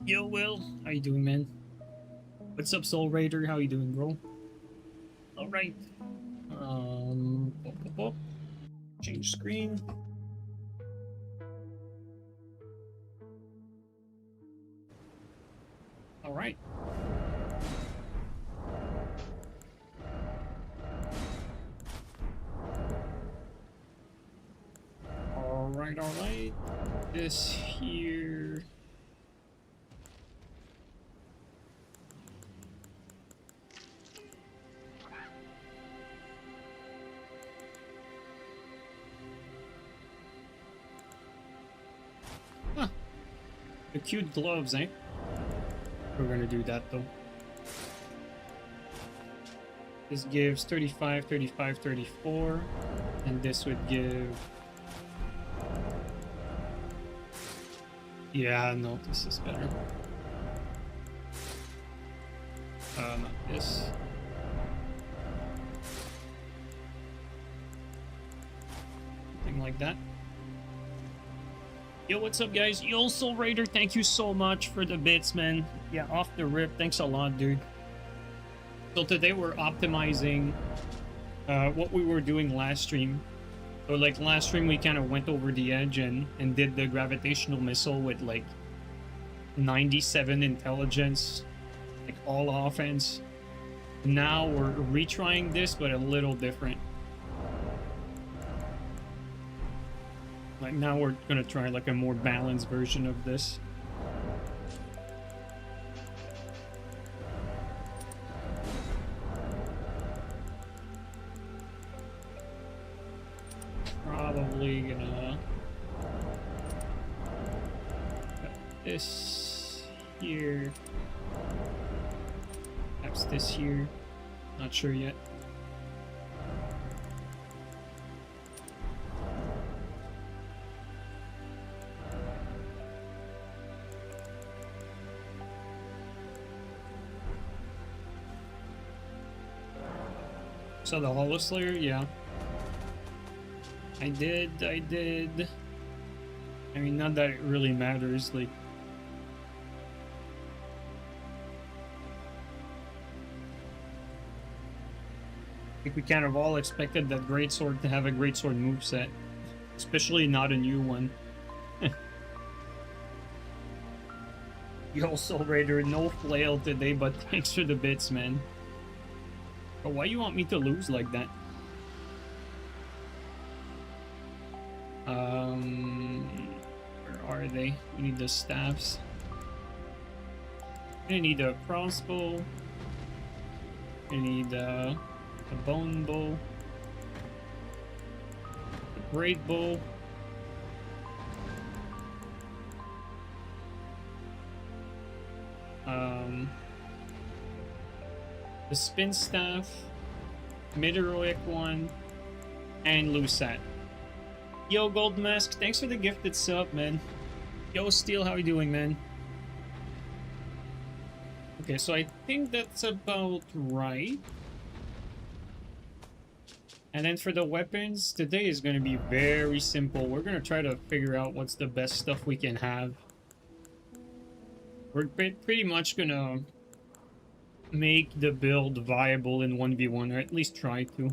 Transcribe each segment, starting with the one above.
Yo, Will. How you doing, man? What's up, Soul Raider? How you doing, bro? All right. Pop, pop, pop. Change screen. All right. All right, all right. This here. Huh. The cute gloves, eh? We're gonna do that, though. This gives 35, 35, 34. And this would give... Yeah, no, this is better. Not this. Something like that. Yo, what's up, guys? Yo, Soul Raider, thank you so much for the bits, man. Yeah, off the rip, thanks a lot, dude. So today we're optimizing what we were doing last stream. So like last stream we kind of went over the edge and did the gravitational missile with like 97 intelligence, like all offense. Now we're retrying this, but a little different. Like now we're gonna try like a more balanced version of this. Probably gonna cut this here. Perhaps this here. Not sure yet. So the Hollow Slayer, yeah. I did. I mean, not that it really matters, like... I think we kind of all expected that Greatsword to have a Greatsword moveset. Especially not a new one. Yo, Soul Raider, no flail today, but thanks for the bits, man. But why you want me to lose like that? Where are they? We need the staffs. I need a crossbow. I need a bone bow. A great bow. The spin staff, mid-heroic one, and Lucette. Yo, Gold Mask, thanks for the gifted sub, man. Yo, Steel, how you doing, man? Okay, so I think that's about right. And then for the weapons, today is going to be very simple. We're going to try to figure out what's the best stuff we can have. We're pretty much going to make the build viable in 1v1, or at least try to.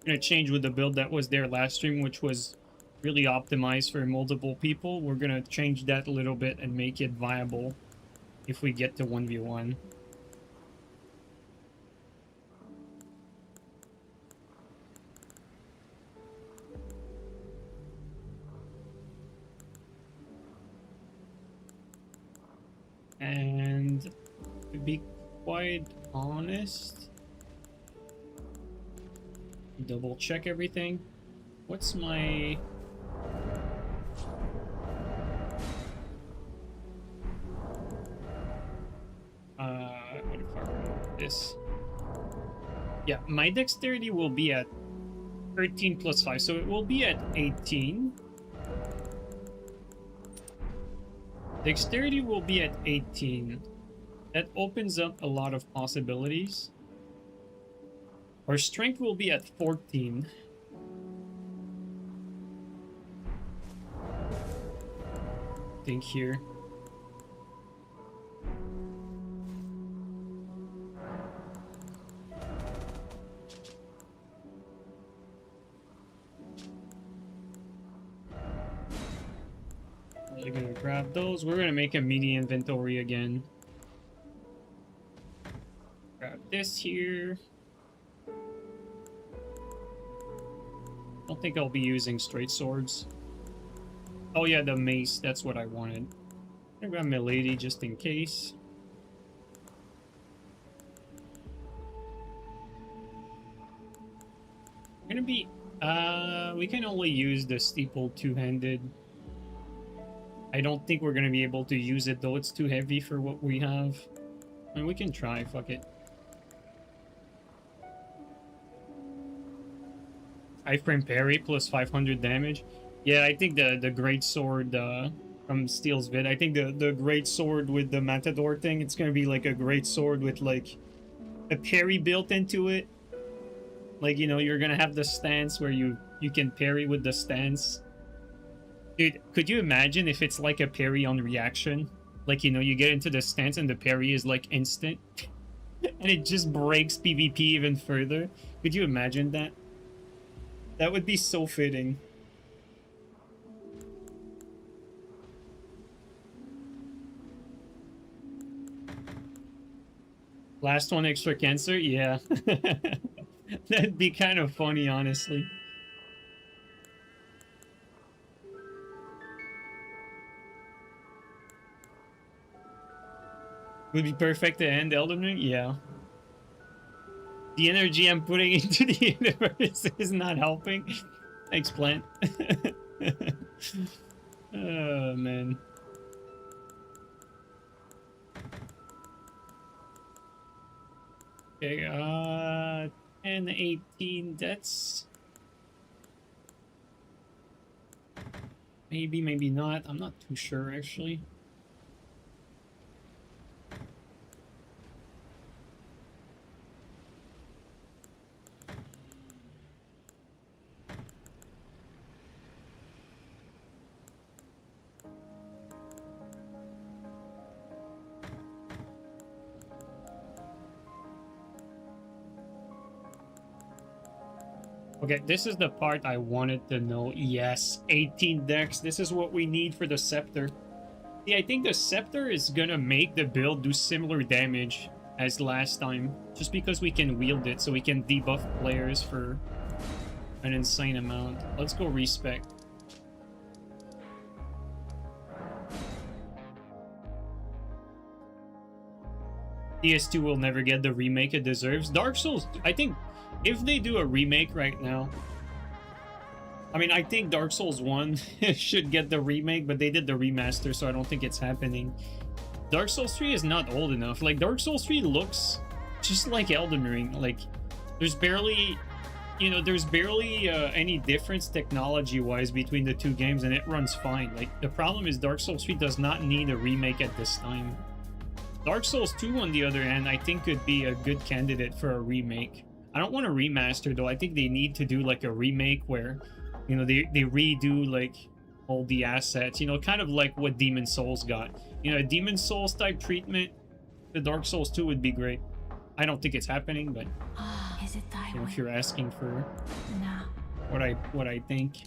Gonna change with the build that was there last stream, which was really optimized for multiple people. We're gonna change that a little bit and make it viable if we get to 1v1. And to be quite honest, double check everything. What's my... what if I remove this? Yeah, my dexterity will be at 13 plus 5, so it will be at 18. Dexterity will be at 18. That opens up a lot of possibilities. Our strength will be at 14. Think here. We're gonna grab those. We're gonna make a mini inventory again. Grab this here. Don't think I'll be using straight swords. Oh yeah, the mace. That's what I wanted. I'm gonna grab my lady just in case. We're gonna be... we can only use the steeple two-handed. I don't think we're gonna be able to use it though. It's too heavy for what we have. I mean, we can try. Fuck it. Iframe parry plus 500 damage. Yeah, I think the great sword from Steel's vid. I think the great sword with the matador thing. It's gonna be like a great sword with like a parry built into it. Like, you know, you're gonna have the stance where you can parry with the stance. Dude, could you imagine if it's like a parry on reaction? Like, you know, you get into the stance and the parry is like instant. And it just breaks PvP even further. Could you imagine that? That would be so fitting. Last one extra cancer? Yeah. That'd be kind of funny, honestly. Would be perfect to end Elden Ring? Yeah. The energy I'm putting into the universe is not helping. Thanks, Plant. Oh, man. Okay, 10, 18, that's... Maybe, maybe not. I'm not too sure, actually. Okay, this is the part I wanted to know. Yes, 18 decks. This is what we need for the scepter. See, I think the scepter is gonna make the build do similar damage as last time. Just because we can wield it, so we can debuff players for an insane amount. Let's go respec. PS2 will never get the remake it deserves. Dark Souls, I think... If they do a remake right now, I mean, I think Dark Souls 1 should get the remake, but they did the remaster, so I don't think it's happening. Dark Souls 3 is not old enough. Like, Dark Souls 3 looks just like Elden Ring. Like, there's barely, you know, there's barely any difference technology-wise between the two games, and it runs fine. Like, the problem is Dark Souls 3 does not need a remake at this time. Dark Souls 2, on the other hand, I think could be a good candidate for a remake. I don't want a remaster, though. I think they need to do, like, a remake where, you know, they redo, like, all the assets. You know, kind of like what Demon Souls got. You know, a Demon Souls type treatment to Dark Souls 2 would be great. I don't think it's happening, but Is it you know, if you're asking for no. what I think.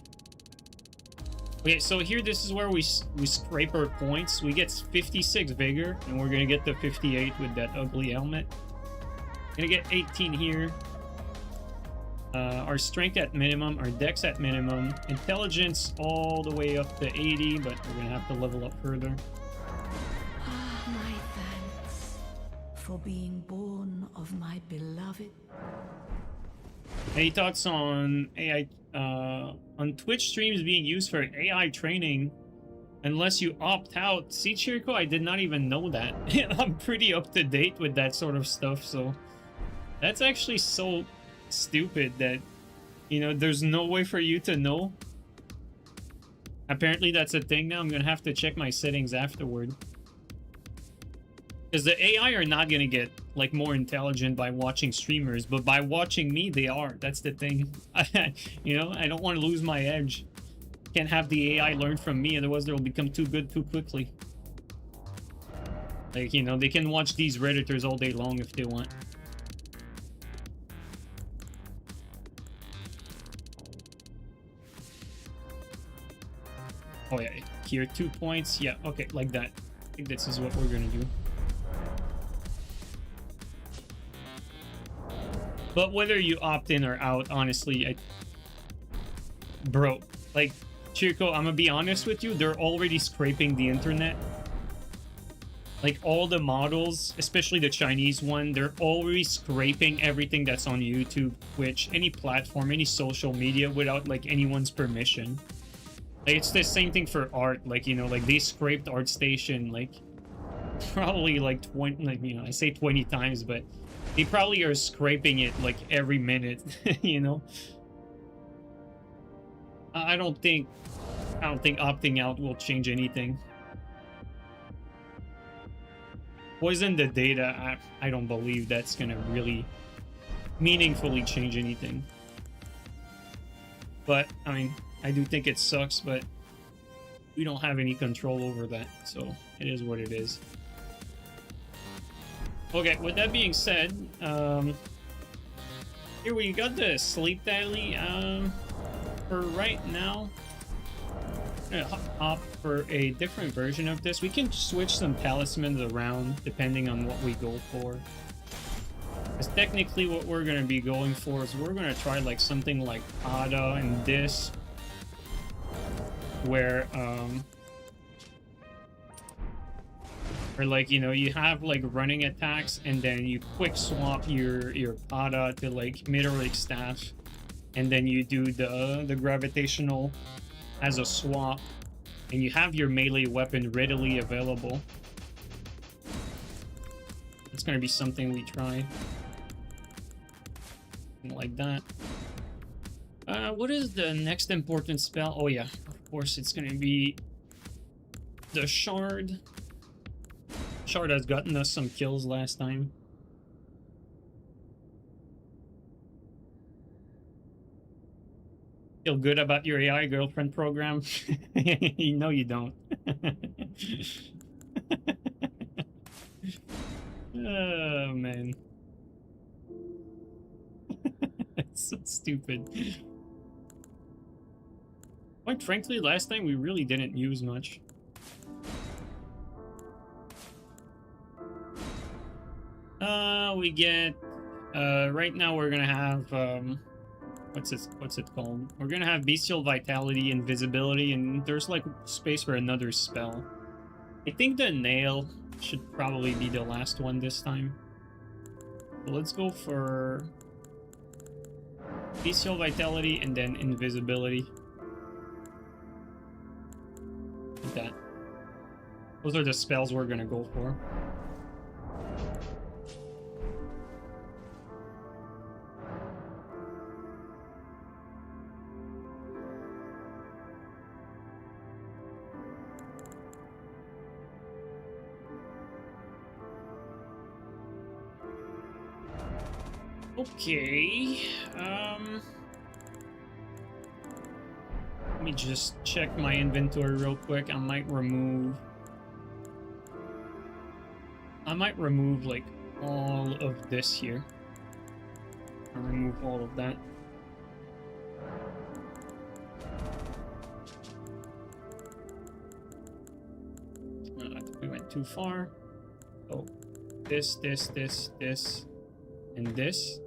Okay, so here, this is where we scrape our points. We get 56 vigor, and we're gonna get the 58 with that ugly helmet. Gonna get 18 here. Our strength at minimum, our dex at minimum, intelligence all the way up to 80, but we're gonna have to level up further. My thanks for being born of my beloved. Any thoughts on AI, on Twitch streams being used for AI training unless you opt out? See, Chirico, I did not even know that. I'm pretty up to date with that sort of stuff, so that's actually so stupid that, you know, there's no way for you to know. Apparently that's a thing now. I'm gonna have to check my settings afterward, because the AI are not gonna get like more intelligent by watching streamers, but by watching me they are. That's the thing. You know, I don't want to lose my edge. Can't have the AI learn from me, otherwise they'll become too good too quickly. Like, you know, they can watch these Redditors all day long if they want. Oh yeah, here, 2 points. Yeah, okay, like that. I think this is what we're gonna do. But whether you opt in or out, honestly, bro, like, Chico, I'm gonna be honest with you, they're already scraping the internet. Like, all the models, especially the Chinese one, they're already scraping everything that's on YouTube, Twitch, any platform, any social media without, like, anyone's permission. Like, it's the same thing for art. Like, you know, like, they scraped ArtStation, like, probably, like, 20, like, you know, I say 20 times, but they probably are scraping it, like, every minute, you know? I don't think opting out will change anything. Poison the data, I don't believe that's gonna really meaningfully change anything. But, I mean, I do think it sucks, but we don't have any control over that, so it is what it is. Okay, with that being said, here we got the sleep daily. For right now, I'm gonna opt for a different version of this. We can switch some talismans around depending on what we go for. Because technically what we're going to be going for is we're going to try like something like Ada and this. Where, like, you know, you have like running attacks and then you quick swap your Ada to like meteoric staff. And then you do the gravitational as a swap, and you have your melee weapon readily available. It's gonna be something we try. Like that. What is the next important spell? Oh yeah, of course it's gonna be the Shard. Shard has gotten us some kills last time. Feel good about your AI girlfriend program? No, you don't. Oh, man. It's so stupid. Quite frankly, last time we really didn't use much. We get... right now we're gonna have... what's it called? We're gonna have Bestial Vitality, Invisibility, and there's like space for another spell. I think the Nail should probably be the last one this time. So let's go for Bestial Vitality and then Invisibility. Like that. Those are the spells we're gonna go for. Okay, let me just check my inventory real quick. I might remove like all of this here. I'll remove all of that. I think we went too far. Oh, this, and this.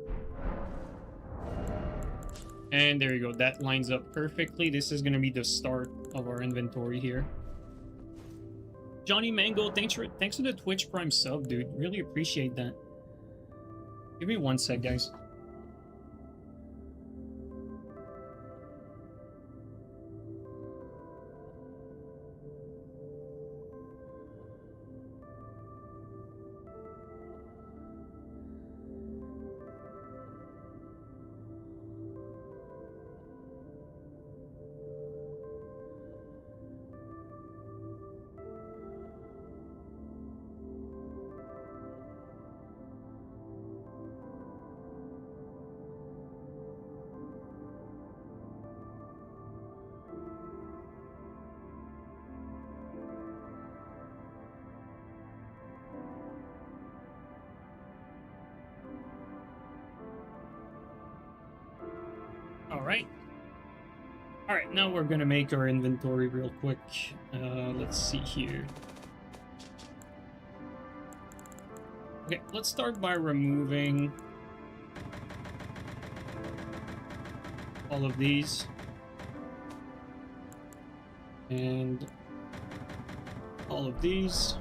And there you go, that lines up perfectly. This is gonna be the start of our inventory here. Johnny Mango, thanks for the Twitch Prime sub, dude. Really appreciate that. Give me one sec, guys. Alright, now we're gonna make our inventory real quick. Let's see here. Okay, let's start by removing all of these. And all of these.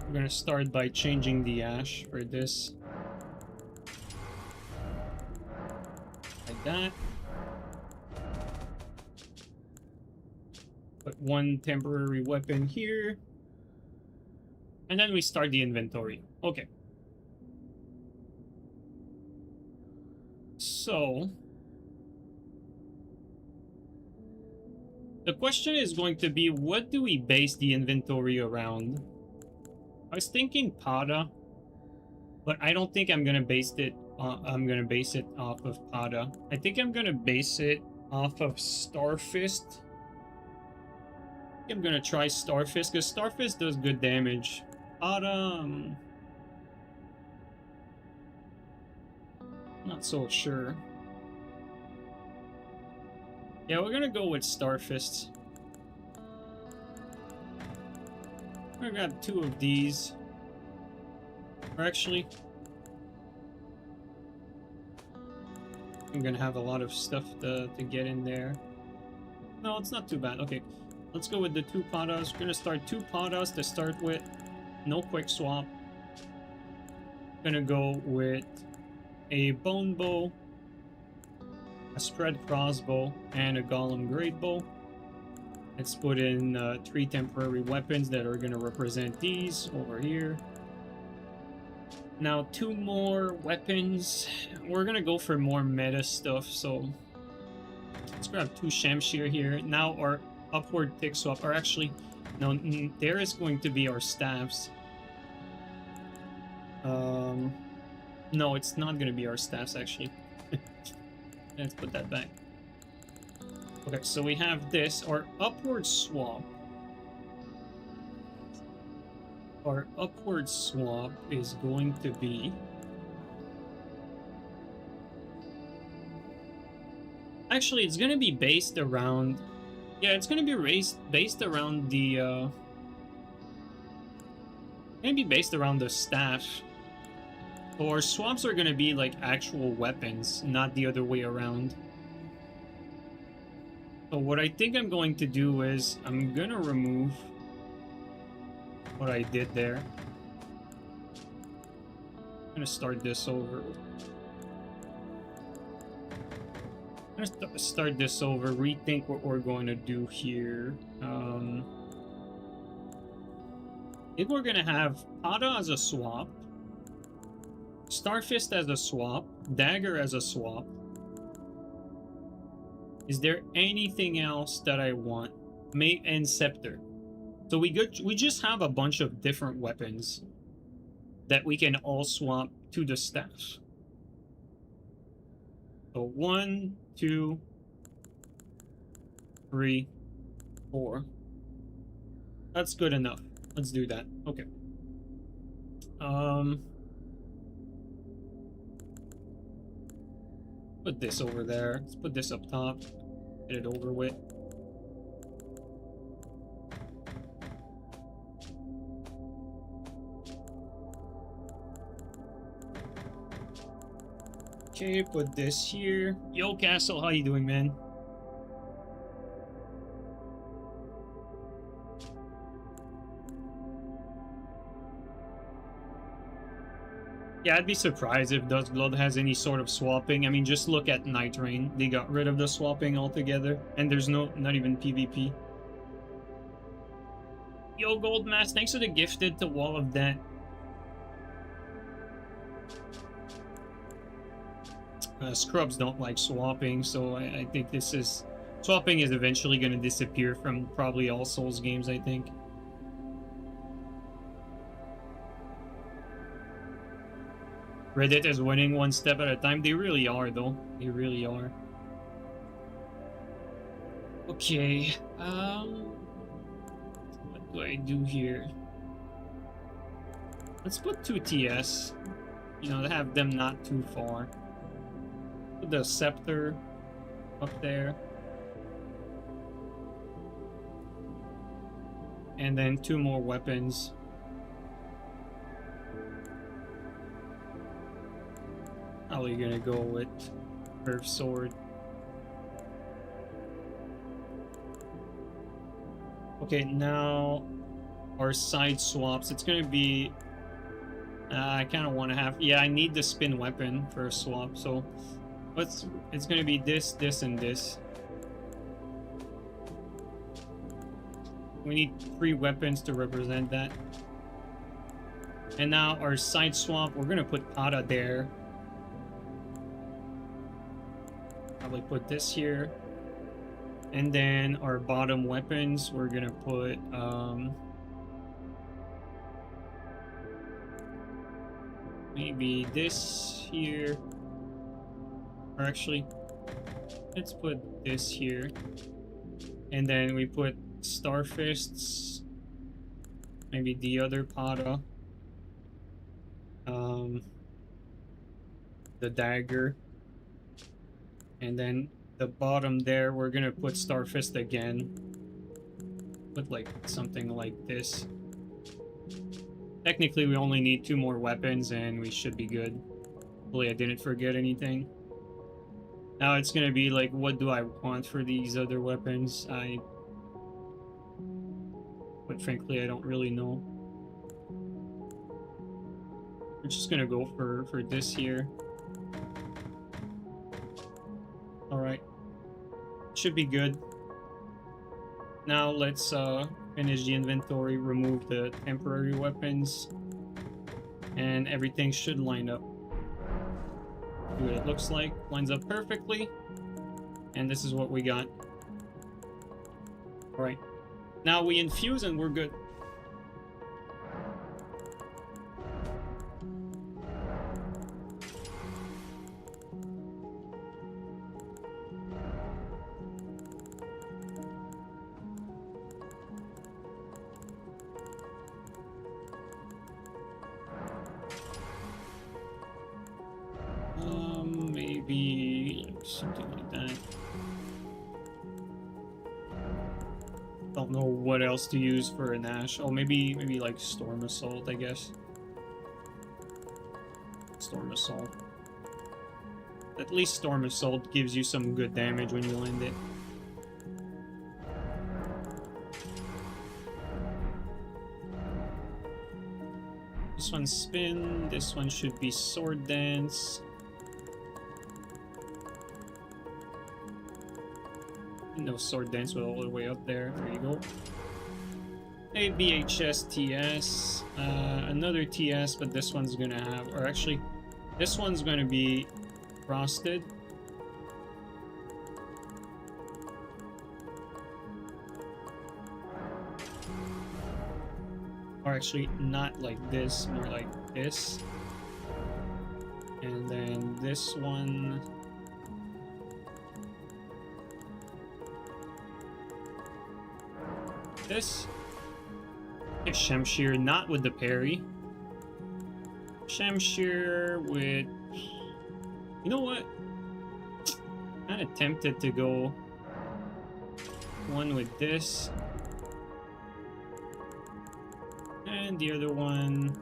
We're gonna start by changing the ash for this. Like that. Put one temporary weapon here. And then we start the inventory. Okay. So the question is going to be, what do we base the inventory around? I was thinking Pada, but I don't think I'm gonna base it. I'm gonna base it off of Pada. I think I'm gonna base it off of Starfist. I'm gonna try Starfist because Starfist does good damage. Pada, not so sure. Yeah, we're gonna go with Starfist. I got two of these. Or actually, I'm gonna have a lot of stuff to get in there. No, it's not too bad. Okay, let's go with the two Padas. We're gonna start two Padas to start with. No quick swap. Gonna go with a bone bow, a spread crossbow, and a golem great bow. Let's put in 3 temporary weapons that are going to represent these over here. Now 2 more weapons. We're going to go for more meta stuff, so let's grab 2 Shamshir here. Now our upward tick swap, or actually, no, there is going to be our staffs. No, it's not going to be our staffs, actually. Let's put that back. Okay, so we have this, our upward swap. Our upward swap is going to be... Actually, it's going to be based around... Yeah, it's going to be based around the... Going to be based around the staff. So our swaps are going to be like actual weapons, not the other way around. So what I think I'm going to do is I'm going to remove what I did there. I'm going to start this over. I'm going to start this over, rethink what we're going to do here. I think we're going to have Pada as a swap, Starfist as a swap, Dagger as a swap. Is there anything else that I want? Mate and Scepter. So we just have a bunch of different weapons that we can all swap to the staff. So 1, 2, 3, 4. That's good enough. Let's do that. Okay. Put this over there. Let's put this up top. Get it over with. Okay, put this here. Yo, Castle, how you doing, man? Yeah, I'd be surprised if Duskblood has any sort of swapping. I mean, just look at Night Rain. They got rid of the swapping altogether, and there's not even PvP. Yo, Goldmask, thanks for the gifted to Wall of That. Scrubs don't like swapping, so I think this is... Swapping is eventually going to disappear from probably all Souls games, I think. Reddit is winning one step at a time. They really are, though. They really are. Okay. What do I do here? Let's put 2 TS. you know, have them not too far. Put the scepter up there. And then 2 more weapons. Probably gonna go with Curved Sword. Okay, now our side swaps. It's gonna be... I kind of want to have... Yeah, I need the spin weapon for a swap, so... It's gonna be this, this, and this. We need 3 weapons to represent that. And now our side swap, we're gonna put Pada there. Probably put this here. And then our bottom weapons, we're gonna put maybe this here. Or actually, let's put this here. And then we put Star Fists. Maybe the other Pada. The dagger. And then the bottom there, we're gonna put Star Fist again. Put like something like this. Technically, we only need 2 more weapons and we should be good. Hopefully I didn't forget anything. Now it's gonna be like, what do I want for these other weapons? But frankly, I don't really know. We're just gonna go for this here. Alright. Should be good. Now let's finish the inventory, remove the temporary weapons, and everything should line up. See what it looks like. Lines up perfectly. And this is what we got. Alright. Now we infuse and we're good. Maybe something like that. Don't know what else to use for an Ash. Oh, maybe like Storm Assault, I guess. Storm Assault. At least Storm Assault gives you some good damage when you land it. This one's spin. This one should be Sword Dance. No Sword Dance with all the way up there. There you go. A BHS TS. Another TS, but this one's gonna have... Or actually, this one's gonna be Frosted. Or actually, not like this, more like this. And then this one... This is Shamshir, not with the parry. Shamshir with... You know what? Kinda tempted to go one with this. And the other one...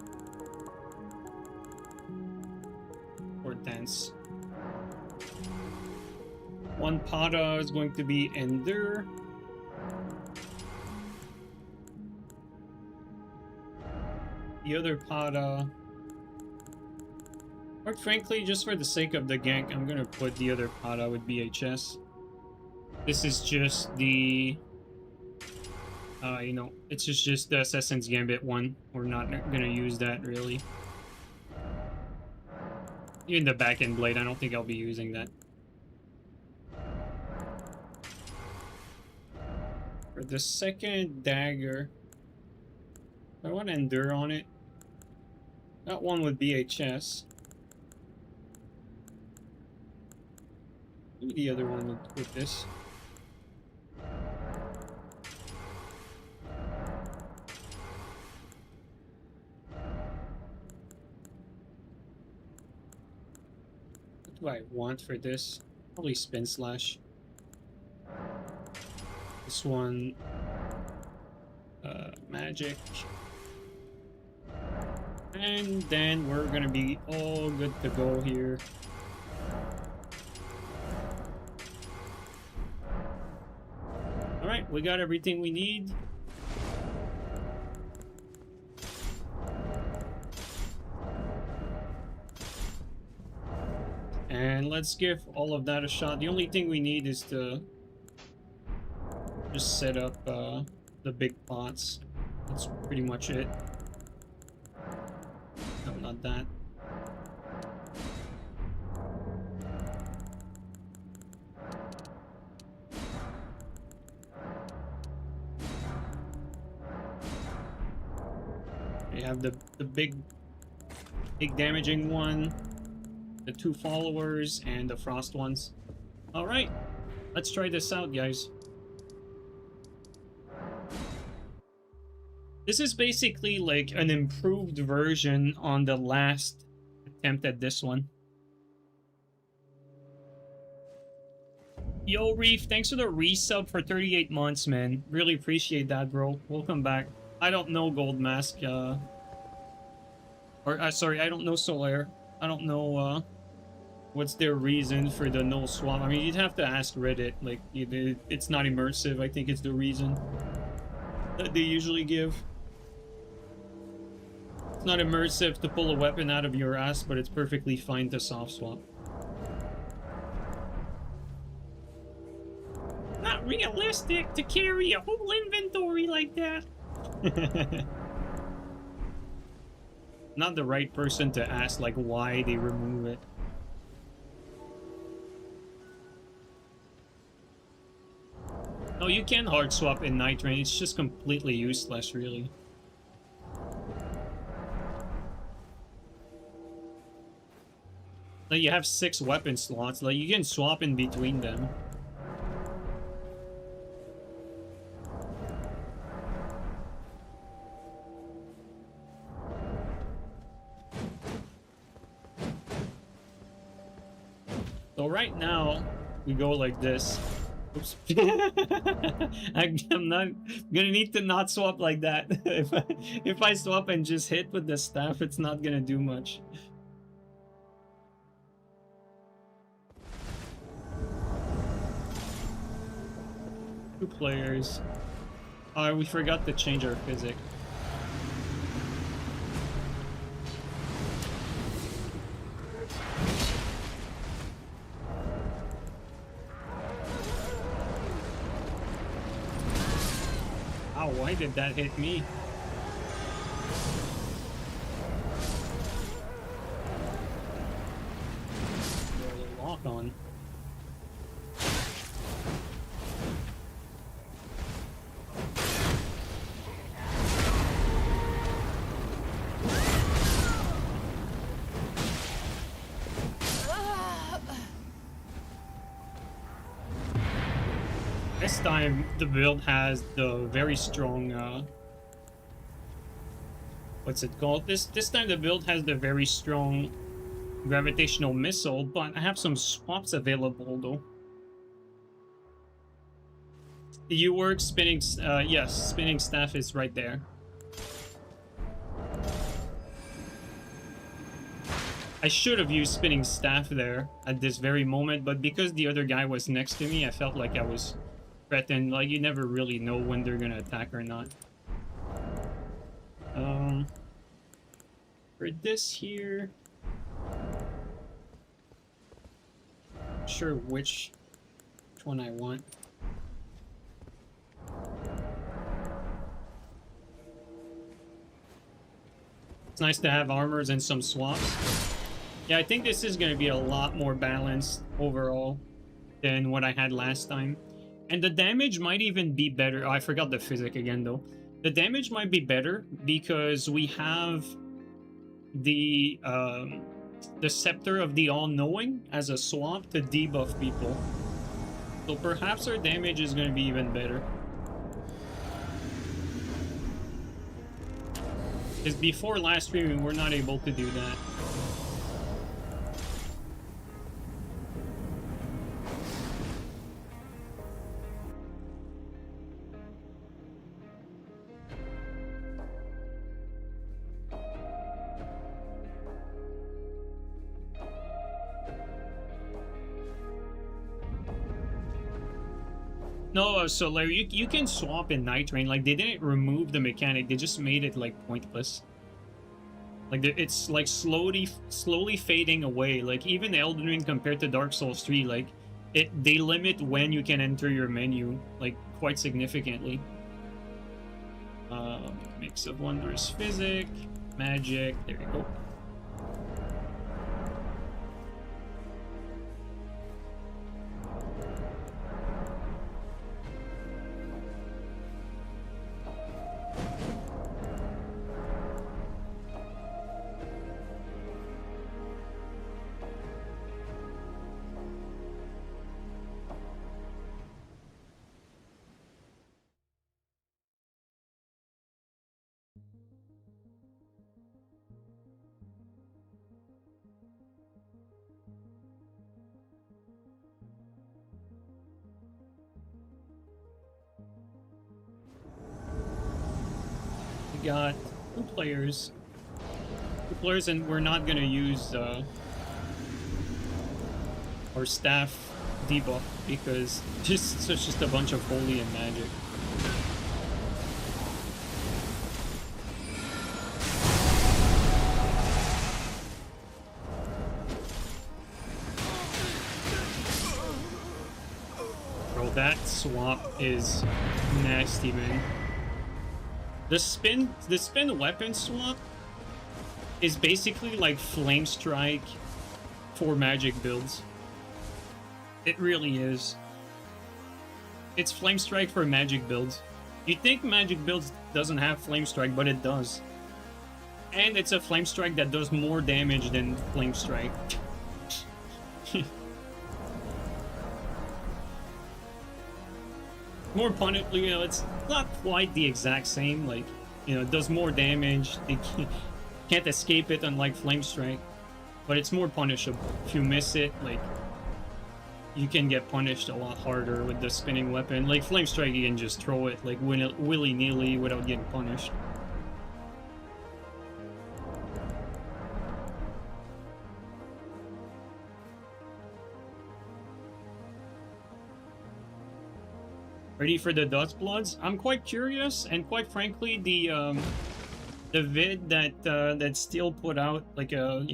Or dance. One Pada is going to be Ender. The other Pada... Or frankly, just for the sake of the gank, I'm gonna put the other Pada with BHS. This is just the... you know, it's just the Assassin's Gambit one. We're not gonna use that, really. Even the back-end blade, I don't think I'll be using that. For the second dagger... I want to endure on it. That one with BHS. Maybe the other one with this. want for this? Probably Spin Slash. This one, Magic. And then we're gonna be all good to go here. Alright, we got everything we need. And let's give all of that a shot. The only thing we need is to just set up the big pots. That's pretty much it. No, not that. We have the big damaging one, the 2 followers, and the frost ones. Alright, let's try this out, guys. This is basically like an improved version on the last attempt at this one. Yo, Reef, thanks for the resub for 38 months, man. Really appreciate that, bro. Welcome back. I don't know Gold Mask, sorry, I don't know Solaire. I don't know, what's their reason for the no swap. I mean, you'd have to ask Reddit. Like, it's not immersive, I think it's the reason that they usually give. It's not immersive to pull a weapon out of your ass, but it's perfectly fine to soft swap. Not realistic to carry a whole inventory like that. Not the right person to ask, like, why they remove it. No, you can hard swap in Night Rain. It's just completely useless, really. Like, you have 6 weapon slots. Like, you can swap in between them. So right now, we go like this. Oops. I'm not gonna need to not swap like that. If I swap and just hit with the staff, it's not gonna do much. Two players. Oh, we forgot to change our physics. Why did that hit me? Lock on. This time, the build has the very strong, what's it called? This time the build has the very strong gravitational missile, but I have some swaps available, though. You work spinning, yes, spinning staff is right there. I should have used spinning staff there at this very moment, but because the other guy was next to me, I felt like I was threatened. Like, you never really know when they're gonna attack or not. For this here, not sure which one I want. It's nice to have armors and some swaps. Yeah, I think this is gonna be a lot more balanced overall than what I had last time. And the damage might even be better. Oh, I forgot the physics again, though. The damage might be better because we have the Scepter of the All-Knowing as a swap to debuff people. So perhaps our damage is going to be even better. Because before last stream, we were not able to do that. No, so like you can swap in Night Rain. Like they didn't remove the mechanic, they just made it like pointless. Like it's like slowly fading away. Like even Elden Ring compared to Dark Souls 3, like they limit when you can enter your menu like quite significantly. Mix of wondrous physic, magic. There you go. Got two players, and we're not gonna use our staff debuff because it's just a bunch of holy and magic. Bro, that swap is nasty, man. The spin weapon swap is basically like Flame Strike for magic builds. It really is. It's Flame Strike for magic builds. You'd think magic builds doesn't have Flame Strike, but it does. And it's a Flame Strike that does more damage than Flame Strike. More punishable, you know, it's not quite the exact same, like, you know, it does more damage, they can't escape it unlike Flame Strike, but it's more punishable. If you miss it, like, you can get punished a lot harder with the spinning weapon. Like, Flame Strike, you can just throw it, like, willy-nilly without getting punished. Ready for the Duskbloods? I'm quite curious, and quite frankly, the vid that Steel put out like a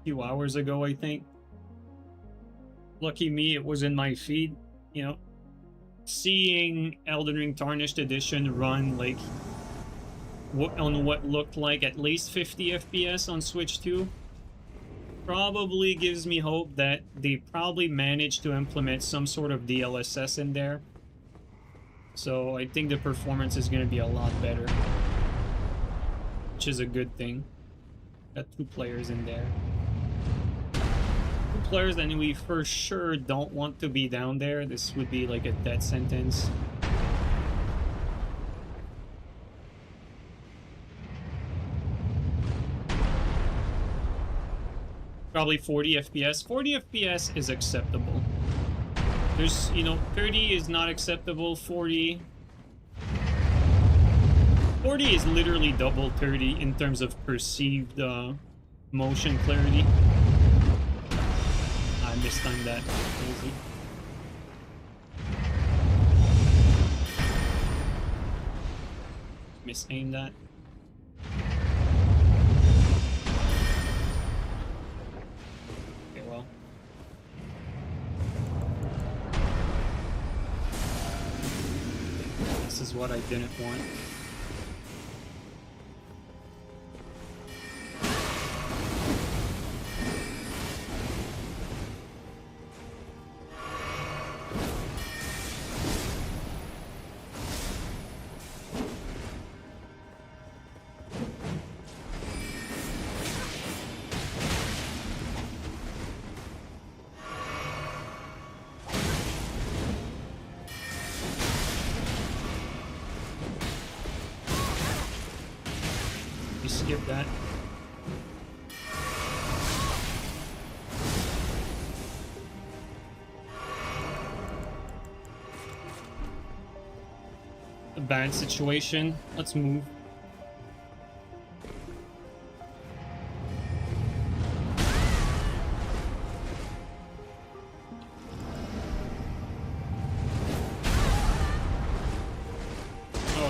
few hours ago, I think. Lucky me, it was in my feed. You know, seeing Elden Ring Tarnished Edition run like on what looked like at least 50 FPS on Switch 2 probably gives me hope that they probably managed to implement some sort of DLSS in there. So I think the performance is going to be a lot better, which is a good thing. Got two players in there. Two players that we for sure don't want to be down there. This would be like a death sentence. Probably 40 FPS. 40 FPS is acceptable. There's, 30 is not acceptable, 40 is literally double 30 in terms of perceived motion clarity. I mistimed that. Crazy. Misaimed that. Okay, well. This is what I didn't want. Skip that. A bad situation. Let's move.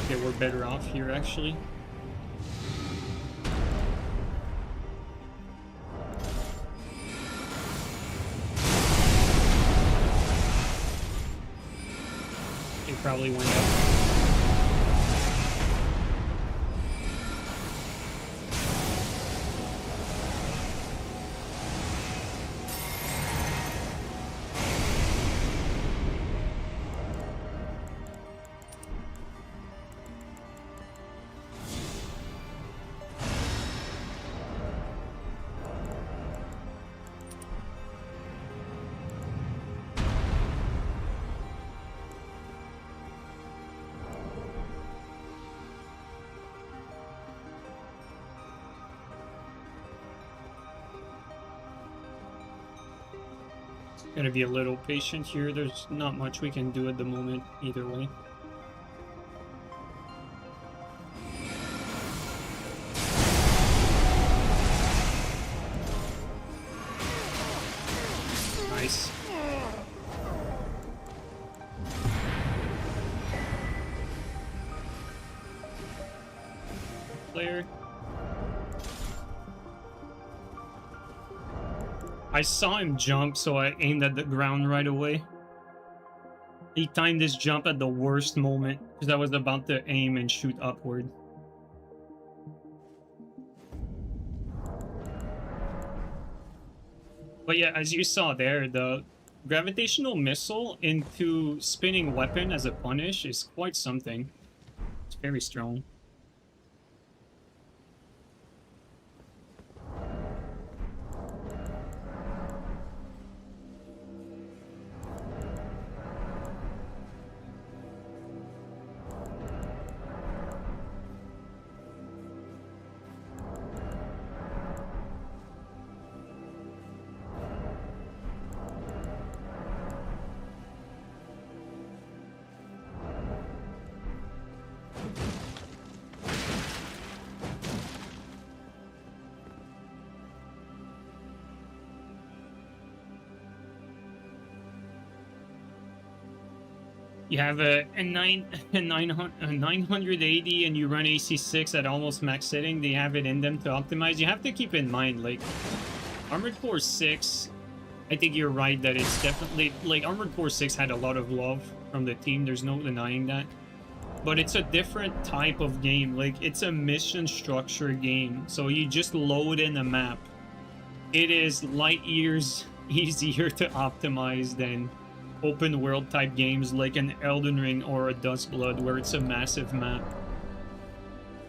Okay, we're better off here, actually. It probably went up. Gotta be a little patient here. There's not much we can do at the moment, either way. Nice. Player. I saw him jump, so I aimed at the ground right away. He timed his jump at the worst moment, because I was about to aim and shoot upward. But yeah, as you saw there, the gravitational missile into spinning weapon as a punish is quite something. It's very strong. You have a 980 and you run AC6 at almost max setting. They have it in them to optimize. You have to keep in mind, like, Armored Core 6, I think you're right that it's definitely, like, Armored Core 6 had a lot of love from the team. There's no denying that. But it's a different type of game. Like, it's a mission structure game. So you just load in a map. It is light years easier to optimize than open world type games like an Elden Ring or a Duskblood, where it's a massive map.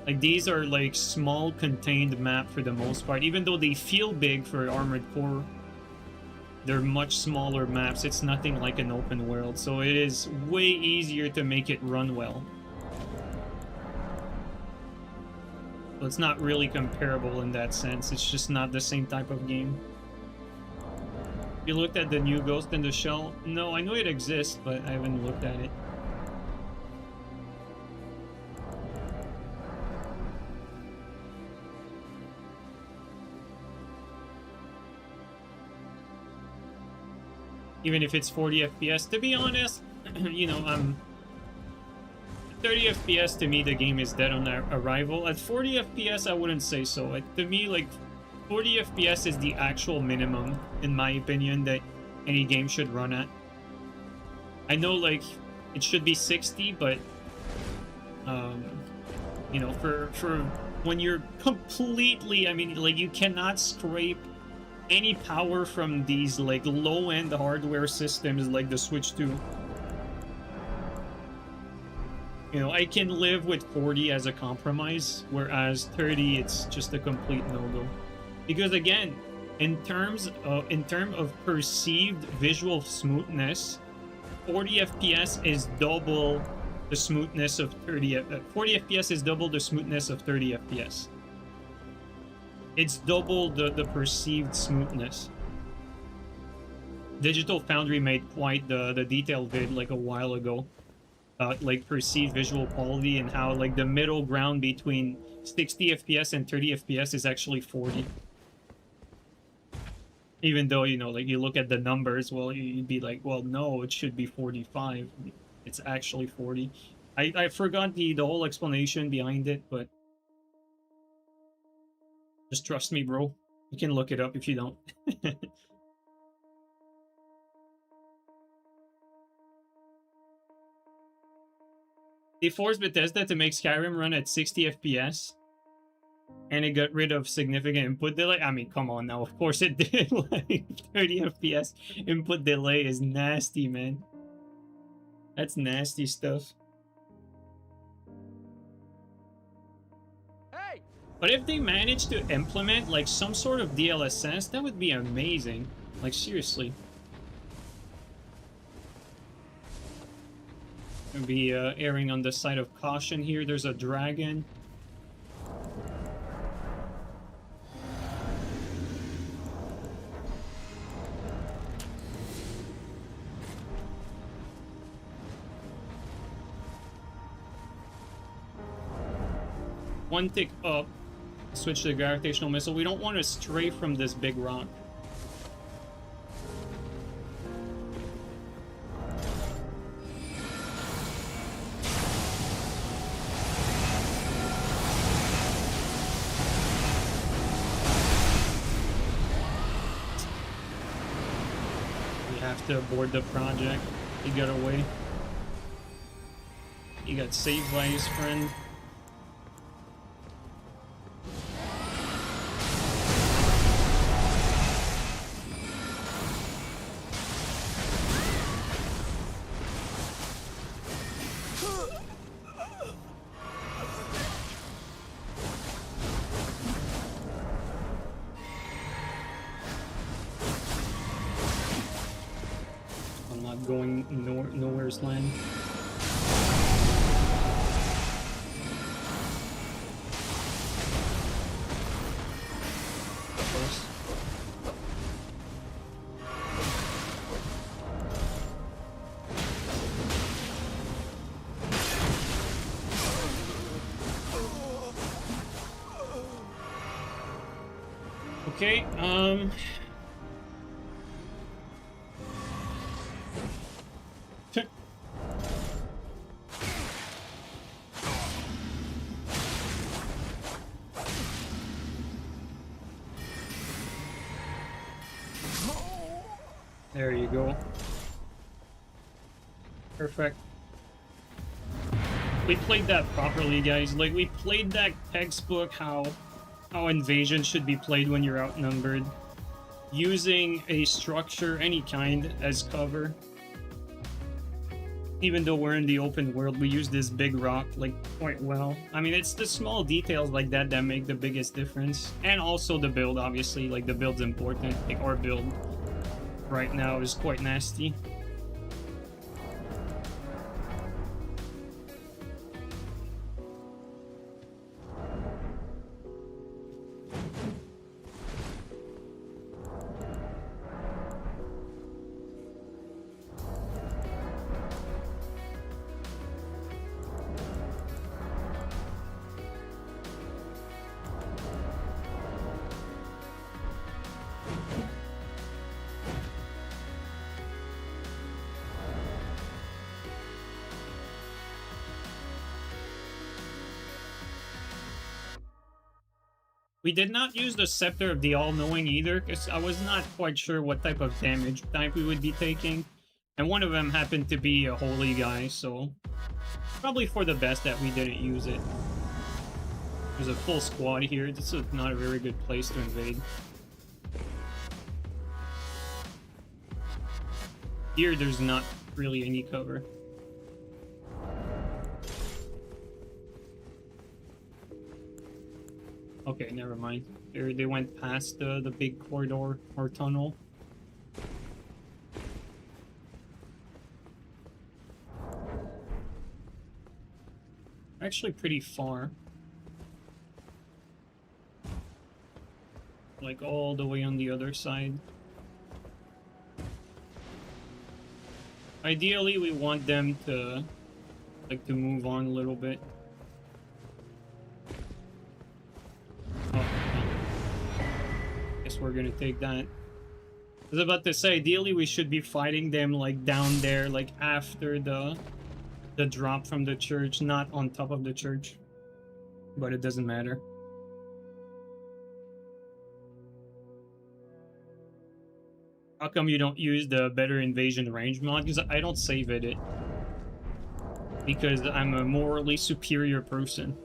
Like, these are like small contained map for the most part. Even though they feel big for Armored Core, they're much smaller maps. It's nothing like an open world, so it is way easier to make it run well. So it's not really comparable in that sense. It's just not the same type of game. You looked at the new Ghost in the Shell? No, I know it exists, but I haven't looked at it. Even if it's 40 FPS, to be honest, you know, 30 FPS to me, the game is dead on arrival. At 40 FPS, I wouldn't say so. To me, like, 40 FPS is the actual minimum, in my opinion, that any game should run at. I know, like, it should be 60, but, you know, for when you're completely, I mean, like, you cannot scrape any power from these, like, low-end hardware systems like the Switch 2. You know, I can live with 40 as a compromise, whereas 30, it's just a complete no-go. Because again, in terms of perceived visual smoothness, 40 FPS is double the smoothness of 40 FPS is double the smoothness of 30 FPS. It's double the perceived smoothness. Digital Foundry made quite the detailed vid like a while ago about like perceived visual quality and how like the middle ground between 60 FPS and 30 FPS is actually 40. Even though, you know, like you look at the numbers, well, you'd be like, well, no, it should be 45. It's actually 40. I forgot the whole explanation behind it, but just trust me, bro. You can look it up if you don't. They forced Bethesda to make Skyrim run at 60 FPS, and it got rid of significant input delay. I mean, come on now. Of course it did. Like 30 FPS input delay is nasty, man. That's nasty stuff. Hey! But if they manage to implement like some sort of DLSS, that would be amazing. Like seriously. Gonna be erring on the side of caution here. There's a dragon. One tick up. Switch to the gravitational missile. We don't want to stray from this big rock. To abort the project. He got away. He got saved by his friend. Going nowhere's land. Of course. Okay, there you go. Perfect. We played that properly, guys. Like, we played that textbook how invasion should be played when you're outnumbered. Using a structure, any kind, as cover. Even though we're in the open world, we use this big rock, like, quite well. I mean, it's the small details like that that make the biggest difference. And also the build, obviously. Like, the build's important. Like, our build right now is quite nasty. We did not use the Scepter of the All-Knowing either, because I was not quite sure what type of damage type we would be taking. And one of them happened to be a holy guy, so probably for the best that we didn't use it. There's a full squad here. This is not a very good place to invade. Here, there's not really any cover. Okay, never mind. They went past the big corridor or tunnel. Actually pretty far. Like all the way on the other side. Ideally, we want them to move on a little bit. Oh, guess we're gonna take that. I was about to say, ideally we should be fighting them like down there, like after the the drop from the church, not on top of the church. But it doesn't matter. How come you don't use the better invasion range mod? Because I don't save it. Because I'm a morally superior person.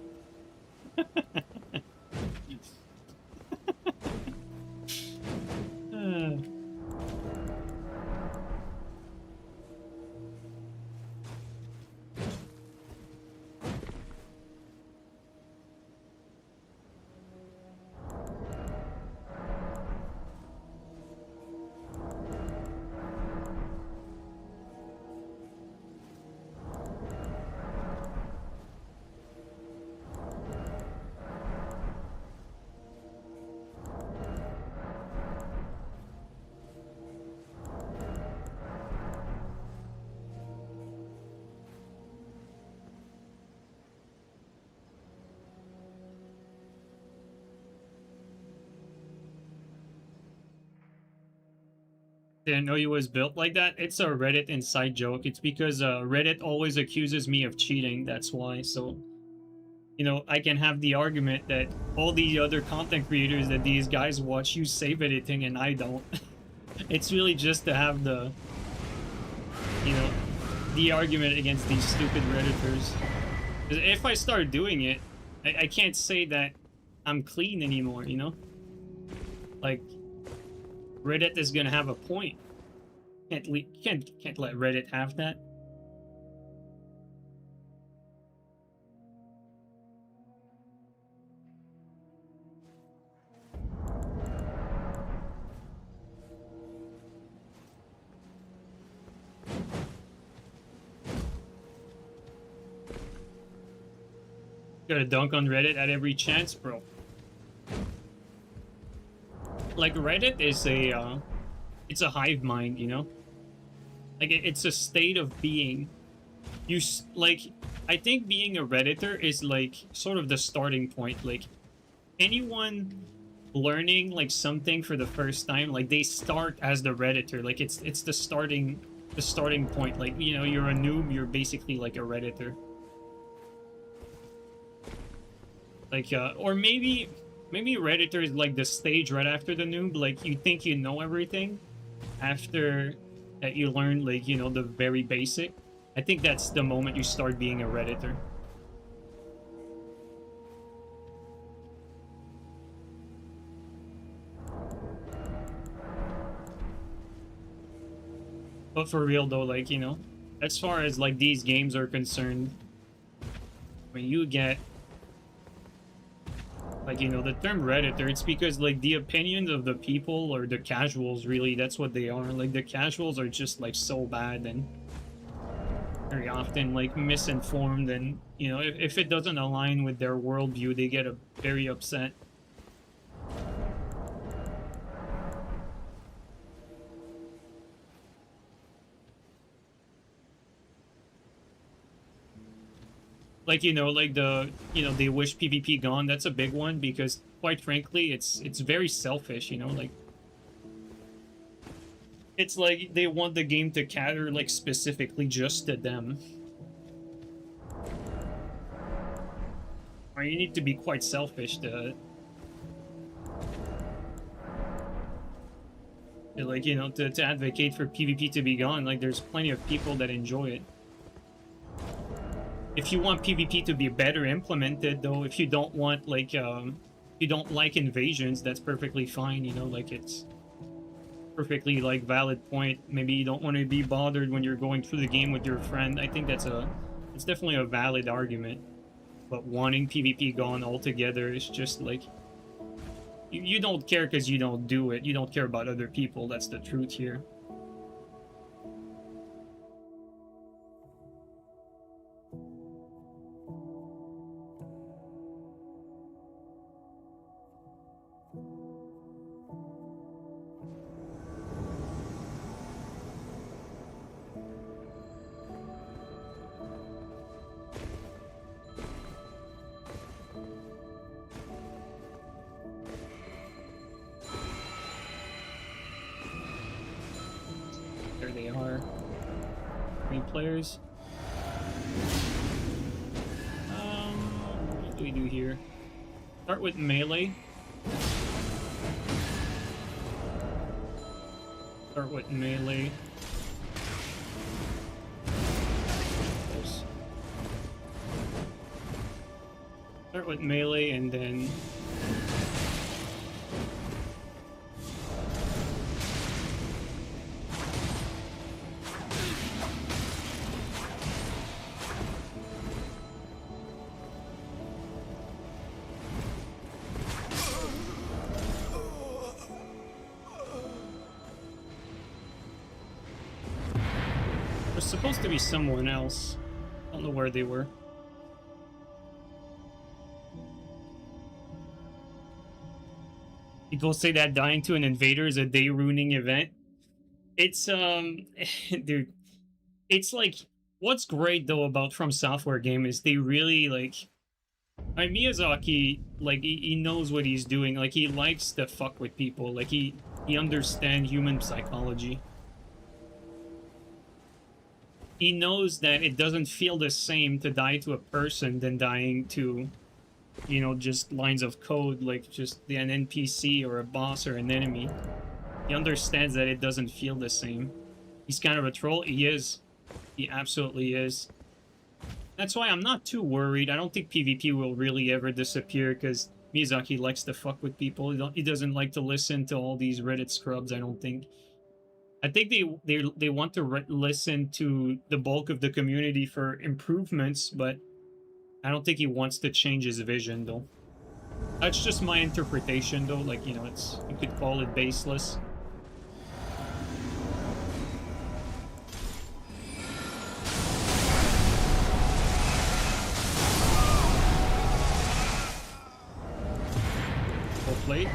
Didn't know he was built like that. It's a Reddit inside joke. It's because Reddit always accuses me of cheating. That's why. So, you know, I can have the argument that all the other content creators that these guys watch use save editing and I don't. It's really just to have the, you know, the argument against these stupid Redditors. If I start doing it, I can't say that I'm clean anymore, you know? Like, Reddit is gonna have a point. Can't let Reddit have that. Gotta dunk on Reddit at every chance, bro. Like, Reddit is a, it's a hive mind, you know? Like, it's a state of being. Like, I think being a Redditor is, like, sort of the starting point. Like, anyone learning, like, something for the first time, like, they start as the Redditor. Like, it's the starting point. Like, you know, you're a noob, you're basically, like, a Redditor. Like, or maybe Redditor is like the stage right after the noob. Like, you think you know everything after that you learn, like, you know, the very basic. I think that's the moment you start being a Redditor. But for real though, like, you know, as far as like these games are concerned, when you get, like, you know, the term Redditor, it's because, like, the opinions of the people, or the casuals, really, that's what they are. Like, the casuals are just, like, so bad and very often, like, misinformed, and, you know, if it doesn't align with their worldview, they get very upset. Like, you know, like they wish PvP gone. That's a big one because, quite frankly, it's very selfish, you know, like, it's like they want the game to cater, like, specifically just to them. Or you need to be quite selfish to like, you know, to advocate for PvP to be gone. Like, there's plenty of people that enjoy it. If you want PvP to be better implemented, though, if you don't want, like, you don't like invasions, that's perfectly fine, you know, like, it's perfectly, like, valid point. Maybe you don't want to be bothered when you're going through the game with your friend. I think it's definitely a valid argument. But wanting PvP gone altogether is just, like, you don't care because you don't do it. You don't care about other people. That's the truth here. There they are. 3 players. What do we do here? Start with melee. Start with melee. Start with melee and then there's supposed to be someone else. I don't know where they were. People say that dying to an invader is a day-ruining event. It's dude, it's like what's great though about From Software game is they really like. Miyazaki, like he knows what he's doing. Like he likes to fuck with people. Like he understands human psychology. He knows that it doesn't feel the same to die to a person than dying to, you know, just lines of code, like just an NPC or a boss or an enemy. He understands that it doesn't feel the same. He's kind of a troll. He is. He absolutely is. That's why I'm not too worried. I don't think PvP will really ever disappear because Miyazaki likes to fuck with people. He doesn't like to listen to all these Reddit scrubs, I don't think. I think they want to listen to the bulk of the community for improvements, but I don't think he wants to change his vision, though. That's just my interpretation, though. Like, you know, it's you could call it baseless. Well played.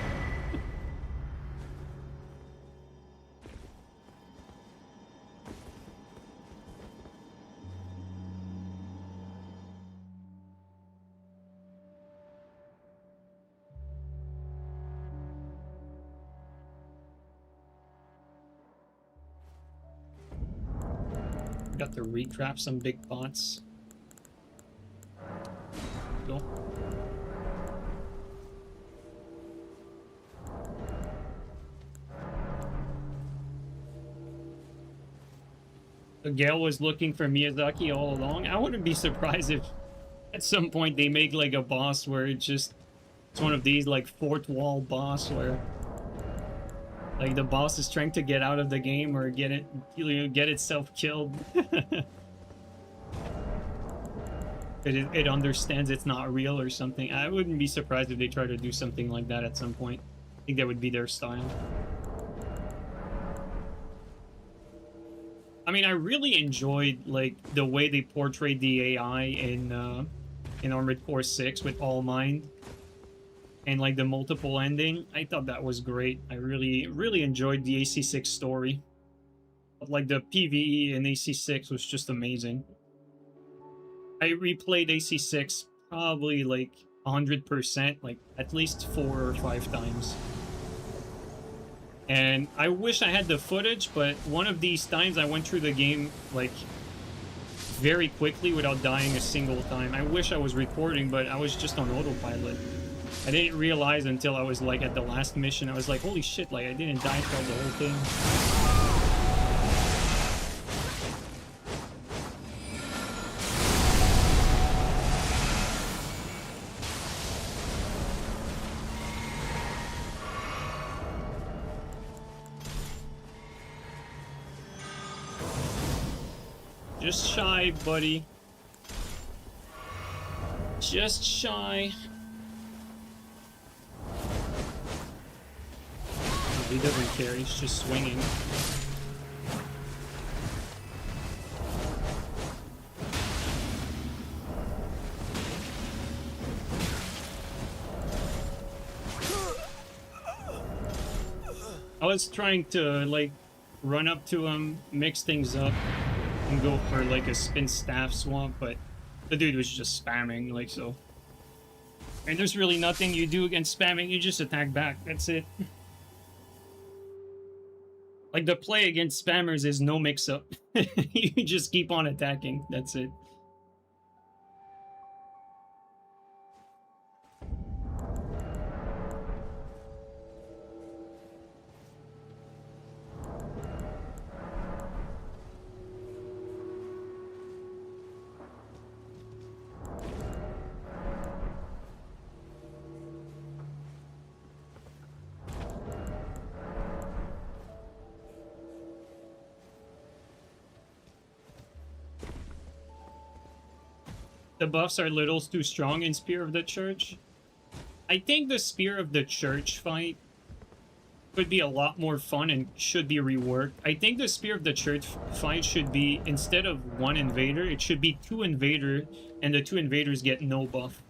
Got to recraft some big pots. Cool. So Gale was looking for Miyazaki all along. I wouldn't be surprised if at some point they make like a boss where it's one of these like fourth wall boss where like the boss is trying to get out of the game or get itself killed. it understands it's not real or something. I wouldn't be surprised if they try to do something like that at some point. I think that would be their style. I mean, I really enjoyed like the way they portrayed the AI in Armored Core 6 with All Mind. And like the multiple ending, I thought that was great. I really enjoyed the AC6 story. But like the PvE in AC6 was just amazing. I replayed AC6 probably like 100%, like at least 4 or 5 times. And I wish I had the footage, but one of these times I went through the game like very quickly without dying a single time. I wish I was recording, but I was just on autopilot. I didn't realize until I was like at the last mission. I was like, holy shit, like I didn't die throughout the whole thing. Just shy, buddy. Just shy. He doesn't care, he's just swinging. I was trying to, like, run up to him, mix things up, and go for, like, a spin staff swap, but the dude was just spamming, like, so. And there's really nothing you do against spamming, you just attack back, that's it. Like, the play against spammers is no mix-up. You just keep on attacking. That's it. The buffs are a little too strong in Spear of the Church. I think the Spear of the Church fight could be a lot more fun and should be reworked. I think the Spear of the Church fight should be, instead of one invader, it should be 2 invader, and the 2 invaders get no buff.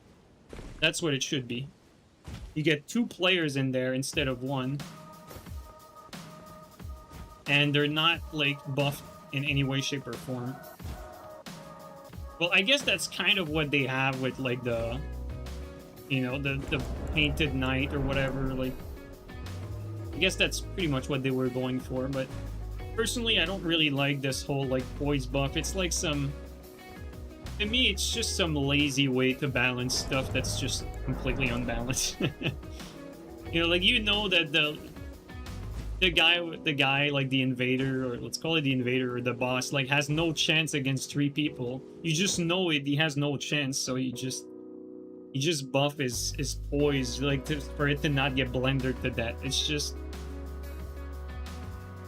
That's what it should be. You get 2 players in there instead of 1. And they're not, like, buffed in any way, shape, or form. Well, I guess that's kind of what they have with, like, the... You know, the Painted Knight or whatever, like... I guess that's pretty much what they were going for, but... Personally, I don't really like this whole, like, poise buff. It's like some... To me, it's just some lazy way to balance stuff that's just completely unbalanced. You know, like, you know that the guy, like, the invader, or let's call it the invader, or the boss, like, has no chance against 3 people. You just know it, he has no chance, so you just buff his poise, like, for it to not get blendered to death. It's just...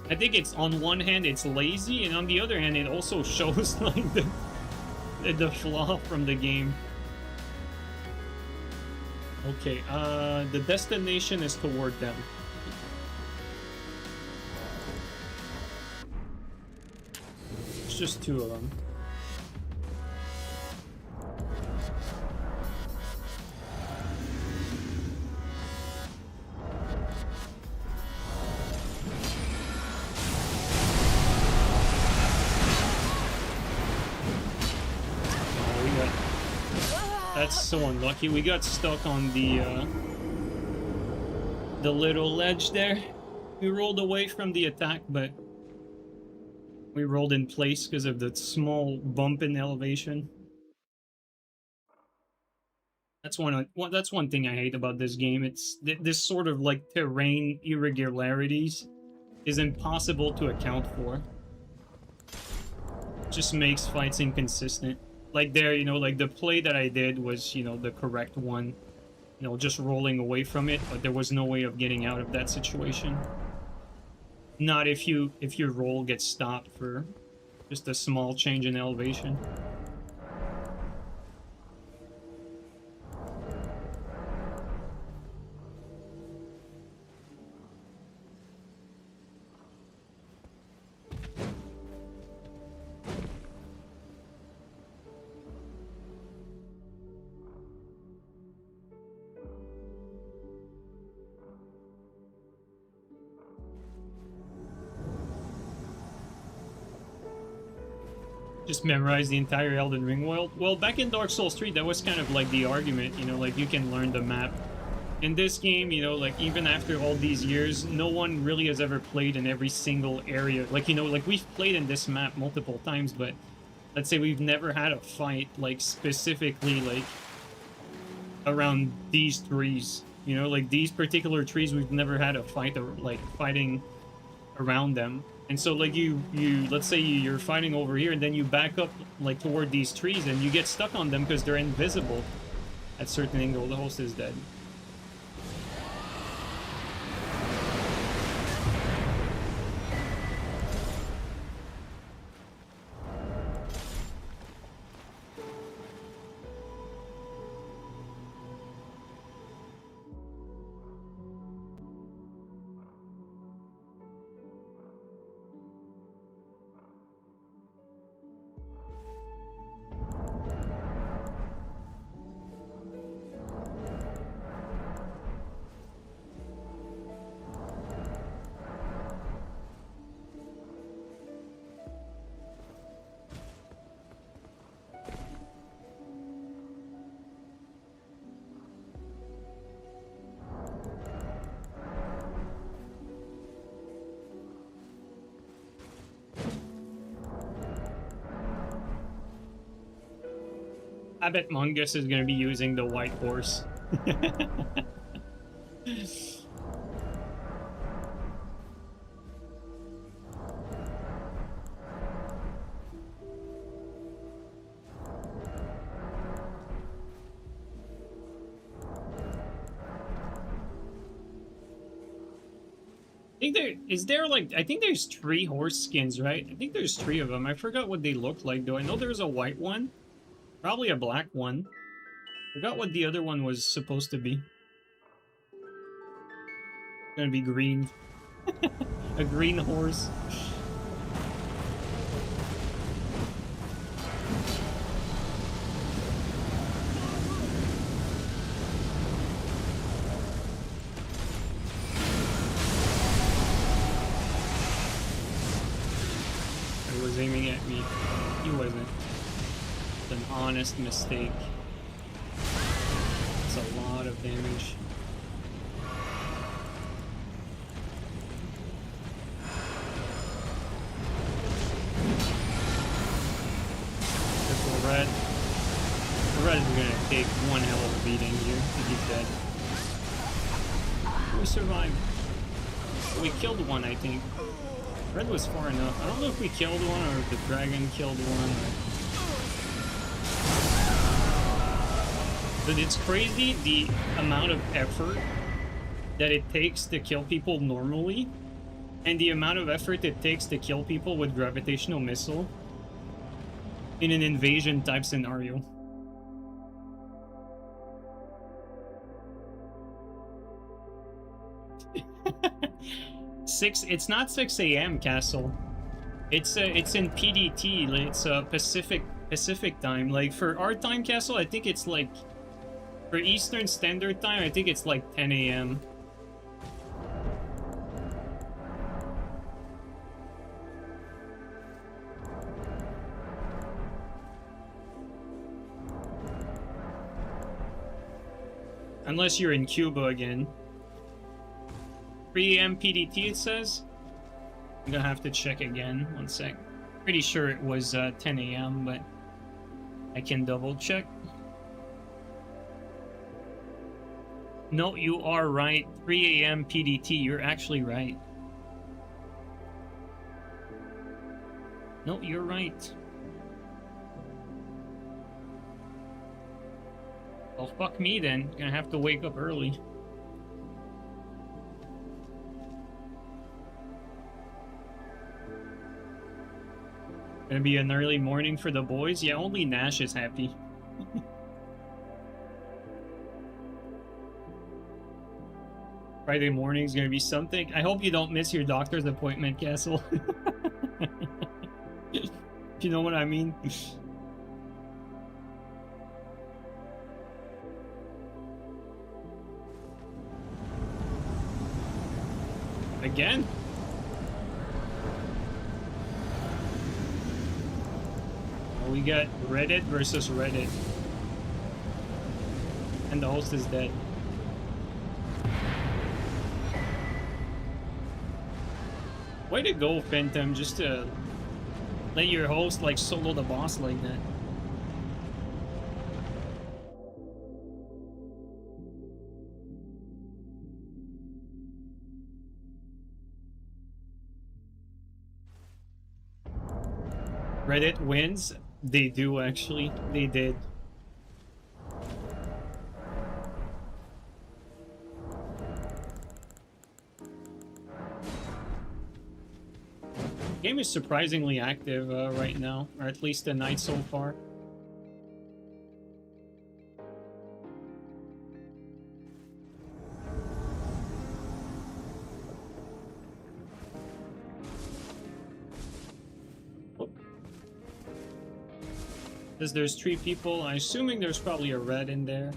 I think it's, on one hand, it's lazy, and on the other hand, it also shows, like, the flaw from the game. Okay, the destination is toward them. It's just 2 of them. That's so unlucky. We got stuck on the little ledge there. We rolled away from the attack, but we rolled in place because of the small bump in elevation. That's one thing I hate about this game. It's this sort of like terrain irregularities is impossible to account for. Just makes fights inconsistent. Like there, you know, like the play that I did was, you know, the correct one. You know, just rolling away from it, but there was no way of getting out of that situation. Not if your roll gets stopped for just a small change in elevation. Just memorize the entire Elden Ring world. Well, back in Dark Souls 3, that was kind of like the argument, you know, like you can learn the map. In this game, you know, like even after all these years, no one really has ever played in every single area. Like, you know, like we've played in this map multiple times, but let's say we've never had a fight, like specifically like around these trees. You know, like these particular trees, we've never had a fight or like fighting around them. And so, like, let's say you're fighting over here, and then you back up, like, toward these trees, and you get stuck on them because they're invisible at certain angle. The host is dead. I bet Mungus is gonna be using the white horse. I think there's 3 horse skins, right? I think there's 3 of them. I forgot what they look like, though. I know there's a white one. Probably a black one. Forgot what the other one was supposed to be. Gonna be green. A green horse. He was aiming at me. He wasn't. It's an honest mistake. It's a lot of damage. Red. The red is gonna take one hell of a beating here if he's dead. We survived. We killed one, I think. Red was far enough. I don't know if we killed one or if the dragon killed one. But it's crazy the amount of effort that it takes to kill people normally, and the amount of effort it takes to kill people with gravitational missile in an invasion type scenario. It's not 6 a.m. Castle. It's in PDT. It's Pacific time. Like for our time, Castle, I think it's like for Eastern Standard Time. I think it's like 10 a.m. Unless you're in Cuba again. 3 a.m. PDT it says? I'm gonna have to check again. One sec. Pretty sure it was 10 a.m. but I can double check. No, you are right. 3 a.m. PDT. You're actually right. No, you're right. Well, fuck me then. Gonna have to wake up early. Gonna be an early morning for the boys? Yeah, only Nash is happy. Friday morning's gonna be something. I hope you don't miss your doctor's appointment, Castle. If you know what I mean. Again? We got Reddit versus Reddit. And the host is dead. Way to go, Phantom, just to let your host like solo the boss like that. Reddit wins? They do actually. They did. Game is surprisingly active right now, or at least the night so far. Says there's 3 people. I'm assuming there's probably a red in there.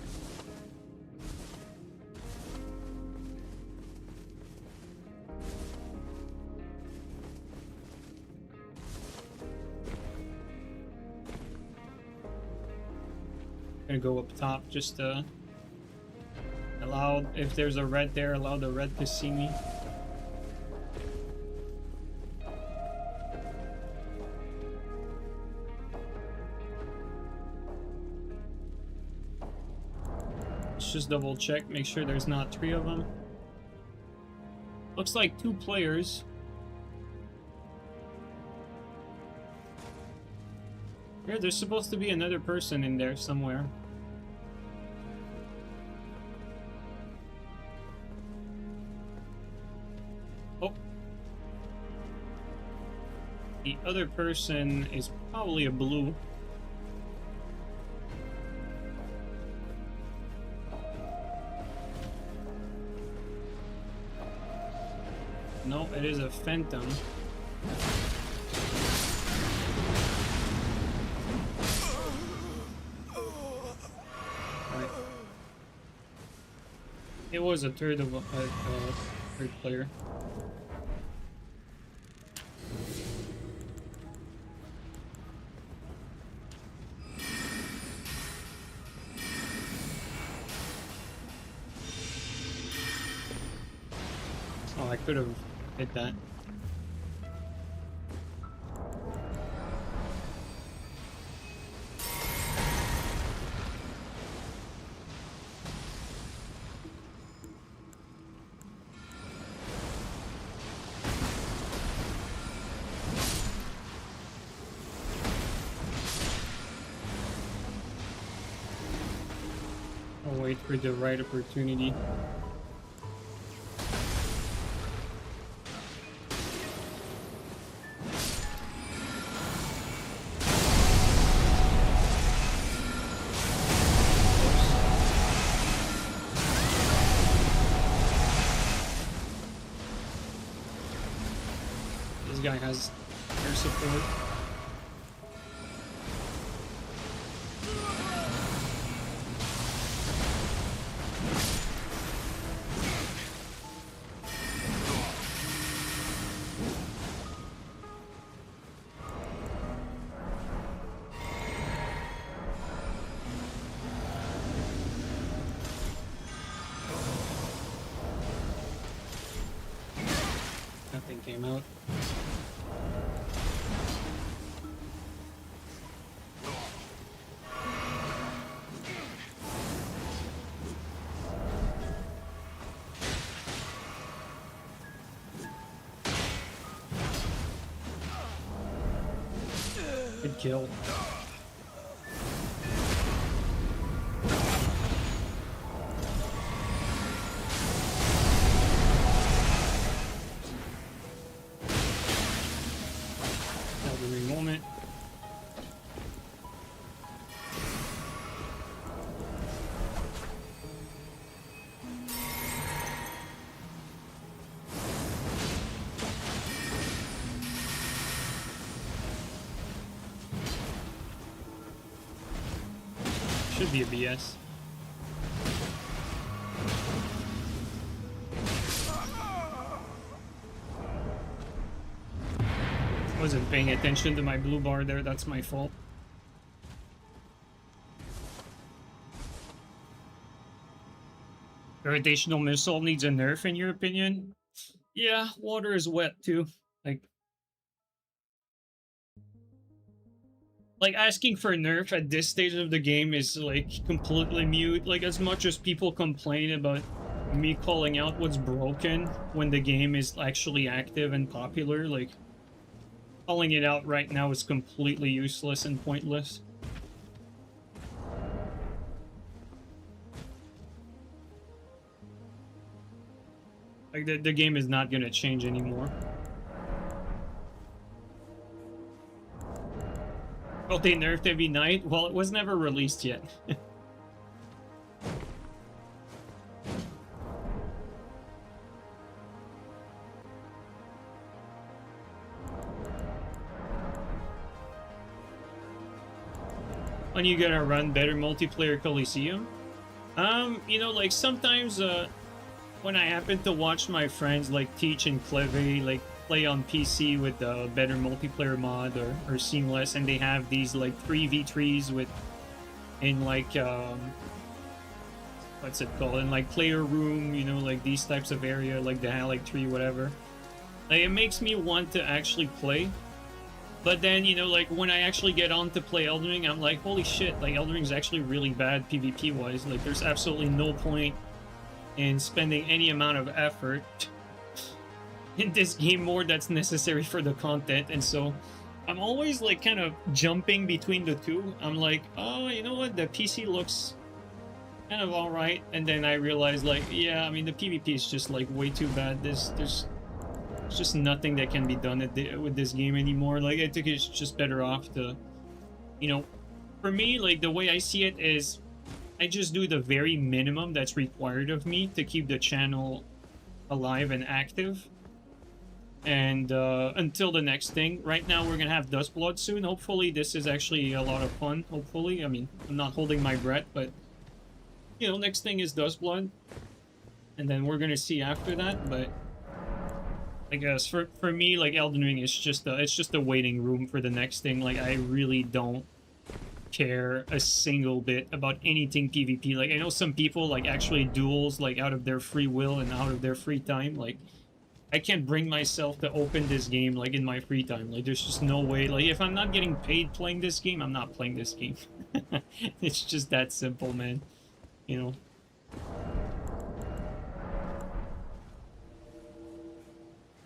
Gonna go up top just to allow, if there's a red there, allow the red to see me. Let's just double check, make sure there's not 3 of them. Looks like 2 players. Yeah, there's supposed to be another person in there somewhere. Oh. The other person is probably a blue. No, it is a phantom. Right. It was a third of a third player. Oh, I could have hit that. I'll wait for the right opportunity. This guy has air support. Nothing came out. Good kill. Elden Ring moment. Should be a BS. Wasn't paying attention to my blue bar there, that's my fault. Gravitational missile needs a nerf in your opinion? Yeah, water is wet too. Like asking for a nerf at this stage of the game is like completely mute. Like as much as people complain about me calling out what's broken when the game is actually active and popular, like calling it out right now is completely useless and pointless. Like the game is not gonna change anymore. Well, they nerfed every night? Well, it was never released yet. When you gonna run better multiplayer Coliseum? You know, like sometimes when I happen to watch my friends like Teach and Cleve like play on PC with the better multiplayer mod or Seamless, and they have these like 3v3s with in like what's it called, in like player room, you know, like these types of area, like the Halleck tree, whatever. Like it makes me want to actually play. But then, you know, like when I actually get on to play Elden Ring, I'm like, holy shit, like Elden Ring's actually really bad PvP wise. Like there's absolutely no point in spending any amount of effort in this game more that's necessary for the content. And so I'm always like kind of jumping between the two. I'm like, oh, you know what, the PC looks kind of all right, and then I realize like, yeah, I mean the PvP is just like way too bad. There's just nothing that can be done with this game anymore. Like I think it's just better off to, you know, for me, like the way I see it is I just do the very minimum that's required of me to keep the channel alive and active. And until the next thing. Right now we're gonna have Duskblood soon. Hopefully this is actually a lot of fun. Hopefully. I mean, I'm not holding my breath, but you know, next thing is Duskblood. And then we're gonna see after that, but I guess for me, like, Elden Ring is just a waiting room for the next thing. Like, I really don't care a single bit about anything PvP. Like, I know some people like actually duels like out of their free will and out of their free time. Like, I can't bring myself to open this game like in my free time. Like, there's just no way. Like, if I'm not getting paid playing this game, I'm not playing this game. It's just that simple, man. You know.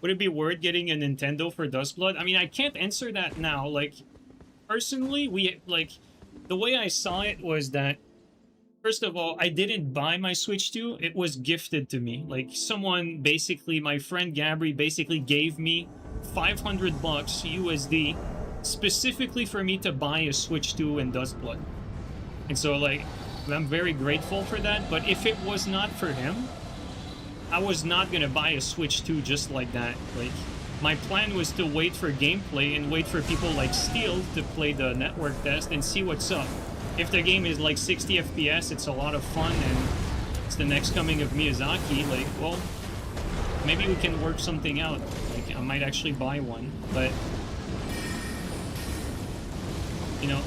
Would it be worth getting a Nintendo for Duskblood? I mean, I can't answer that now. Like, personally, the way I saw it was that, first of all, I didn't buy my Switch 2. It was gifted to me. Like, someone, basically, my friend Gabri basically gave me 500 bucks USD specifically for me to buy a Switch 2 and Duskblood. And so, like, I'm very grateful for that. But if it was not for him, I was not gonna buy a Switch 2 just like that. Like, my plan was to wait for gameplay and wait for people like Steel to play the network test and see what's up. If the game is like 60 FPS, it's a lot of fun and it's the next coming of Miyazaki, like, well, maybe we can work something out. Like, I might actually buy one, but, you know,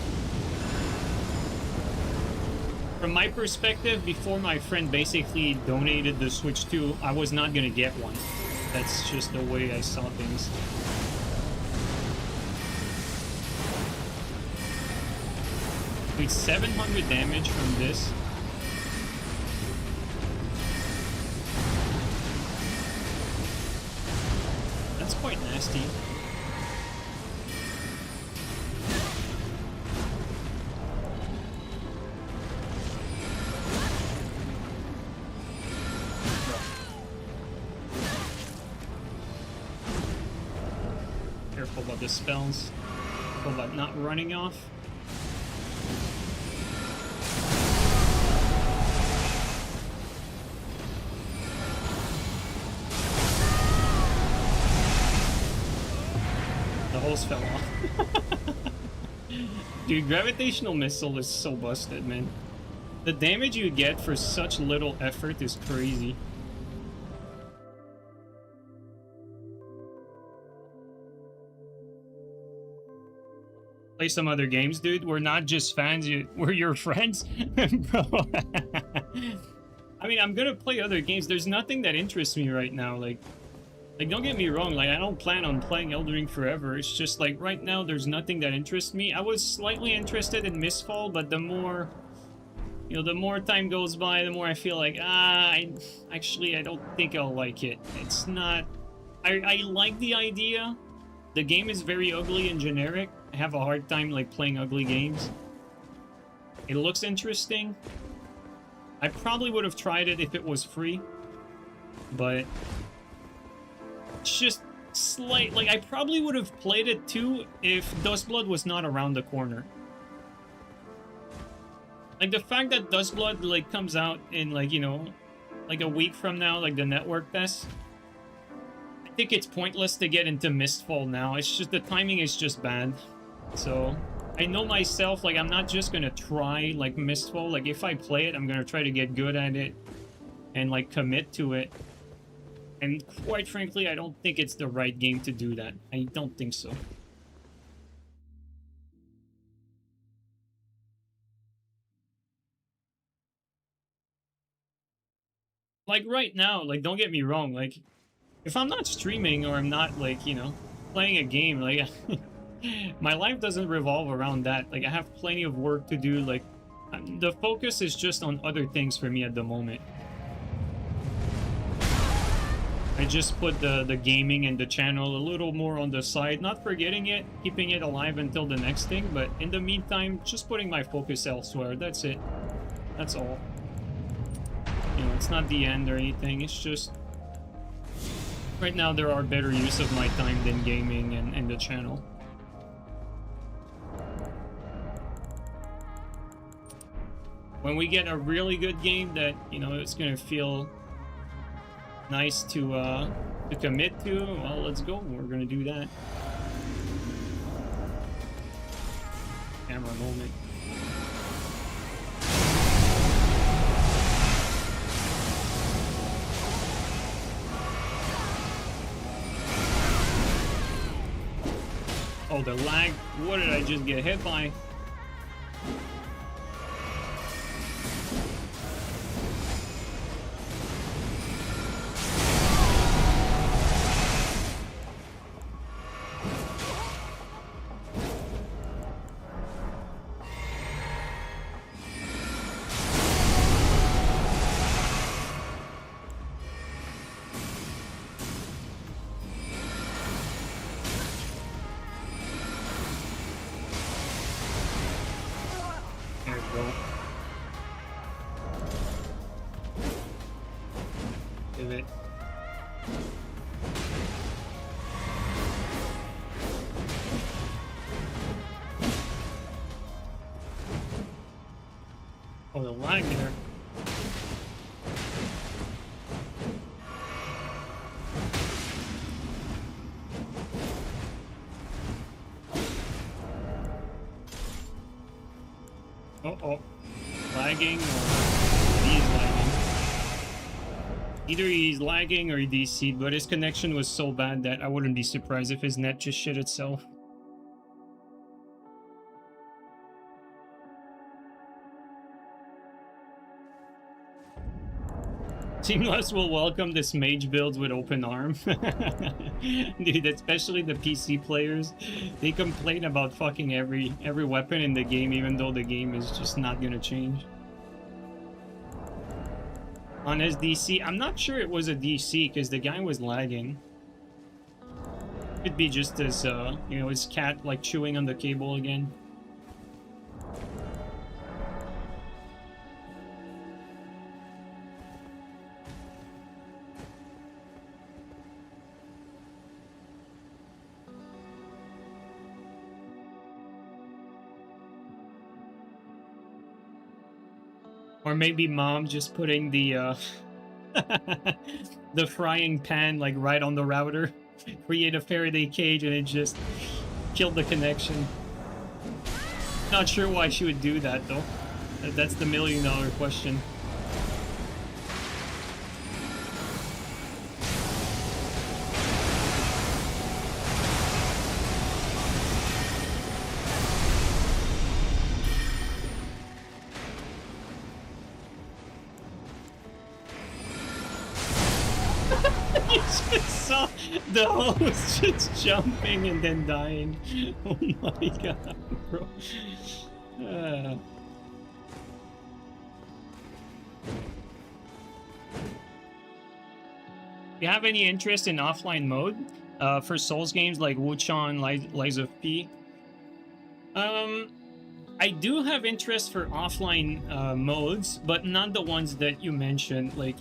from my perspective, before my friend basically donated the Switch 2, I was not gonna get one. That's just the way I saw things. Wait, 700 damage from this? That's quite nasty. Careful about the spells. Careful about not running off. The hose fell off. Dude, gravitational missile is so busted, man. The damage you get for such little effort is crazy. Play some other games, dude. We're not just fans, we're your friends. Bro. I mean, I'm gonna play other games. There's nothing that interests me right now. Like, don't get me wrong. Like, I don't plan on playing Elden Ring forever. It's just like right now, there's nothing that interests me. I was slightly interested in Mistfall, but the more, you know, the more time goes by, the more I feel like, I don't think I'll like it. It's not. I like the idea. The game is very ugly and generic. I have a hard time like playing ugly games. It looks interesting. I probably would have tried it if it was free, but it's just slight. Like, I probably would have played it too if Duskblood was not around the corner. Like, the fact that Duskblood like comes out in like, you know, like a week from now, like the network test, I think it's pointless to get into Mistfall now. It's just the timing is just bad. So I know myself, like, I'm not just gonna try like Mistfall. Like, if I play it, I'm gonna try to get good at it and like commit to it. And quite frankly, I don't think it's the right game to do that. I don't think so. Like, right now, like, don't get me wrong, like, if I'm not streaming or I'm not, like, you know, playing a game, like, my life doesn't revolve around that. Like, I have plenty of work to do. Like, the focus is just on other things for me at the moment. I just put the gaming and the channel a little more on the side, not forgetting it, keeping it alive until the next thing, but in the meantime, just putting my focus elsewhere. That's it. That's all. You know, it's not the end or anything. It's just, right now there are better use of my time than gaming and the channel. When we get a really good game that, you know, it's gonna feel nice to to commit to, well, let's go. We're gonna do that. Camera moment. Oh, the lag. What did I just get hit by? Oh, the lag there. Uh-oh. Lagging or he's lagging. Either he's lagging or he DC'd, but his connection was so bad that I wouldn't be surprised if his net just shit itself. Seamless will welcome this mage builds with open arm. Dude, especially the PC players. They complain about fucking every weapon in the game, even though the game is just not gonna change. On his DC, I'm not sure it was a DC because the guy was lagging. Could be just as, you know, his cat like chewing on the cable again. Or maybe mom just putting the the frying pan like right on the router, create a Faraday cage, and it just killed the connection. Not sure why she would do that though. That's the $1,000,000 question. The host just jumping and then dying. Oh my god, bro. You have any interest in offline mode for Souls games like Wuchan, Lies of P? I do have interest for offline modes, but not the ones that you mentioned. Like,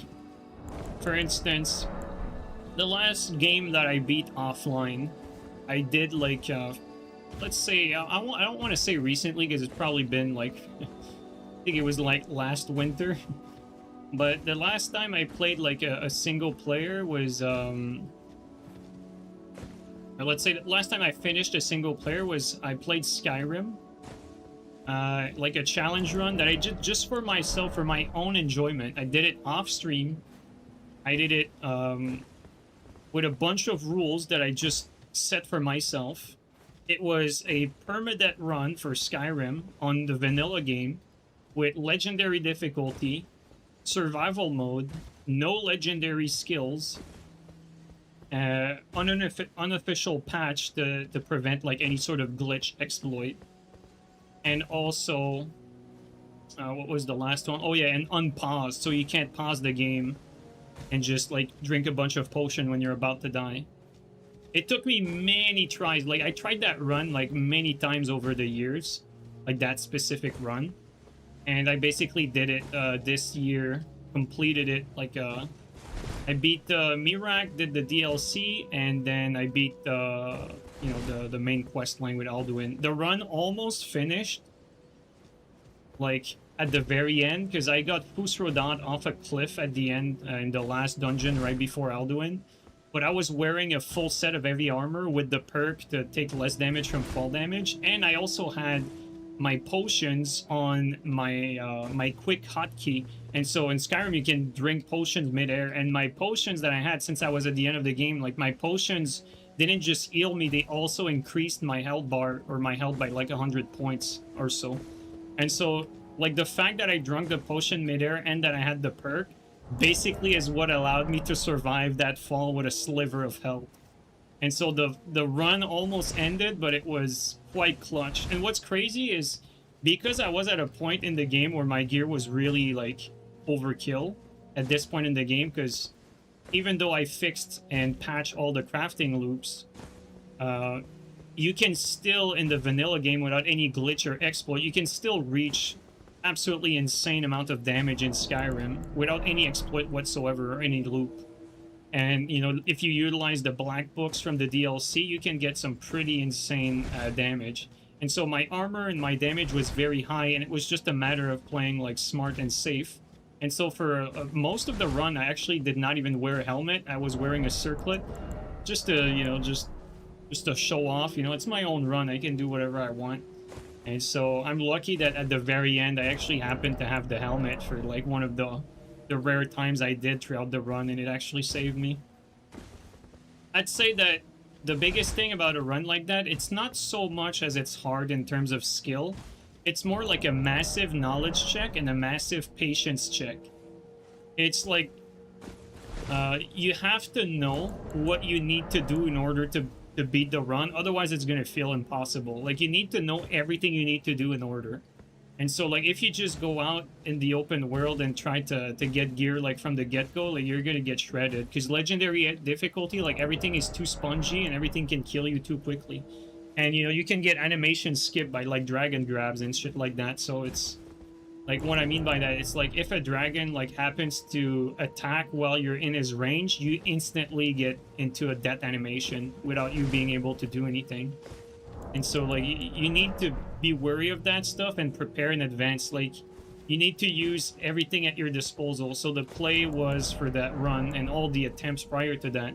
for instance, the last game that I beat offline, I did like, let's say, I don't want to say recently because it's probably been like, I think it was like last winter. But the last time I played like a single player was, or let's say the last time I finished a single player was I played Skyrim. Like a challenge run that I did just for myself, for my own enjoyment. I did it off stream. I did it, with a bunch of rules that I just set for myself. It was a permadeath run for Skyrim on the vanilla game with legendary difficulty, survival mode, no legendary skills, unofficial patch to prevent like any sort of glitch exploit, and also what was the last one? Oh yeah, and unpause, so you can't pause the game and just like drink a bunch of potion when you're about to die. It took me many tries. Like I tried that run like many times over the years, like that specific run, and I basically did it this year, completed it. Like I beat Mirak, did the DLC, and then I beat you know, the main quest line with Alduin. The run almost finished like at the very end, because I got Fusrodot off a cliff at the end in the last dungeon right before Alduin. but I was wearing a full set of heavy armor with the perk to take less damage from fall damage, and I also had my potions on my my quick hotkey. And so in Skyrim you can drink potions midair, and my potions that I had, since I was at the end of the game, like my potions didn't just heal me, they also increased my health bar, or my health, by like 100 points or so. And so like the fact that I drank the potion midair and that I had the perk basically is what allowed me to survive that fall with a sliver of health. And so the run almost ended, but it was quite clutch. And what's crazy is, because I was at a point in the game where my gear was really like overkill at this point in the game, because even though I fixed and patched all the crafting loops, you can still, in the vanilla game, without any glitch or exploit, you can still reach absolutely insane amount of damage in Skyrim without any exploit whatsoever or any loop. And, you know, if you utilize the black books from the DLC, you can get some pretty insane damage. And so my armor and my damage was very high, and it was just a matter of playing, like, smart and safe. And so for most of the run, I actually did not even wear a helmet. I was wearing a circlet just to, you know, just to show off. You know, it's my own run. I can do whatever I want. And so I'm lucky that at the very end, I actually happened to have the helmet for, like, one of the rare times I did throughout the run, and it actually saved me. I'd say that the biggest thing about a run like that, it's not so much as it's hard in terms of skill. It's more like a massive knowledge check and a massive patience check. It's like you have to know what you need to do in order to beat the run. Otherwise, it's going to feel impossible. Like, you need to know everything you need to do in order. And so, like, if you just go out in the open world and try to get gear, like, from the get-go, like, you're gonna get shredded. Because legendary difficulty, like, everything is too spongy and everything can kill you too quickly. And, you know, you can get animation skipped by, like, dragon grabs and shit like that. So it's, like, what I mean by that, it's like, if a dragon, like, happens to attack while you're in his range, you instantly get into a death animation without you being able to do anything. And so, like, you need to be wary of that stuff and prepare in advance. Like, you need to use everything at your disposal. So the play was for that run and all the attempts prior to that,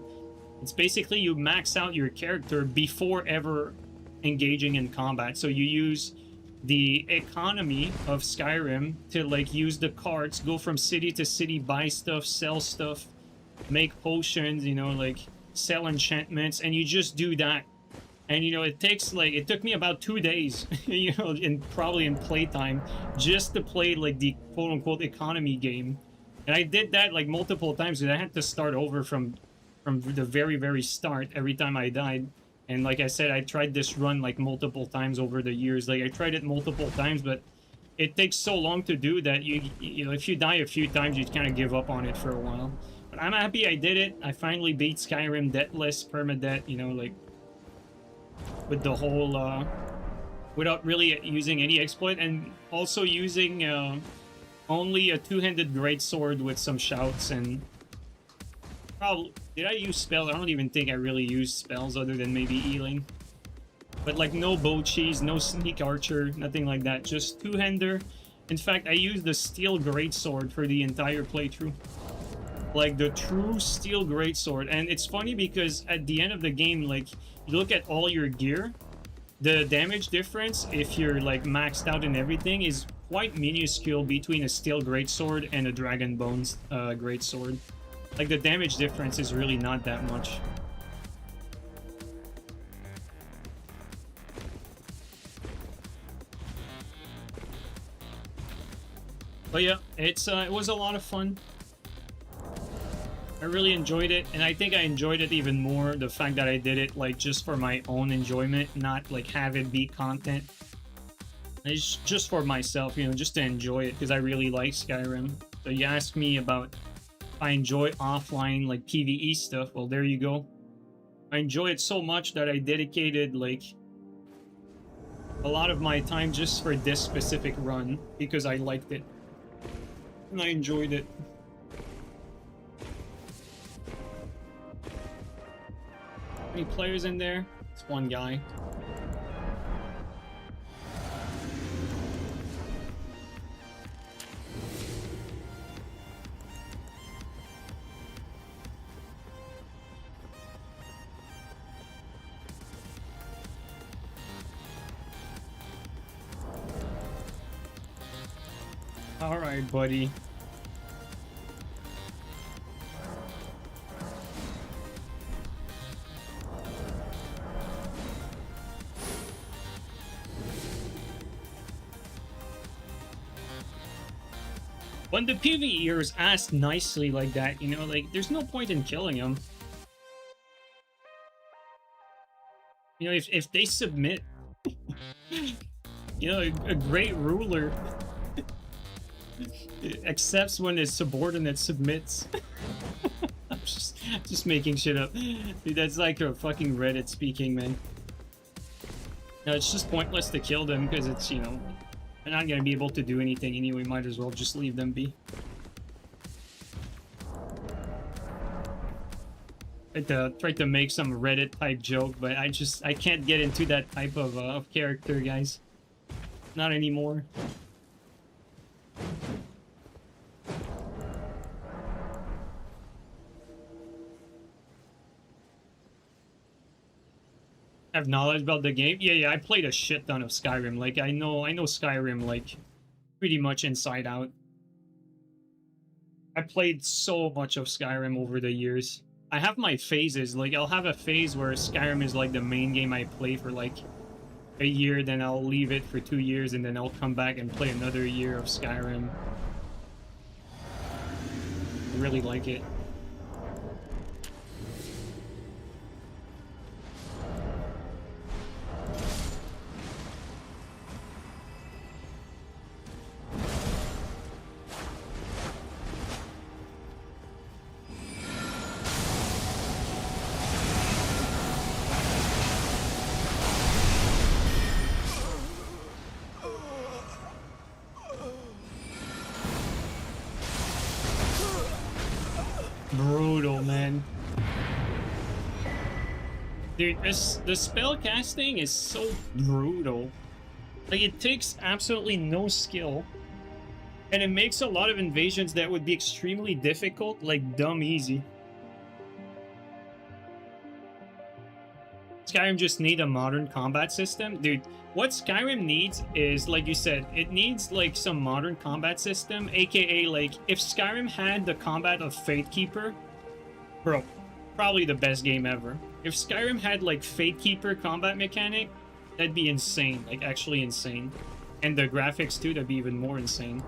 it's basically you max out your character before ever engaging in combat. So you use the economy of Skyrim to, like, use the carts, go from city to city, buy stuff, sell stuff, make potions, you know, like, sell enchantments, and you just do that. And, you know, it takes, like, it took me about 2 days, you know, probably in playtime, just to play, like, the quote-unquote economy game. And I did that, like, multiple times, and I had to start over from the very, very start every time I died. And like I said, I tried this run, like, multiple times over the years. Like, I tried it multiple times, but it takes so long to do that you know, if you die a few times, you kind of give up on it for a while. But I'm happy I did it. I finally beat Skyrim deathless, permadeath, you know, like, with the whole without really using any exploit, and also using only a two-handed greatsword with some shouts. And probably, did I use spells? I don't even think I really used spells other than maybe healing. But, like, no bow cheese, no sneak archer, nothing like that, just two-hander. In fact, I used the steel greatsword for the entire playthrough, like the true steel greatsword. And it's funny because at the end of the game, like, you look at all your gear, the damage difference, if you're, like, maxed out and everything, is quite minuscule between a steel greatsword and a dragon bones greatsword. Like, the damage difference is really not that much. But yeah, it was a lot of fun. I really enjoyed it, and I think I enjoyed it even more, the fact that I did it, like, just for my own enjoyment, not, like, have it be content. It's just for myself, you know, just to enjoy it, because I really like Skyrim. So you ask me about if I enjoy offline, like, PvE stuff, well, there you go. I enjoy it so much that I dedicated, like, a lot of my time just for this specific run, because I liked it. And I enjoyed it. Any players in there? It's one guy. All right, buddy. When the PvE is asked nicely like that, you know, like, there's no point in killing him. You know, if they submit, you know, a great ruler accepts when his subordinate submits. I'm just making shit up. Dude, that's like a fucking Reddit speaking, man. No, it's just pointless to kill them because it's, you know, they're not gonna be able to do anything anyway. Might as well just leave them be. Tried to make some Reddit type joke, but I can't get into that type of character, guys. Not anymore. Have knowledge about the game? Yeah, I played a shit ton of Skyrim. Like, I know Skyrim, like, pretty much inside out. I played so much of Skyrim over the years. I have my phases. Like, I'll have a phase where Skyrim is, like, the main game I play for, like, a year, then I'll leave it for 2 years, and then I'll come back and play another year of Skyrim. I really like it. Brutal, man. Dude, the spell casting is so brutal. Like, it takes absolutely no skill, and it makes a lot of invasions that would be extremely difficult, like, dumb easy. Skyrim just need a modern combat system. Dude, what Skyrim needs is, like you said, it needs, like, some modern combat system, aka, like, if Skyrim had the combat of Fatekeeper, bro, probably the best game ever. If Skyrim had, like, Fatekeeper combat mechanic, that'd be insane, like, actually insane. And the graphics, too, that'd be even more insane.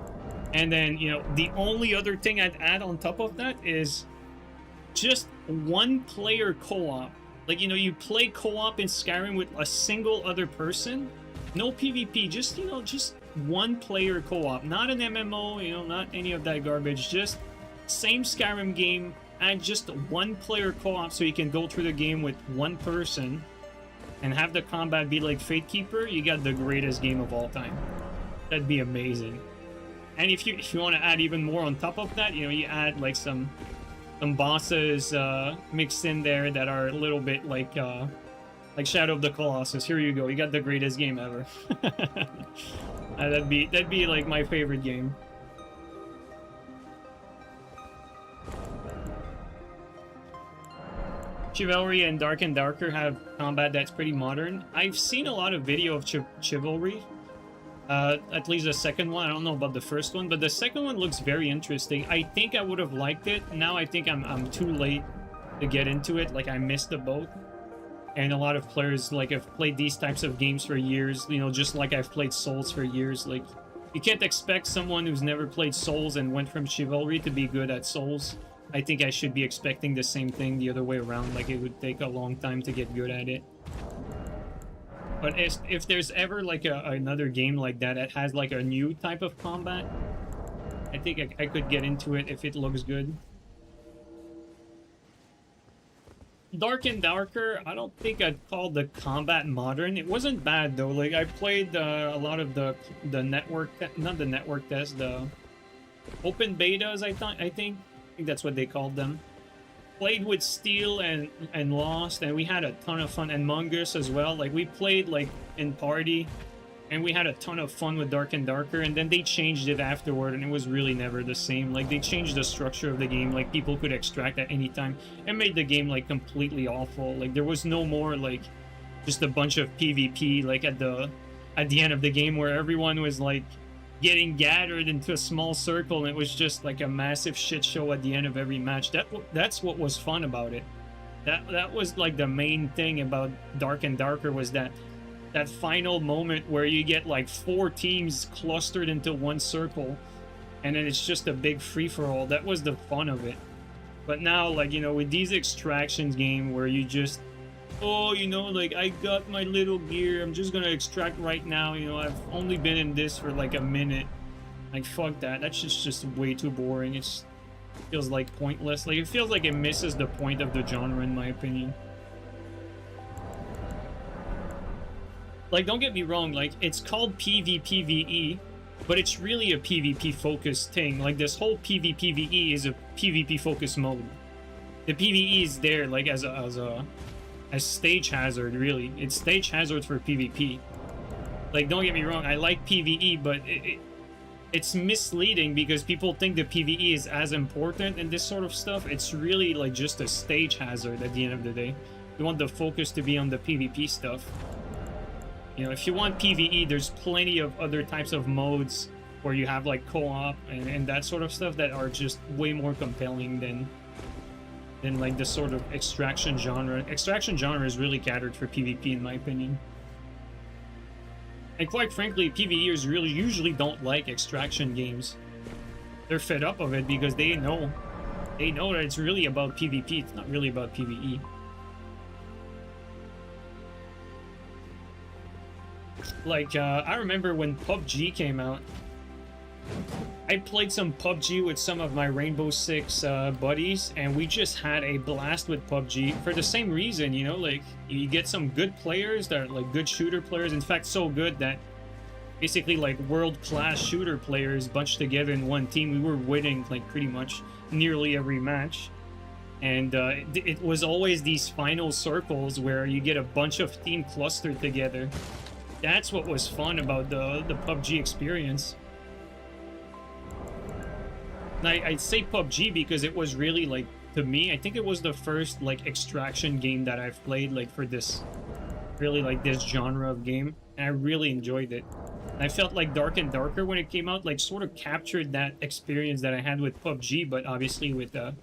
And then, you know, the only other thing I'd add on top of that is just one-player co-op. Like, you know, you play co-op in Skyrim with a single other person. No PvP, just, you know, just one-player co-op. Not an MMO, you know, not any of that garbage. Just same Skyrim game and just one-player co-op so you can go through the game with one person and have the combat be like Fatekeeper. You got the greatest game of all time. That'd be amazing. And if you want to add even more on top of that, you know, you add like some bosses mixed in there that are a little bit like Shadow of the Colossus. Here you go. You got the greatest game ever. That'd be like my favorite game. Chivalry and Dark and Darker have combat that's pretty modern. I've seen a lot of video of Chivalry. At least the second one. I don't know about the first one, but the second one looks very interesting. I think I would have liked it. Now I think I'm too late to get into it. Like, I missed the boat. And a lot of players, like, have played these types of games for years, you know, just like I've played Souls for years. Like, you can't expect someone who's never played Souls and went from Chivalry to be good at Souls. I think I should be expecting the same thing the other way around. Like, it would take a long time to get good at it. But if there's ever, like, another game like that that has, like, a new type of combat, I think I could get into it if it looks good. Dark and Darker, I don't think I'd call the combat modern. It wasn't bad, though. Like, I played a lot of the network... Not the network test, the open betas, I think that's what they called them. Played with Steel and Lost, and we had a ton of fun. And Mungus as well. Like, we played, like, in party, and we had a ton of fun with Dark and Darker, and then they changed it afterward, and it was really never the same. Like, they changed the structure of the game. Like, people could extract at any time. It made the game, like, completely awful. Like, there was no more, like, just a bunch of PvP, like, at the end of the game, where everyone was, like, getting gathered into a small circle, and it was just like a massive shit show at the end of every match. That's what was fun about it. That was like the main thing about Dark and Darker, was that final moment where you get like 4 teams clustered into one circle, and then it's just a big free-for-all. That was the fun of it. But now, like, you know, with these extractions game where you just, oh, you know, like, I got my little gear, I'm just gonna extract right now, you know, I've only been in this for like a minute. Like, fuck that. That's just way too boring. It feels like pointless. Like, it feels like it misses the point of the genre, in my opinion. Like, don't get me wrong, like, it's called PvPvE, but it's really a PvP-focused thing. Like, this whole PvPvE is a PvP-focused mode. The PvE is there, like, as stage hazard, really. It's stage hazard for PvP. Like, don't get me wrong, I like PvE, but it's misleading because people think the PvE is as important in this sort of stuff. It's really, like, just a stage hazard at the end of the day. You want the focus to be on the PvP stuff. You know, if you want PvE, there's plenty of other types of modes where you have like co-op and that sort of stuff that are just way more compelling than like the sort of extraction genre. Extraction genre is really catered for PvP, in my opinion. And quite frankly, PvEers really usually don't like extraction games. They're fed up of it because they know that it's really about PvP. It's not really about PvE. Like, I remember when PUBG came out, I played some PUBG with some of my Rainbow Six buddies, and we just had a blast with PUBG for the same reason, you know, like, you get some good players that are, like, good shooter players, in fact, so good that basically, like, world-class shooter players bunched together in one team. We were winning, like, pretty much nearly every match. And it was always these final circles where you get a bunch of team clustered together. That's what was fun about the PUBG experience. And I'd say PUBG because it was really, like, to me, I think it was the first, like, extraction game that I've played, like, for this, really, like, this genre of game. And I really enjoyed it. And I felt like Dark and Darker, when it came out, like, sort of captured that experience that I had with PUBG, but obviously with a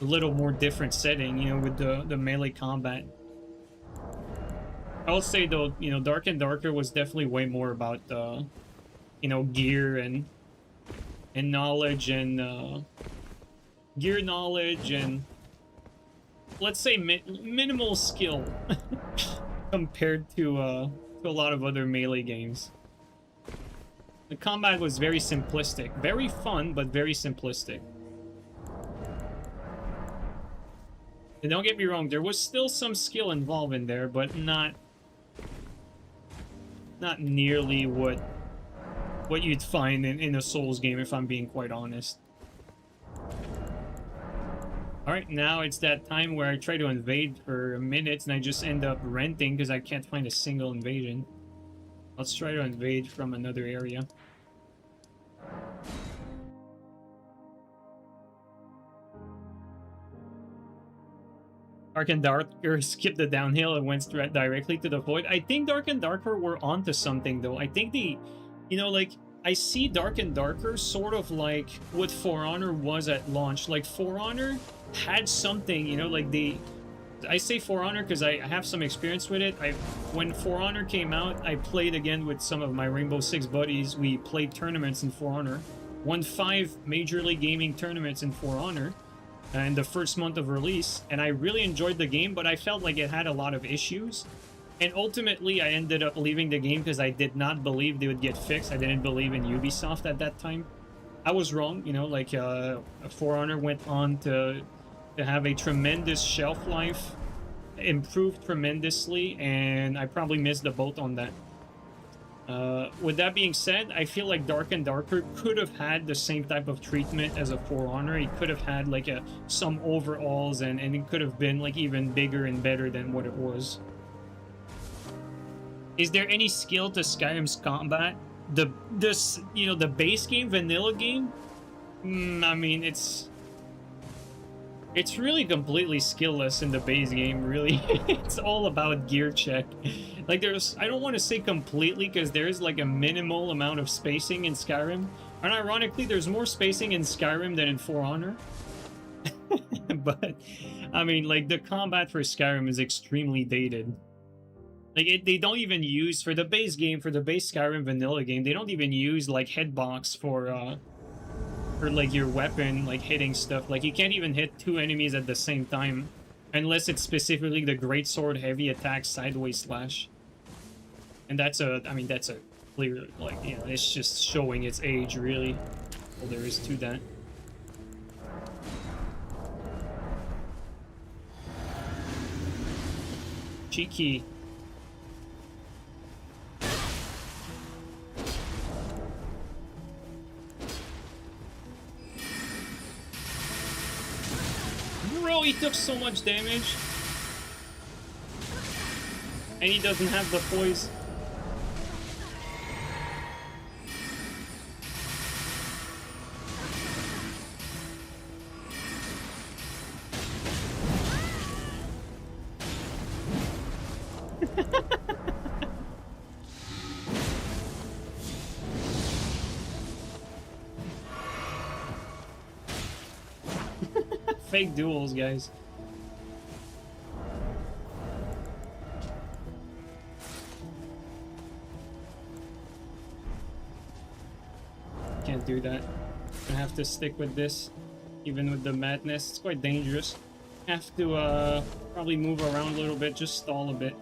little more different setting, you know, with the melee combat. I will say, though, you know, Dark and Darker was definitely way more about, you know, gear and knowledge and, gear knowledge and, let's say, minimal skill compared to a lot of other melee games. The combat was very simplistic. Very fun, but very simplistic. And don't get me wrong, there was still some skill involved in there, but not nearly what you'd find in a Souls game, if I'm being quite honest. Alright, now it's that time where I try to invade for minutes and I just end up renting because I can't find a single invasion. Let's try to invade from another area. Dark and Darker skipped the downhill and went straight directly to the void. I think Dark and Darker were onto something, though. I think you know, like, I see Dark and Darker sort of like what For Honor was at launch. Like, For Honor had something, you know, like I say For Honor because I have some experience with it. When For Honor came out, I played again with some of my Rainbow Six buddies. We played tournaments in For Honor. Won 5 Major League Gaming tournaments in For Honor in the first month of release, and I really enjoyed the game, but I felt like it had a lot of issues. And ultimately, I ended up leaving the game because I did not believe they would get fixed. I didn't believe in Ubisoft at that time. I was wrong, you know, like, For Honor went on to have a tremendous shelf life, improved tremendously, and I probably missed the boat on that. With that being said, I feel like Dark and Darker could have had the same type of treatment as a For Honor. It could have had, like, some overalls, and it could have been, like, even bigger and better than what it was. Is there any skill to Skyrim's combat? You know, the base game, vanilla game? I mean, It's really completely skillless in the base game, really. It's all about gear check. Like, I don't want to say completely, because there's like a minimal amount of spacing in Skyrim. And ironically, there's more spacing in Skyrim than in For Honor. But, I mean, like, the combat for Skyrim is extremely dated. Like, they don't even use, for the base game, for the base Skyrim vanilla game, they don't even use, like, hitbox for like, your weapon, like, hitting stuff. Like, you can't even hit two enemies at the same time, unless it's specifically the greatsword heavy attack sideways slash. And that's I mean, that's a clear, like, you know, it's just showing its age, really. All there is to that. Cheeky. Bro, he took so much damage. And he doesn't have the poise. Fake duels, guys. Can't do that. I have to stick with this, even with the madness. It's quite dangerous. Have to probably move around a little bit, just stall a bit.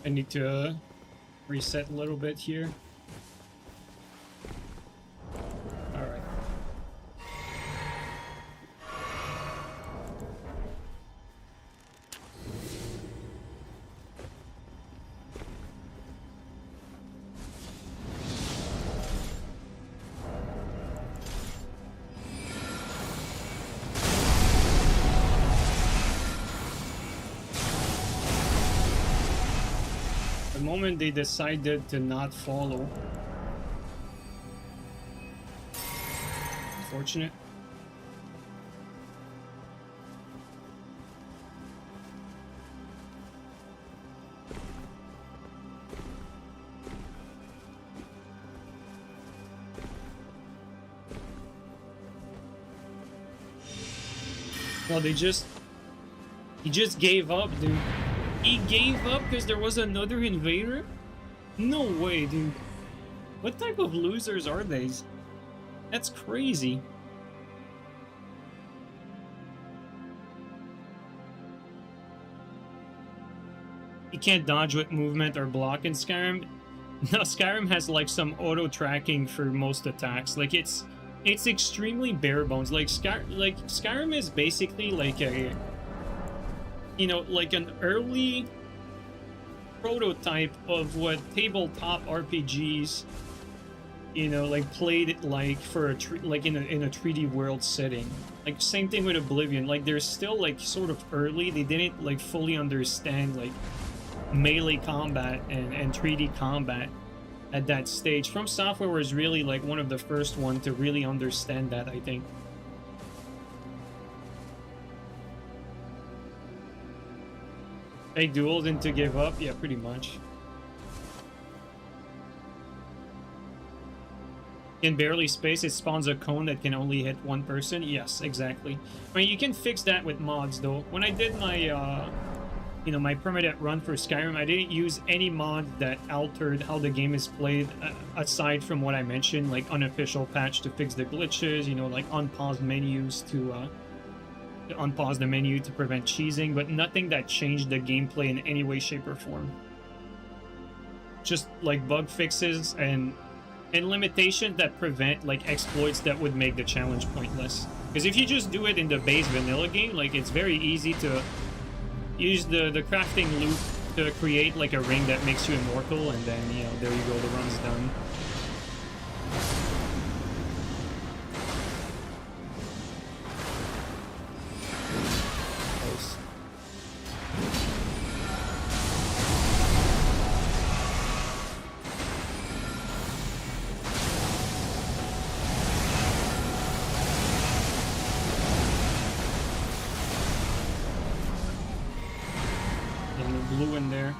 I need to reset a little bit here. Alright. The moment they decided to not follow. Unfortunate. Well, he just gave up, dude. He gave up because there was another invader? No way, dude. What type of losers are these? That's crazy. You can't dodge with movement or block in Skyrim. No, Skyrim has like some auto tracking for most attacks. Like it's extremely bare bones. Like Skyrim is basically like a, you know, like an early prototype of what tabletop RPGs, you know, like played it like for like in a 3D world setting. Like same thing with Oblivion. Like they're still like sort of early. They didn't like fully understand like melee combat and 3D combat at that stage. From Software was really like one of the first one to really understand that, I think. Fake duels into give up? Yeah, pretty much. can barely space, it spawns a cone that can only hit one person. Yes, exactly. I mean, you can fix that with mods, though. When I did my, you know, my permanent run for Skyrim, I didn't use any mod that altered how the game is played, aside from what I mentioned, like unofficial patch to fix the glitches, you know, like unpause menus to unpause the menu to prevent cheesing, but nothing that changed the gameplay in any way, shape, or form. Just like bug fixes and limitations that prevent like exploits that would make the challenge pointless. Because if you just do it in the base vanilla game, like it's very easy to use the crafting loop to create like a ring that makes you immortal, and then, you know, there you go, the run's done. Close. Blue in there.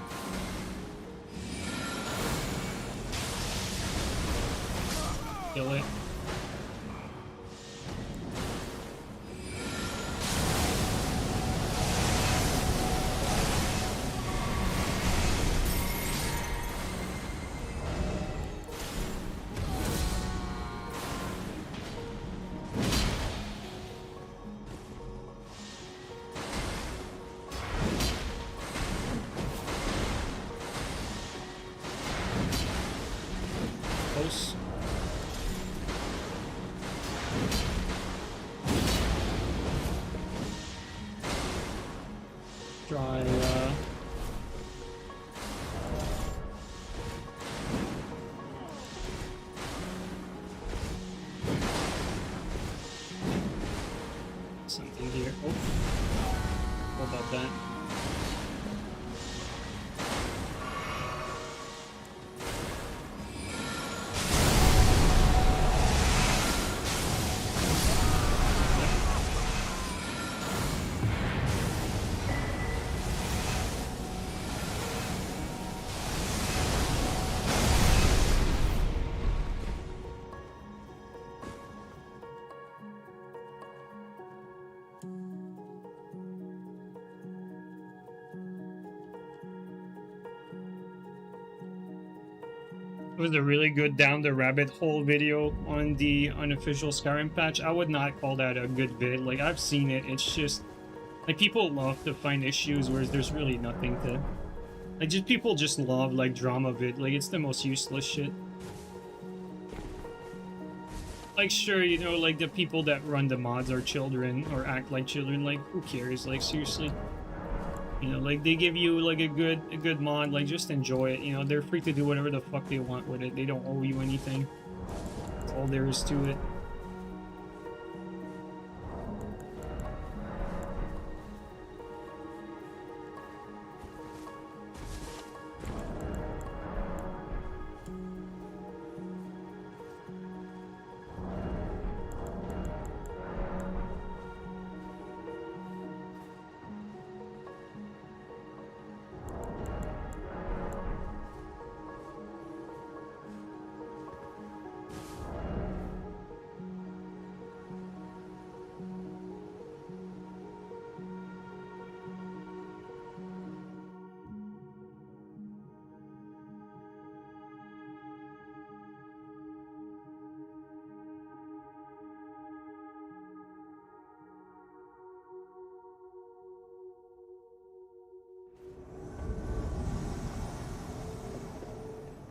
Kill it. Close. Try, something here. Oh. What about that? It was a really good down the rabbit hole video on the unofficial Skyrim patch. I would not call that a good vid. Like, I've seen it. It's just like people love to find issues, whereas there's really nothing to, like, just people just love like drama vid. Like, it's the most useless shit. Like, sure, you know, like the people that run the mods are children or act like children. Like, who cares? Like, seriously. You know, like, they give you, like, a good mod, like, just enjoy it, you know, they're free to do whatever the fuck they want with it, they don't owe you anything. That's all there is to it.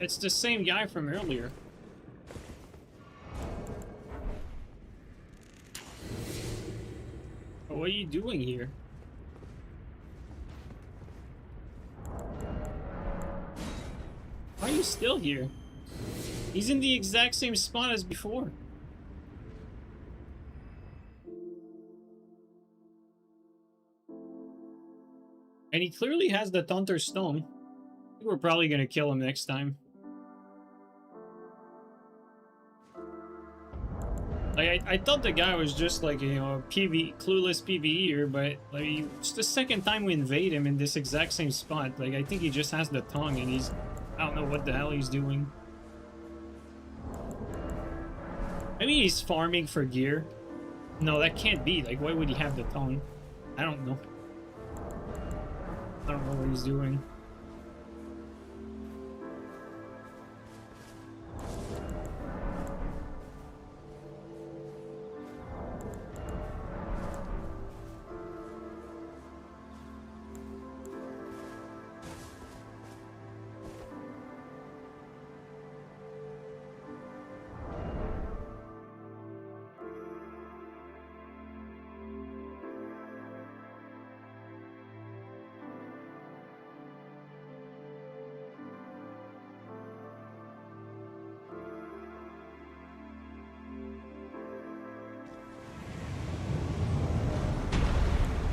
It's the same guy from earlier. What are you doing here? Why are you still here? He's in the exact same spot as before. And he clearly has the Taunter Stone. I think we're probably gonna kill him next time. Like, I thought the guy was just like, you know, a clueless PvEer, but like, it's the second time we invade him in this exact same spot. Like, I think he just has the tongue and I don't know what the hell he's doing. I mean, he's farming for gear. No, that can't be. Like, why would he have the tongue? I don't know. I don't know what he's doing.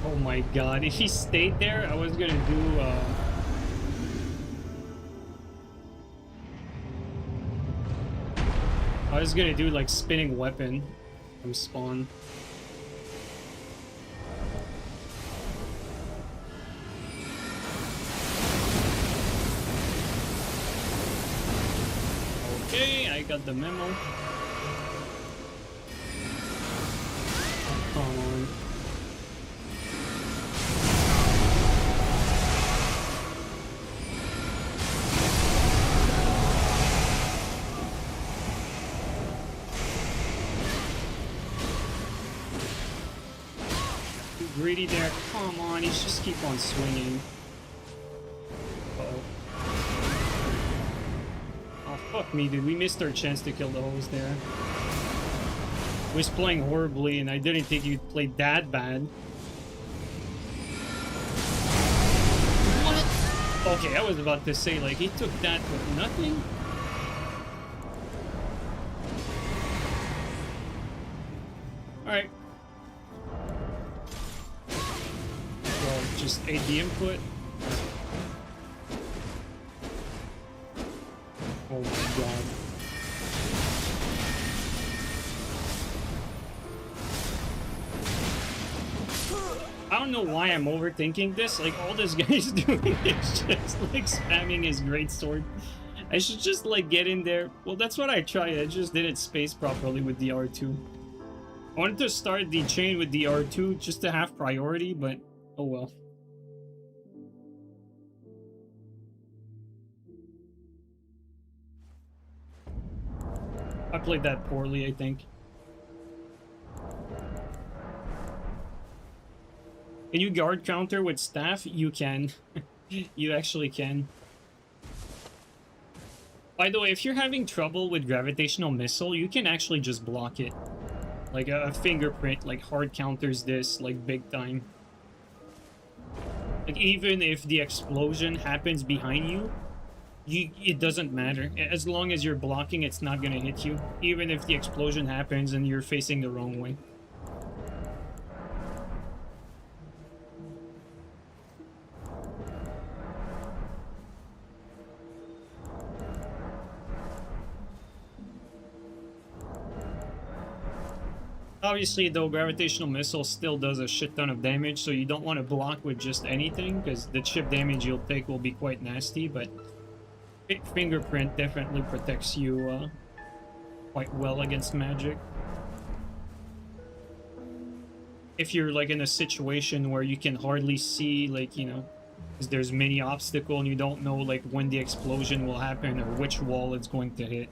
Oh my god, if he stayed there, I was gonna do, I was gonna do, like, spinning weapon from spawn. Okay, I got the memo. Come on. Greedy there. Come on, he's just keep on swinging. Uh-oh. Oh, fuck me, dude. We missed our chance to kill the host there. Was playing horribly, and I didn't think you'd play that bad. What? Okay, I was about to say, like, he took that with nothing? Alright. Well, just ate the input. Oh my god. I don't know why I'm overthinking this. Like, all this guy's doing is just, like, spamming his greatsword. I should just, like, get in there. Well, that's what I tried. I just didn't space properly with the R2. I wanted to start the chain with the R2 just to have priority, but oh well. I played that poorly, I think. Can you guard counter with staff? You can. You actually can. By the way, if you're having trouble with gravitational missile, you can actually just block it. Like a fingerprint, like hard counters this, like big time. Like even if the explosion happens behind you, it doesn't matter. As long as you're blocking, it's not gonna hit you. Even if the explosion happens and you're facing the wrong way. Obviously, though, gravitational missile still does a shit ton of damage, so you don't want to block with just anything, because the chip damage you'll take will be quite nasty, but fingerprint definitely protects you quite well against magic. If you're, like, in a situation where you can hardly see, like, you know, because there's many obstacles and you don't know, like, when the explosion will happen or which wall it's going to hit.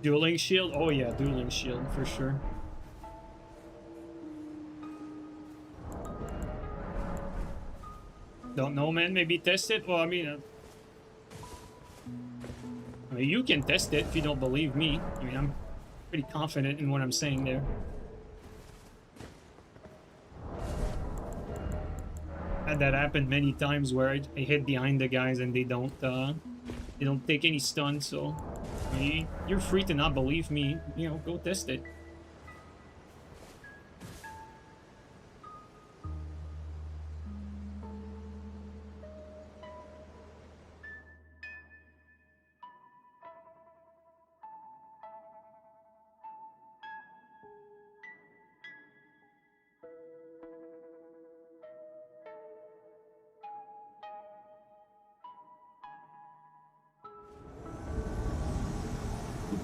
Dueling shield? Oh yeah, dueling shield for sure. Don't know, man. Maybe test it. Well, I mean, you can test it if you don't believe me. I mean, I'm pretty confident in what I'm saying there. Had that happen many times where I hit behind the guys and they don't take any stun. So I mean, you're free to not believe me. You know, go test it.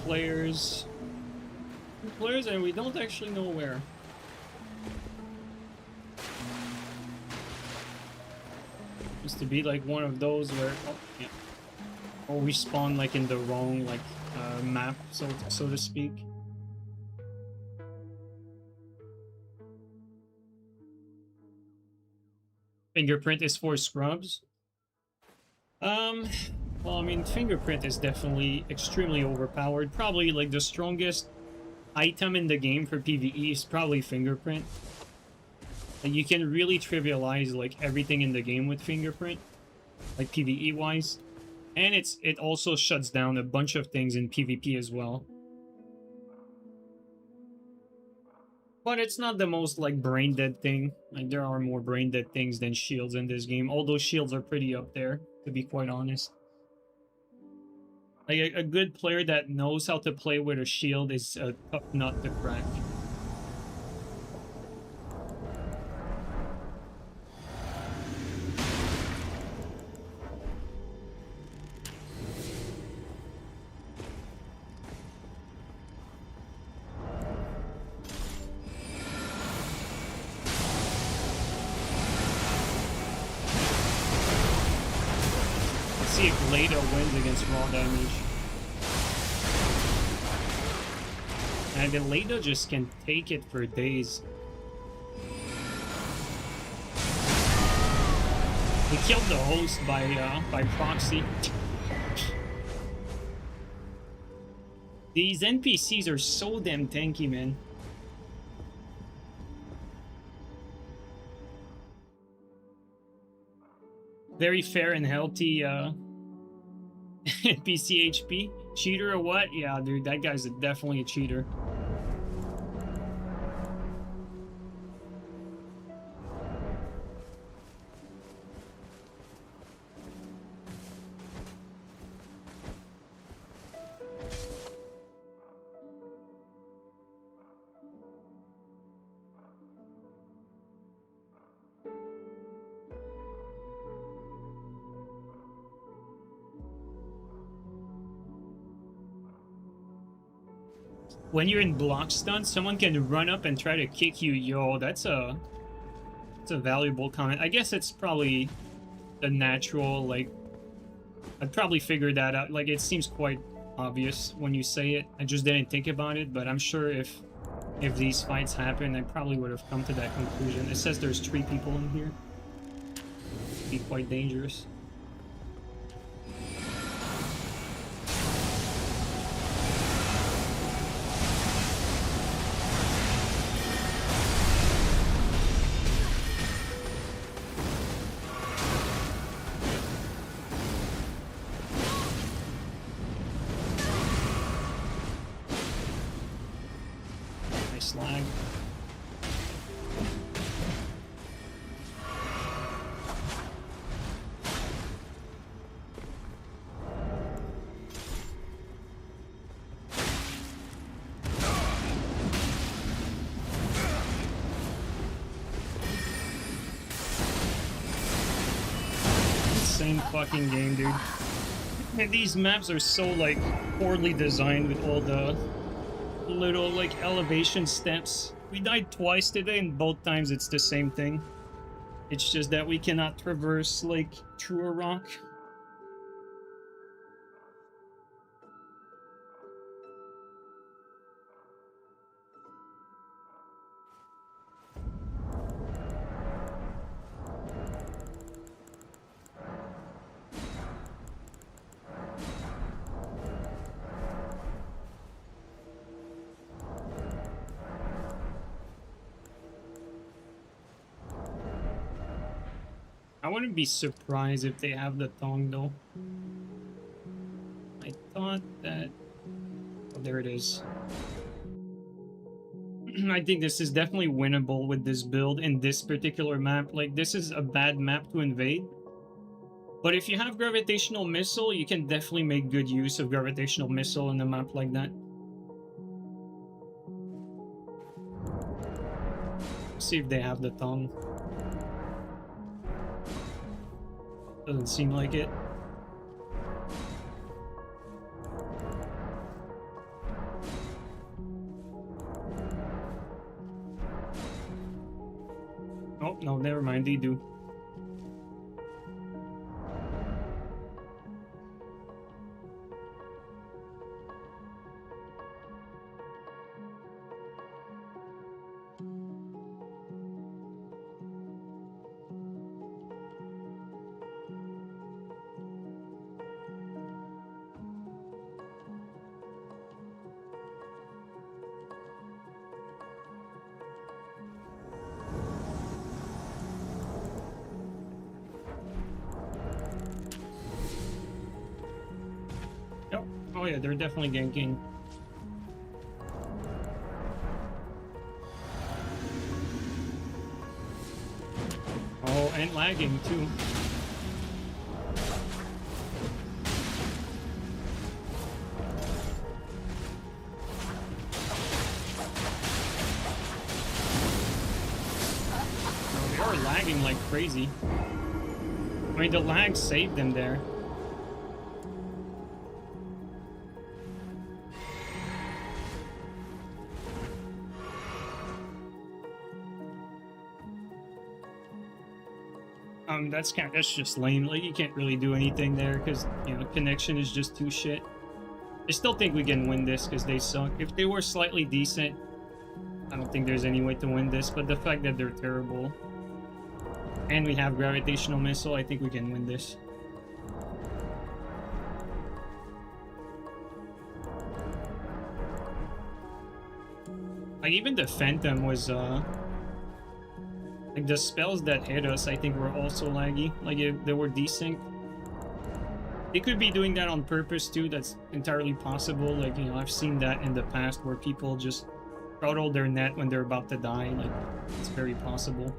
players. 2 players, and we don't actually know where. Used to be like one of those where, oh, yeah, or we spawn like in the wrong like map, so to speak. Fingerprint is for scrubs. Well, I mean, fingerprint is definitely extremely overpowered. Probably like the strongest item in the game for PvE is probably fingerprint. And you can really trivialize like everything in the game with fingerprint, like PvE wise. And it also shuts down a bunch of things in PvP as well. But it's not the most like brain dead thing. Like there are more brain dead things than shields in this game. Although shields are pretty up there, to be quite honest. Like a good player that knows how to play with a shield is a tough nut to crack. See if Leda wins against raw damage. And the Leda just can take it for days. He killed the host by proxy. These NPCs are so damn tanky, man. Very fair and healthy NPC HP. Cheater or what? Yeah, dude, that guy's definitely a cheater. When you're in block stun, someone can run up and try to kick you. Yo, that's a valuable comment. I guess it's probably the natural, like, I'd probably figure that out. Like, it seems quite obvious when you say it. I just didn't think about it, but I'm sure if these fights happen, I probably would have come to that conclusion. It says there's 3 people in here. It'd be quite dangerous. Slag. Same fucking game, dude. And these maps are so like poorly designed with all the little like elevation steps. We died twice today and both times it's the same thing. It's just that we cannot traverse like truer rock. I wouldn't be surprised if they have the thong though. I thought that... Oh, there it is. I think this is definitely winnable with this build in this particular map. Like, this is a bad map to invade. But if you have gravitational missile, you can definitely make good use of gravitational missile in a map like that. See if they have the thong. Doesn't seem like it. Oh, no, never mind, they do. Oh yeah, they're definitely ganking. Oh, and lagging too. Oh, they are lagging like crazy. I mean, the lag saved them there. That's just lame. Like, you can't really do anything there because, you know, connection is just too shit. I still think we can win this because they suck. If they were slightly decent, I don't think there's any way to win this, but the fact that they're terrible and we have gravitational missile, I think we can win this. Like, even the Phantom was like, the spells that hit us, I think, were also laggy. Like, if they were desync. They could be doing that on purpose, too. That's entirely possible. Like, you know, I've seen that in the past where people just throttle their net when they're about to die. Like, it's very possible.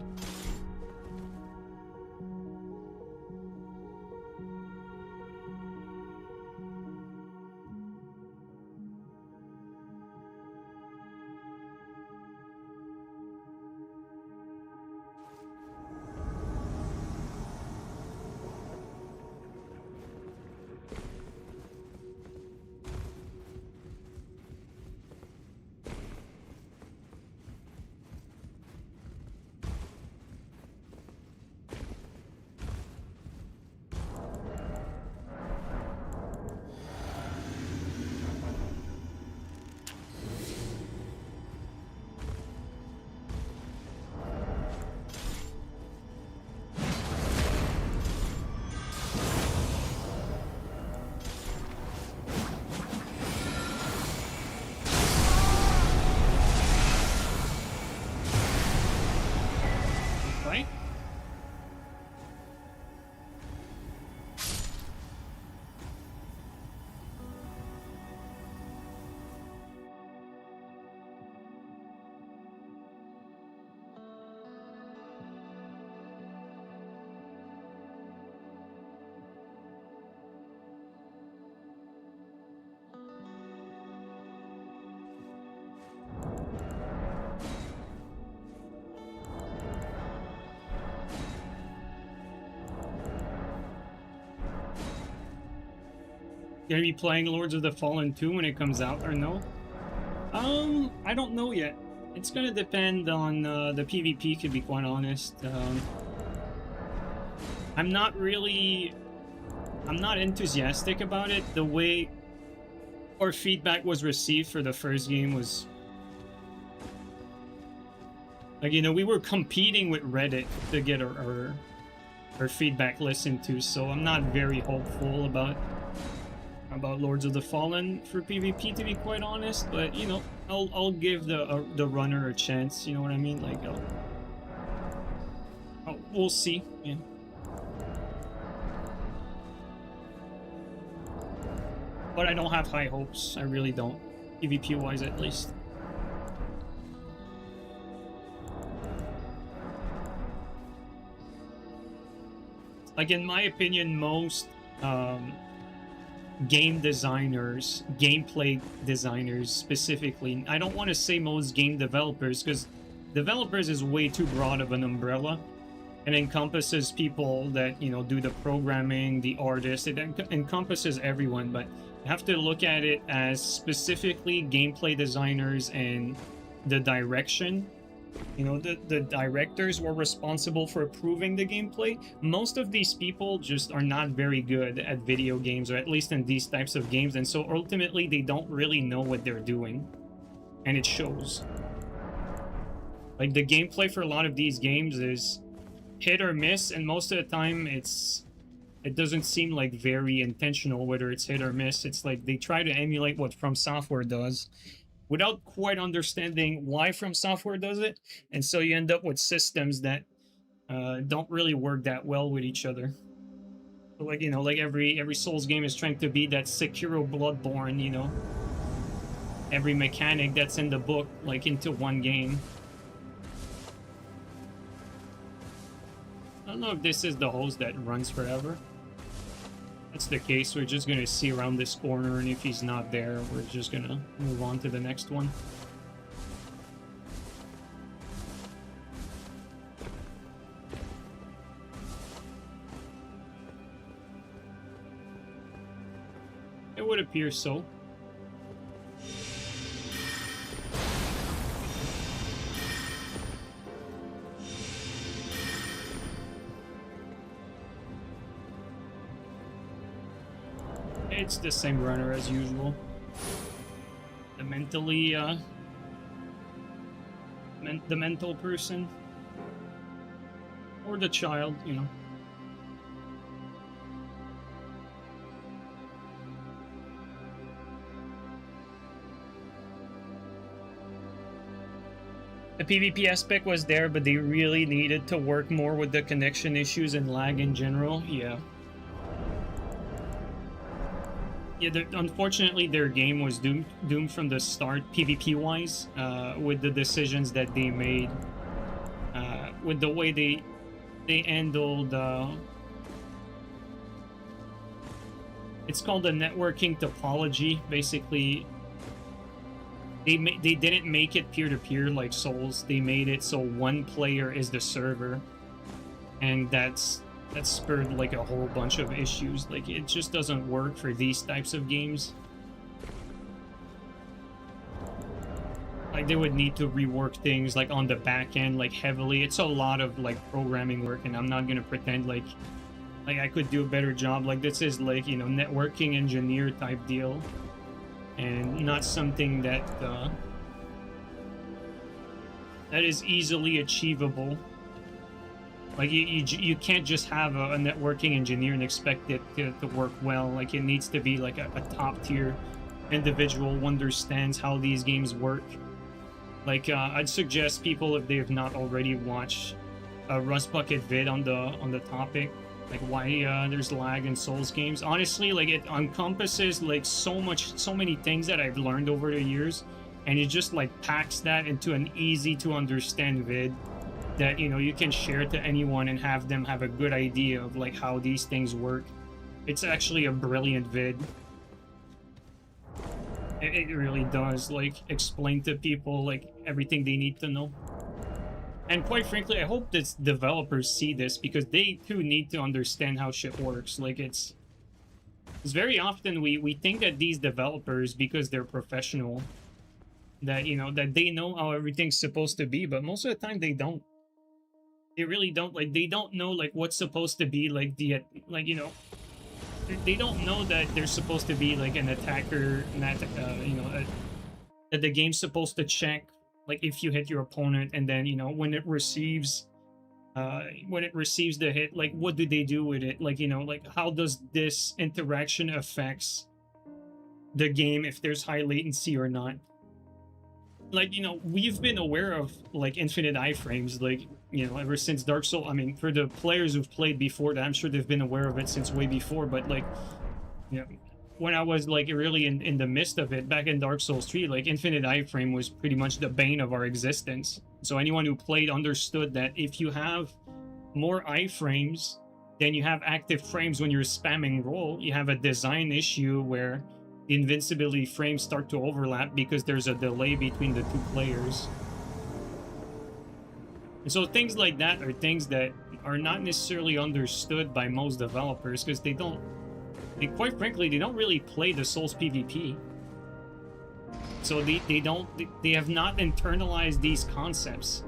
Gonna be playing Lords of the Fallen 2 when it comes out, or no? I don't know yet. It's gonna depend on the PvP, to be quite honest. I'm not enthusiastic about it. The way our feedback was received for the first game was... like, you know, we were competing with Reddit to get our feedback listened to, so I'm not very hopeful about Lords of the Fallen for PvP, to be quite honest. But, you know, I'll give the runner a chance. You know what I mean? Like, we'll see. Yeah. But I don't have high hopes. I really don't, PvP wise at least. Like, in my opinion, most game designers, gameplay designers specifically, I don't want to say most game developers, because developers is way too broad of an umbrella. It encompasses people that, you know, do the programming, the artists, it encompasses everyone, but you have to look at it as specifically gameplay designers and the direction you know, the directors were responsible for approving the gameplay. Most of these people just are not very good at video games, or at least in these types of games, and so ultimately they don't really know what they're doing, and it shows. Like, the gameplay for a lot of these games is hit or miss, and most of the time it doesn't seem like very intentional whether it's hit or miss. It's like they try to emulate what From Software does without quite understanding why From Software does it, and so you end up with systems that don't really work that well with each other. So, like, you know, like every Souls game is trying to be that Sekiro Bloodborne, you know, every mechanic that's in the book, like, into one game. I don't know if this is the hose that runs forever. If that's the case, we're just gonna see around this corner, and if he's not there, we're just gonna move on to the next one. It would appear so. It's the same runner as usual. The mentally, the mental person. Or the child, you know. The PvP aspect was there, but they really needed to work more with the connection issues and lag in general. Yeah. Yeah, unfortunately, their game was doomed from the start, PvP-wise, with the decisions that they made, with the way they handled. It's called a networking topology. Basically, they didn't make it peer-to-peer like Souls. They made it so one player is the server, and that spurred like a whole bunch of issues. Like, it just doesn't work for these types of games. Like, they would need to rework things like on the back end, like heavily. It's a lot of like programming work, and I'm not gonna pretend like I could do a better job. Like, this is like, you know, networking engineer type deal, and not something that that is easily achievable. Like, you can't just have a networking engineer and expect it to work well. Like, it needs to be like a top tier individual who understands how these games work. Like, I'd suggest people, if they have not already watched a Rust Bucket vid on the topic, like why there's lag in Souls games. Honestly, like, it encompasses like so many things that I've learned over the years, and it just like packs that into an easy to understand vid that, you know, you can share to anyone and have them have a good idea of like how these things work. It's actually a brilliant vid. It really does like explain to people like everything they need to know. And quite frankly, I hope that developers see this, because they too need to understand how shit works. Like, it's very often we think that these developers, because they're professional, that, you know, that they know how everything's supposed to be, but most of the time they don't. They really don't. Like, they don't know like what's supposed to be like the, like, you know, they don't know that there's supposed to be like an attacker, that you know, that the game's supposed to check like if you hit your opponent, and then, you know, when it receives the hit, like what do they do with it? Like, you know, like how does this interaction affects the game, if there's high latency or not? Like, you know, we've been aware of like infinite iframes, like, you know, ever since Dark Souls. I mean, for the players who've played before that, I'm sure they've been aware of it since way before, but like, you know, when I was like really in the midst of it back in Dark Souls 3, like infinite iframe was pretty much the bane of our existence. So anyone who played understood that if you have more iframes than you have active frames when you're spamming roll, you have a design issue where the invincibility frames start to overlap because there's a delay between the two players. And so things like that are things that are not necessarily understood by most developers, because quite frankly, they don't really play the Souls PvP. So they have not internalized these concepts.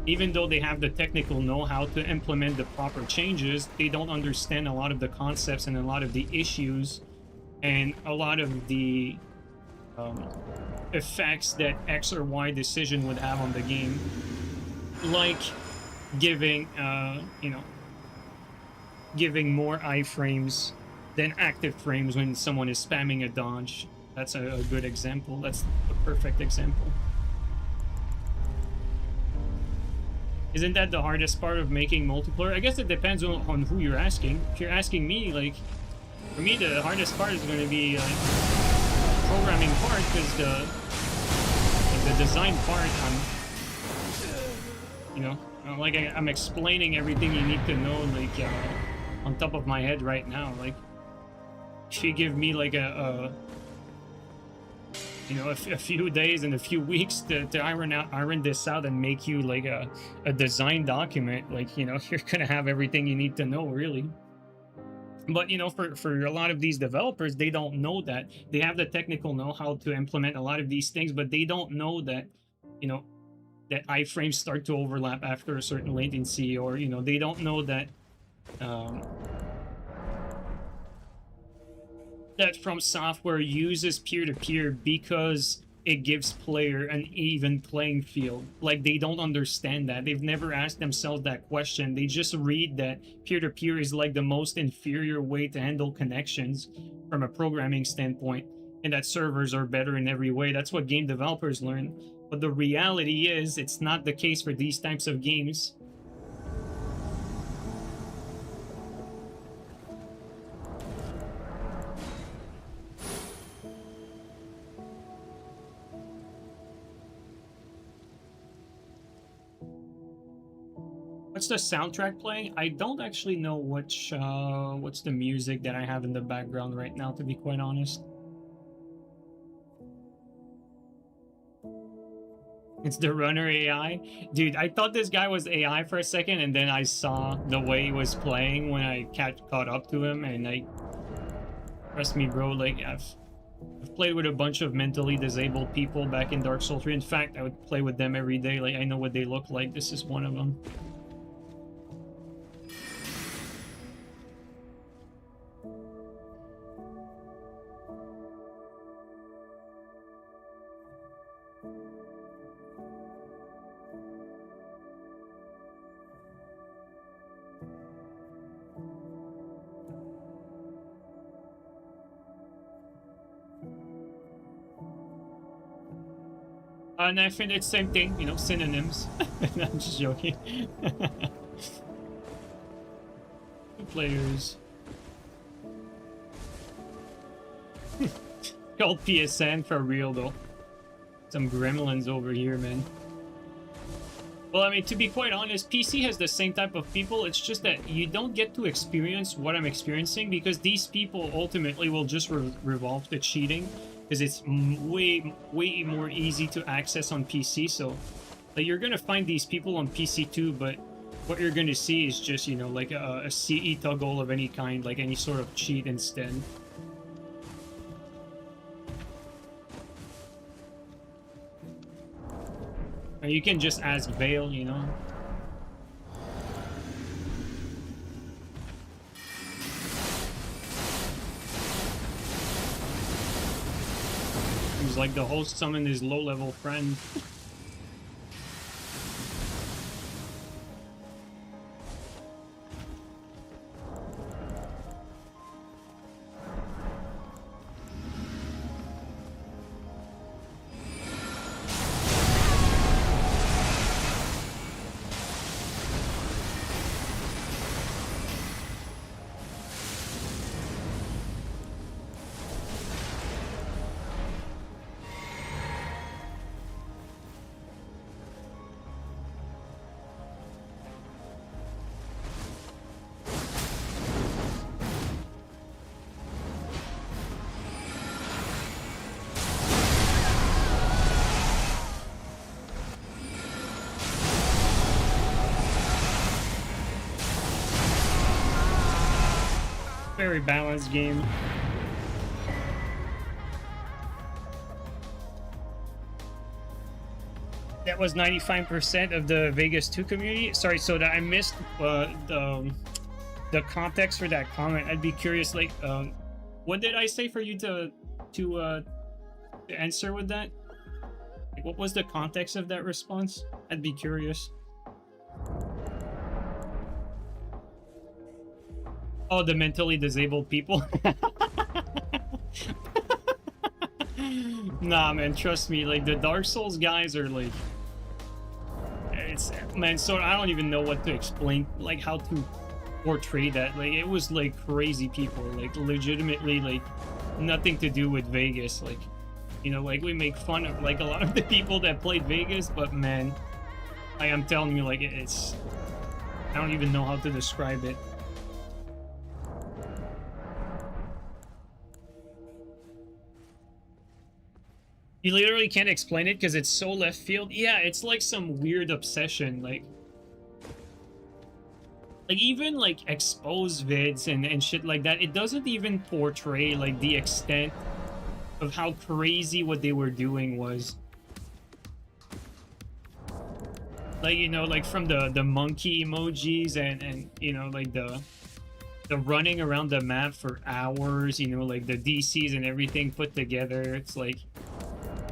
even though they have the technical know-how to implement the proper changes, they don't understand a lot of the concepts and a lot of the issues and a lot of the effects that X or Y decision would have on the game, like giving giving more iframes than active frames when someone is spamming a dodge. That's a good example. That's a perfect example. Isn't that the hardest part of making multiplayer? I guess it depends on who you're asking. If you're asking me, like, for me, the hardest part is going to be programming part, because the design part, I'm explaining everything you need to know, like, on top of my head right now. Like, if you give me like a few days and a few weeks to iron this out and make you like a design document, like, you're gonna have everything you need to know, really. But for a lot of these developers, they don't know that. They have the technical know-how to implement a lot of these things, but they don't know that that iframes start to overlap after a certain latency, or they don't know that that From Software uses peer-to-peer because it gives player an even playing field. Like, they don't understand that. They've never asked themselves that question. They just read that peer-to-peer is like the most inferior way to handle connections from a programming standpoint, and that servers are better in every way. That's what game developers learn. But the reality is, it's not the case for these types of games. What's the soundtrack playing? I don't actually know what's the music that I have in the background right now, to be quite honest. It's the runner AI. Dude, I thought this guy was AI for a second, and then I saw the way he was playing when I caught up to him, and trust me, bro, like, I've played with a bunch of mentally disabled people back in Dark Souls 3. In fact, I would play with them every day. Like, I know what they look like. This is one of them. And I think it's same thing, synonyms. I'm just joking. Two players. Called PSN for real, though. Some gremlins over here, man. Well, I mean, to be quite honest, PC has the same type of people. It's just that you don't get to experience what I'm experiencing, because these people ultimately will just revolve to cheating, because it's way more easy to access on PC. So, like, you're gonna find these people on PC too, but what you're gonna see is just, like a CE toggle of any kind, like any sort of cheat instead. Or you can just ask Vale, He's like the host summoned his low-level friend. Very balanced game. That was 95% of the Vegas 2 community. Sorry, so that I missed the context for that comment. I'd be curious, like, what did I say for you to answer with that? Like, what was the context of that response? I'd be curious. Oh, the mentally disabled people. Nah, man, trust me. Like, the Dark Souls guys are like, it's, man. So I don't even know what to explain, like how to portray that. Like, it was like crazy people, like legitimately, like nothing to do with Vegas. Like, you know, like we make fun of like a lot of the people that played Vegas, but man, I am telling you, like it's, I don't even know how to describe it. You literally can't explain it because it's so left field. Yeah, it's like some weird obsession, like even like expose vids and shit like that. It doesn't even portray like the extent of how crazy what they were doing was. Like, you know, like from the monkey emojis and you know, like the running around the map for hours, you know, like the DCs and everything put together. It's like,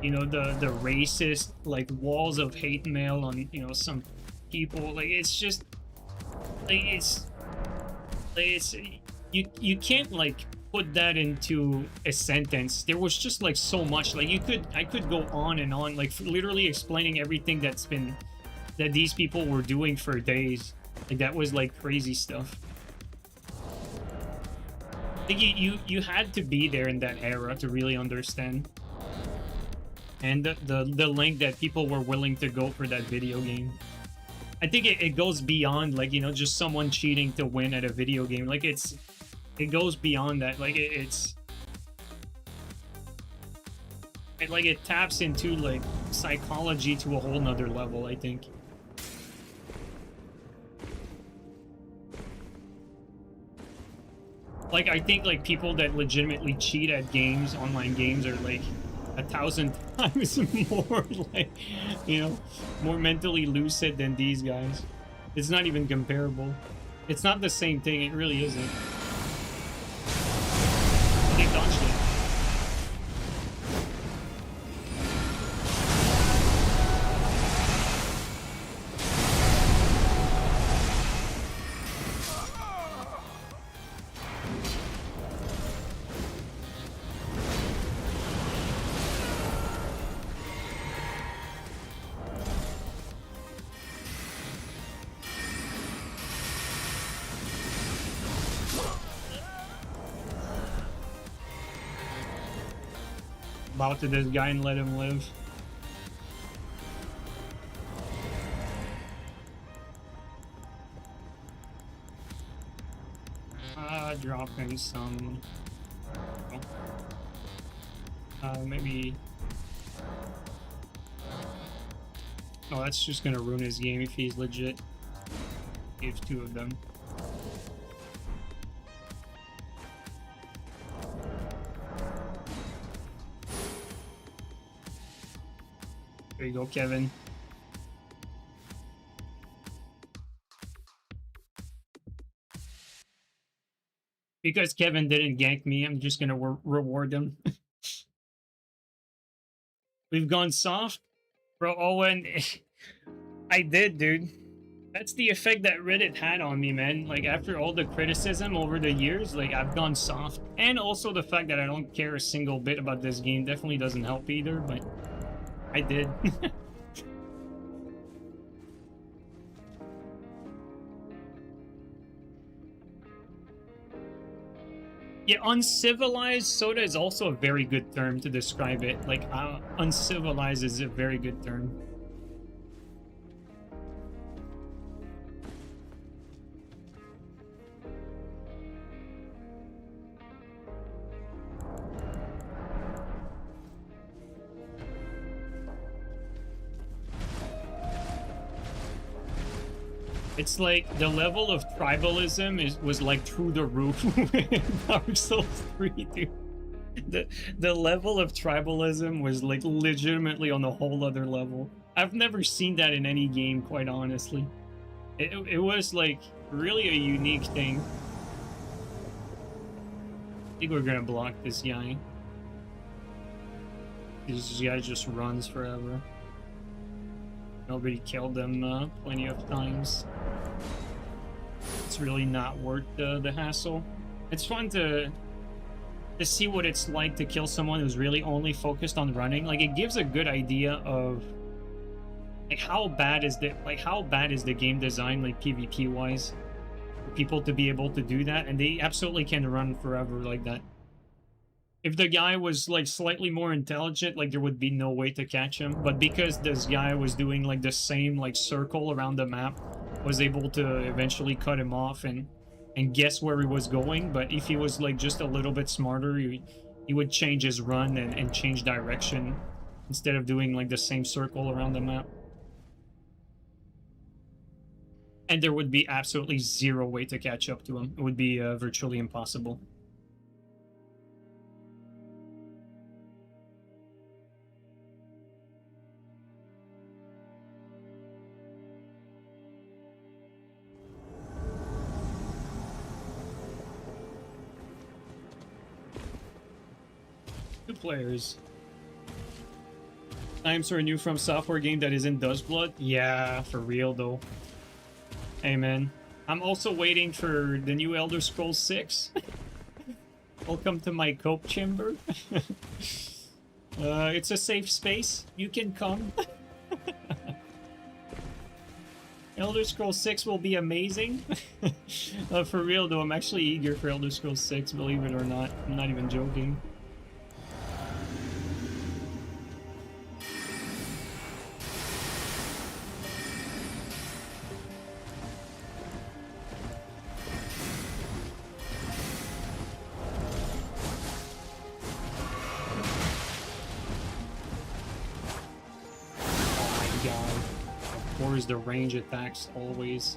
you know, the racist like walls of hate mail on, you know, some people. Like, it's just like it's you can't like put that into a sentence. There was just like so much. Like, I could go on and on, like literally explaining everything that these people were doing for days. Like, that was like crazy stuff. Like, you had to be there in that era to really understand. And the length that people were willing to go for that video game. I think it goes beyond, like, you know, just someone cheating to win at a video game. Like, it goes beyond that. Like, it taps into like psychology to a whole nother level, I think. Like, I think like people that legitimately cheat at games, online games, are like 1,000 times more, like, you know, more mentally lucid than these guys. It's not even comparable. It's not the same thing. It really isn't. They dodged it. Bow to this guy and let him live. Dropping some. Maybe. Oh, that's just gonna ruin his game if he's legit. Gives 2 of them. There you go, Kevin. Because Kevin didn't gank me, I'm just gonna reward him. We've gone soft? Bro, Owen, I did, dude. That's the effect that Reddit had on me, man. Like, after all the criticism over the years, like, I've gone soft. And also the fact that I don't care a single bit about this game definitely doesn't help either, but I did. Yeah, uncivilized soda is also a very good term to describe it. Like, uncivilized is a very good term. It's like the level of tribalism was like through the roof in Dark Souls 3, dude. The level of tribalism was like legitimately on a whole other level. I've never seen that in any game, quite honestly. It was like really a unique thing. I think we're gonna block this guy. This guy just runs forever. Nobody killed him plenty of times. It's really not worth the hassle. It's fun to see what it's like to kill someone who's really only focused on running. Like, it gives a good idea of like how bad is the game design, like PvP wise, for people to be able to do that, and they absolutely can run forever like that. If the guy was like slightly more intelligent, like there would be no way to catch him. But because this guy was doing like the same like circle around the map, was able to eventually cut him off and guess where he was going. But if he was like just a little bit smarter, he would change his run and change direction instead of doing like the same circle around the map. And there would be absolutely zero way to catch up to him. It would be virtually impossible. Players. Times for a new From Software game that isn't Duskblood? Yeah, for real though. Hey man, I'm also waiting for the new Elder Scrolls 6. Welcome to my cope chamber. It's a safe space. You can come. Elder Scrolls 6 will be amazing. For real though, I'm actually eager for Elder Scrolls 6, believe it or not. I'm not even joking. The range attacks always.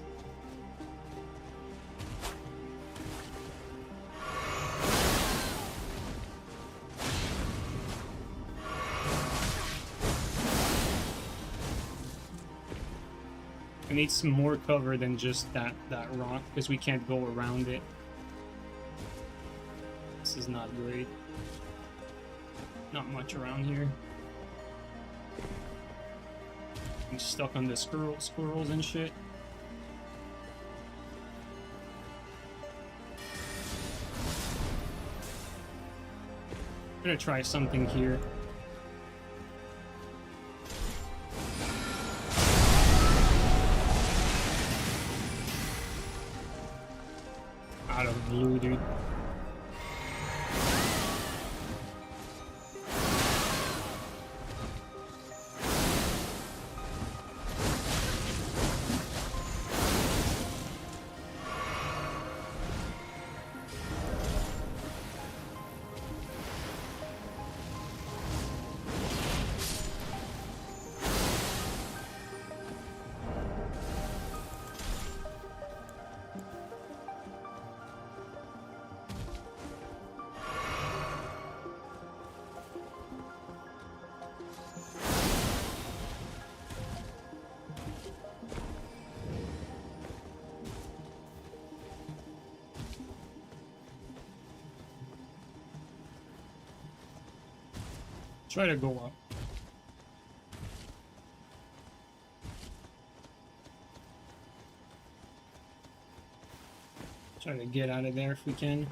We need some more cover than just that rock because we can't go around it. This is not great. Not much around here. Stuck on the squirrels and shit. I'm gonna try something here. Out of blue, dude. Try to go up. Try to get out of there if we can.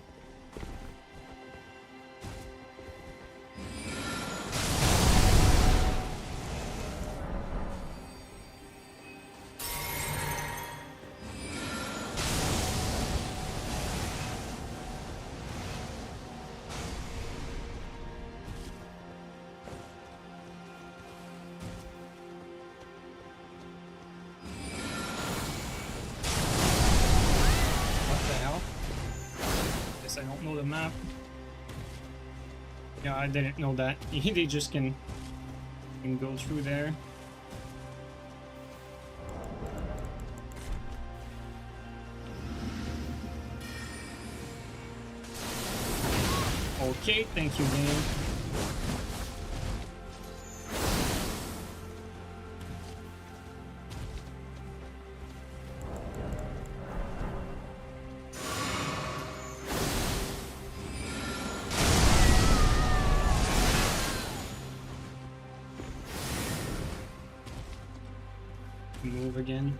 I don't know the map. Yeah, I didn't know that. They just can go through there. Okay, thank you, game. Move again.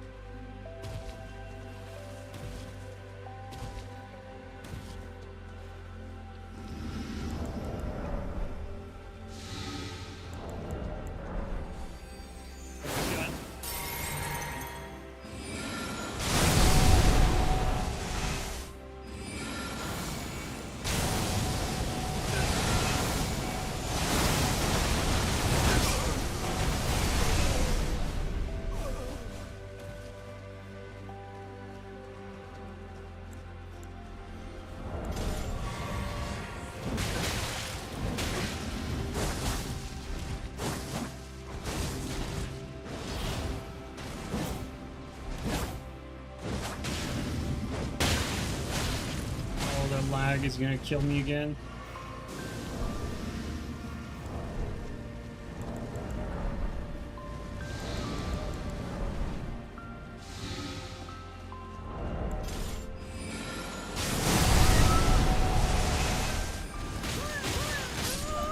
Lag is gonna kill me again.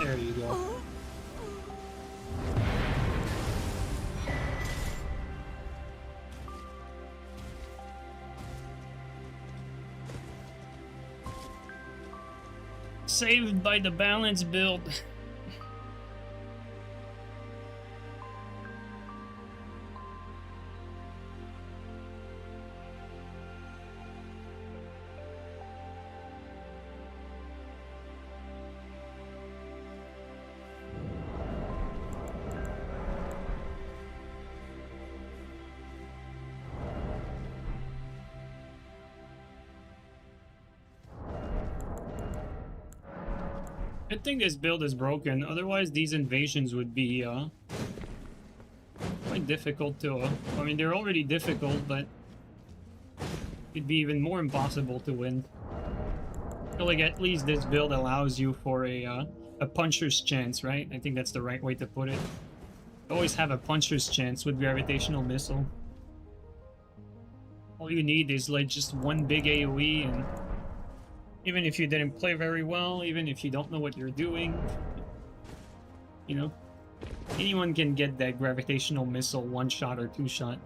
There you go. Saved by the balance build. Good thing this build is broken, otherwise these invasions would be quite difficult to... I mean, they're already difficult, but it'd be even more impossible to win. I feel like at least this build allows you for a puncher's chance, right? I think that's the right way to put it. You always have a puncher's chance with gravitational missile. All you need is like just one big AoE, and even if you didn't play very well, even if you don't know what you're doing, you know, anyone can get that gravitational missile one shot or two shot.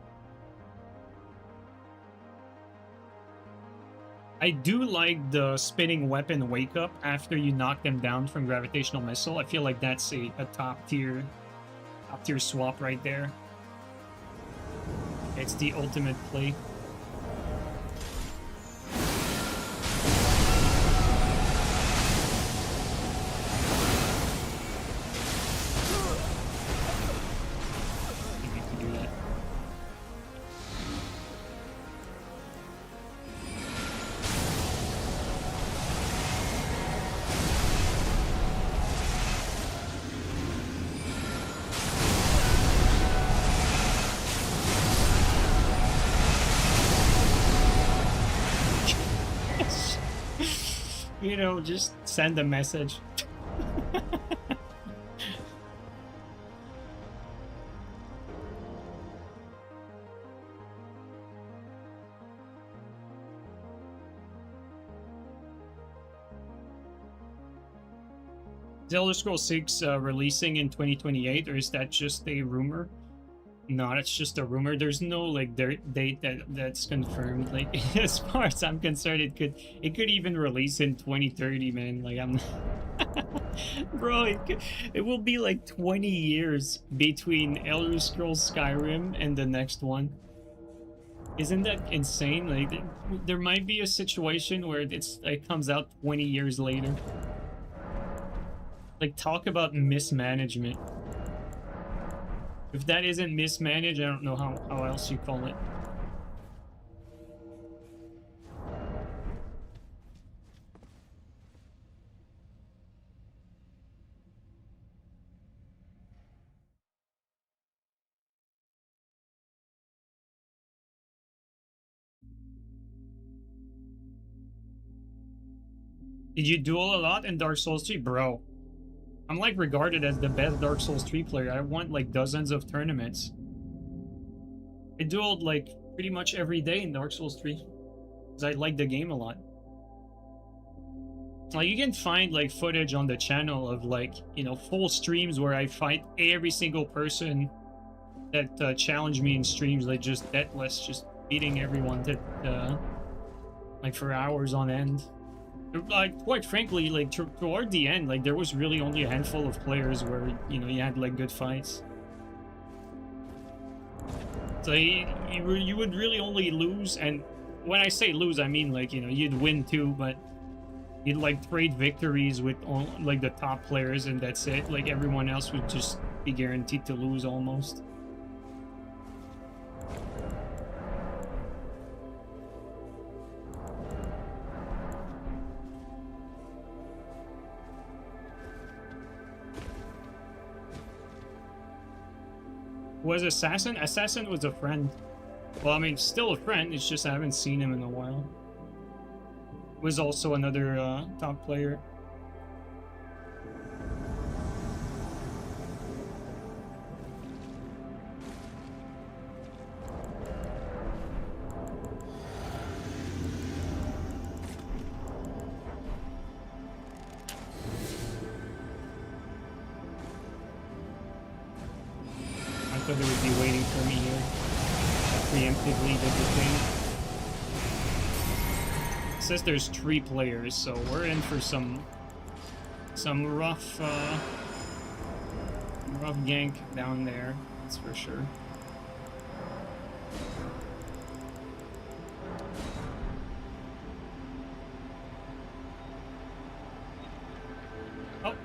I do like the spinning weapon wake up after you knock them down from gravitational missile. I feel like that's a top tier swap right there. It's the ultimate play. You know, just send a message. Is Elder Scrolls 6 releasing in 2028, or is that just a rumor? No, that's just a rumor. There's no like date that's confirmed. Like as far as I'm concerned, it could even release in 2030, man. Like I'm bro, it will be like 20 years between Elder Scrolls Skyrim and the next one. Isn't that insane? Like there might be a situation where it comes out 20 years later. Like talk about mismanagement. If that isn't mismanaged, I don't know how else you call it. Did you duel a lot in Dark Souls 3? Bro, I'm like regarded as the best Dark Souls 3 player. I won like dozens of tournaments. I dueled like pretty much every day in Dark Souls 3 because I like the game a lot. Like you can find like footage on the channel of like, you know, full streams where I fight every single person that challenge me in streams, like just deathless, just beating everyone to like for hours on end. Like quite frankly, like toward the end, like there was really only a handful of players where you had like good fights. So you would really only lose, and when I say lose, I mean like you'd win too, but you'd like trade victories with all, like the top players, and that's it. Like everyone else would just be guaranteed to lose almost. Was Assassin? Assassin was a friend. Well, I mean, still a friend. It's just I haven't seen him in a while. Was also another top player. I thought they would be waiting for me here. Preemptively did the thing. It says there's 3 players, so we're in for some rough rough gank down there, that's for sure. Oh,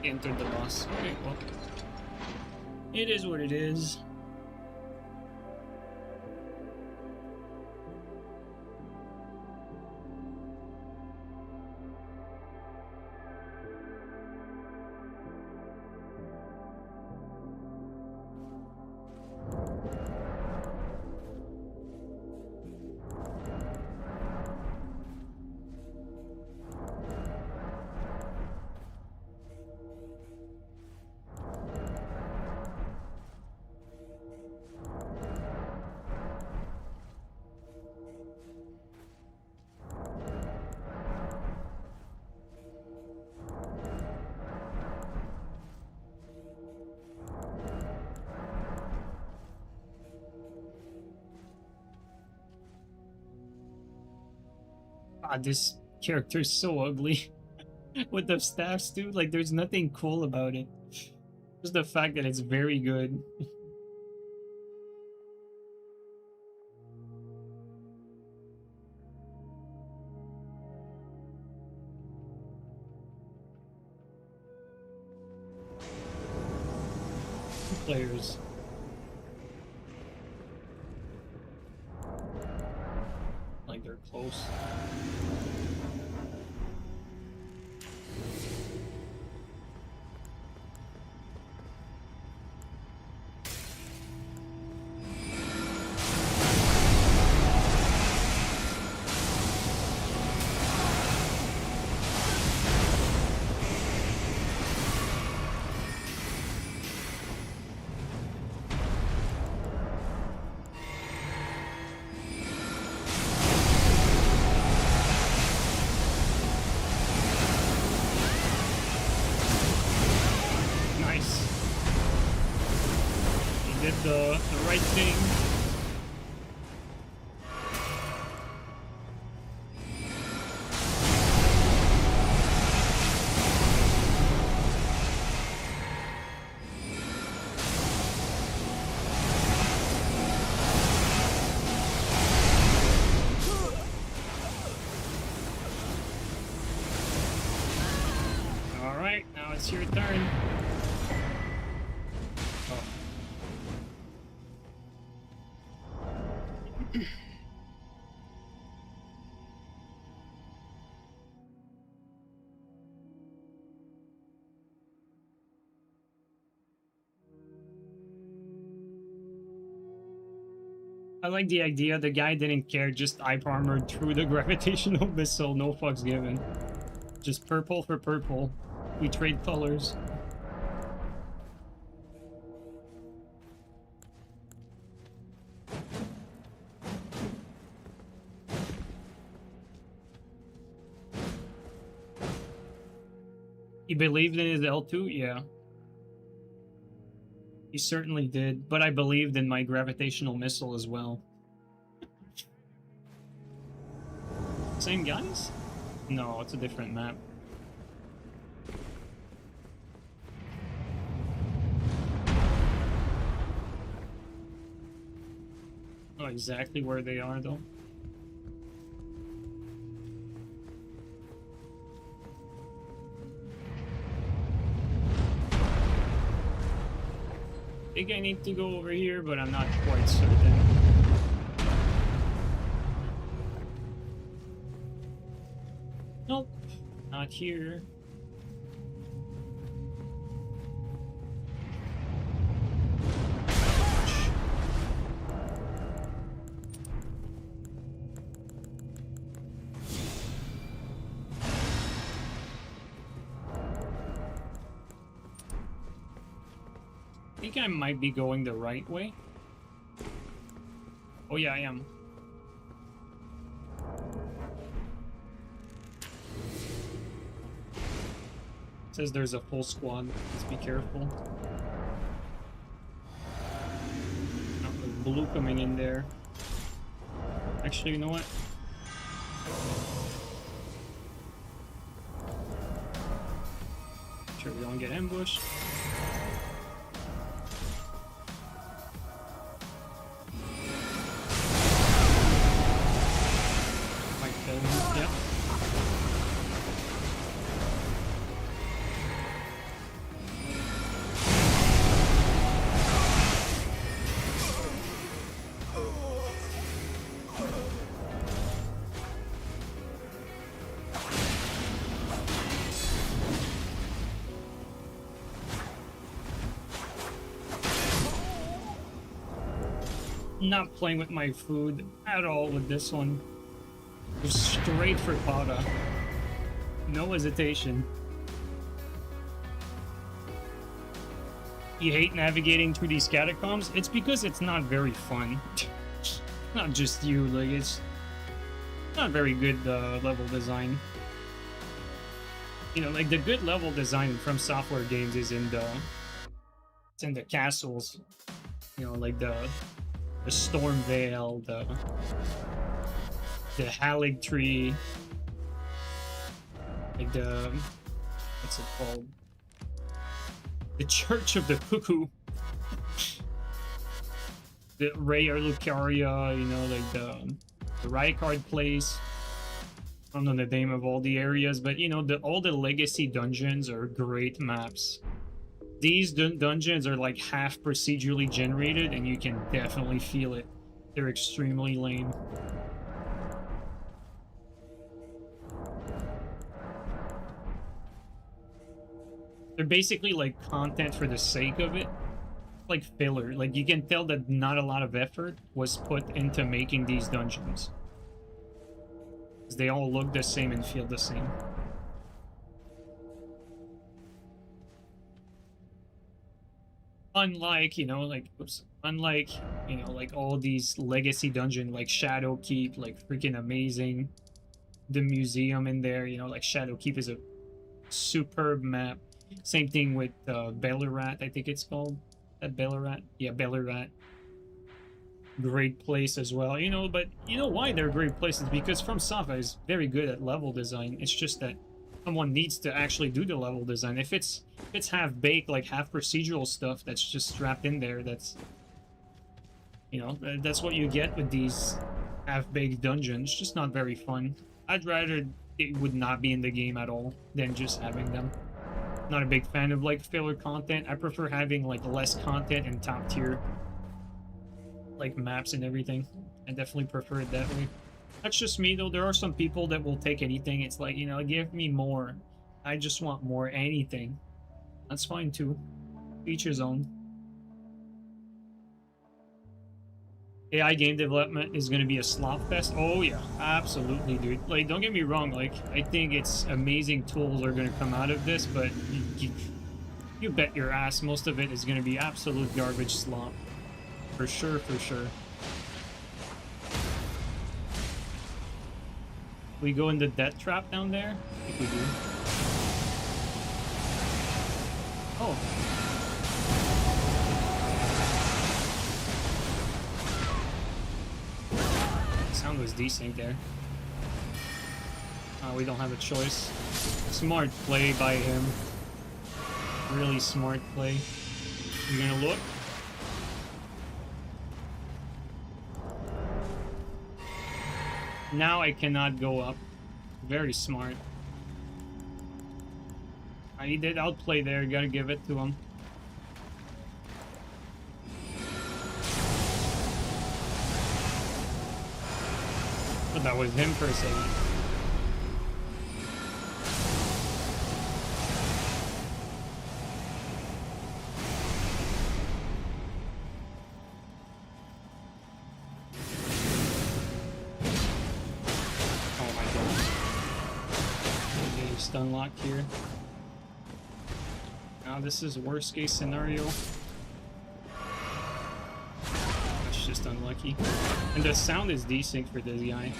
entered the boss. Okay, well, it is what it is. God, this character is so ugly. With the staffs, dude, like there's nothing cool about it. Just the fact that it's very good. Players. Like they're close. The right thing. All right, now it's your turn. I like the idea the guy didn't care, just hype armored through the gravitational missile, no fucks given. Just purple for purple. We trade colors. He believed in his L2? Yeah. He certainly did, but I believed in my gravitational missile as well. Same guys? No, it's a different map. Not exactly where they are, though. I think I need to go over here, but I'm not quite certain. Nope, not here. I think I might be going the right way. Oh yeah, I am. It says there's a full squad. Let's be careful. Oh, there's blue coming in there. Actually, you know what? Sure we don't get ambushed. Yep. Not playing with my food at all with this one. Just straight for Pada. No hesitation. You hate navigating through these catacombs? It's because it's not very fun. Not just you, like it's not very good level design. You know, like the good level design from software games is in the castles. You know, like the Storm Veil, the Halig Tree, like the, what's it called? The Church of the Cuckoo. The Raya Lucaria, you know, like the Rykard place. I don't know the name of all the areas, but you know, all the legacy dungeons are great maps. These dungeons are like half procedurally generated, and you can definitely feel it. They're extremely lame. They're basically like content for the sake of it. Like filler. Like you can tell that not a lot of effort was put into making these dungeons. They all look the same and feel the same. Unlike, you know, like, unlike, you know, like all these legacy dungeon like Shadow Keep, like freaking amazing. The museum in there, you know, like Shadow Keep is a superb map. Same thing with Bellerat, I think it's called. That Bellerat? Yeah, Bellerat. Great place as well, you know, but you know why they're great places? Because From Software is very good at level design. It's just that someone needs to actually do the level design. If it's half-baked, like half procedural stuff that's just strapped in there, that's, you know, that's what you get with these half-baked dungeons. Just not very fun. I'd rather it would not be in the game at all than just having them. Not a big fan of like filler content. I prefer having like less content and top tier like maps and everything. I definitely prefer it that way. That's just me though. There are some people that will take anything. It's like, you know, give me more. I just want more anything. That's fine too. Each his own. AI game development is going to be a slop fest. Oh yeah, absolutely, dude. Like, don't get me wrong. Like, I think it's amazing tools are going to come out of this, but you bet your ass most of it is going to be absolute garbage slop. For sure, for sure. We go in the death trap down there? I think we do. Oh. Sound was decent there. We don't have a choice. Smart play by him. Really smart play. You gonna look? Now I cannot go up. Very smart. He did outplay there, gotta give it to him. But that was him for a second. Unlocked here. Now this is worst case scenario. That's just unlucky. And the sound is decent for this guy.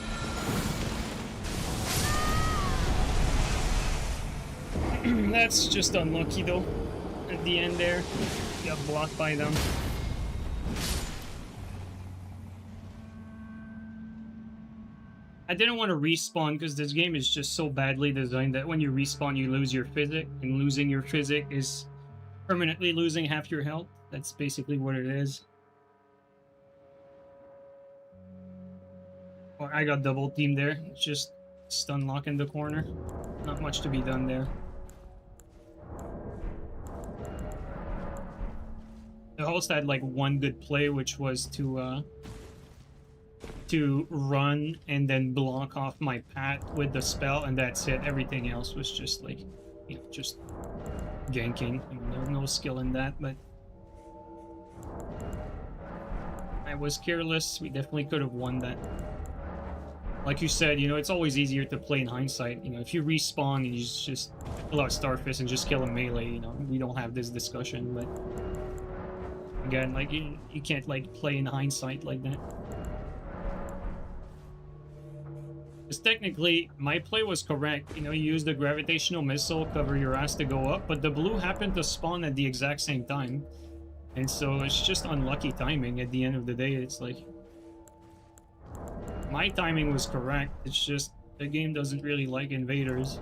That's just unlucky though. At the end there, got blocked by them. I didn't want to respawn because this game is just so badly designed that when you respawn you lose your physic, and losing your physic is permanently losing half your health. That's basically what it is. Oh, I got double teamed there. It's just stun lock in the corner. Not much to be done there. The host had like one good play, which was to run and then block off my path with the spell, and that's it. Everything else was just like, you know, just ganking. No skill in that, but I was careless. We definitely could have won that. Like you said, you know, it's always easier to play in hindsight. You know, if you respawn and you just pull out Starfist and just kill a melee, you know, we don't have this discussion, but again, like, you can't, like, play in hindsight like that. Because technically, my play was correct. You know, you use the gravitational missile, cover your ass to go up, but the blue happened to spawn at the exact same time. And so it's just unlucky timing at the end of the day. It's like, my timing was correct. It's just the game doesn't really like invaders.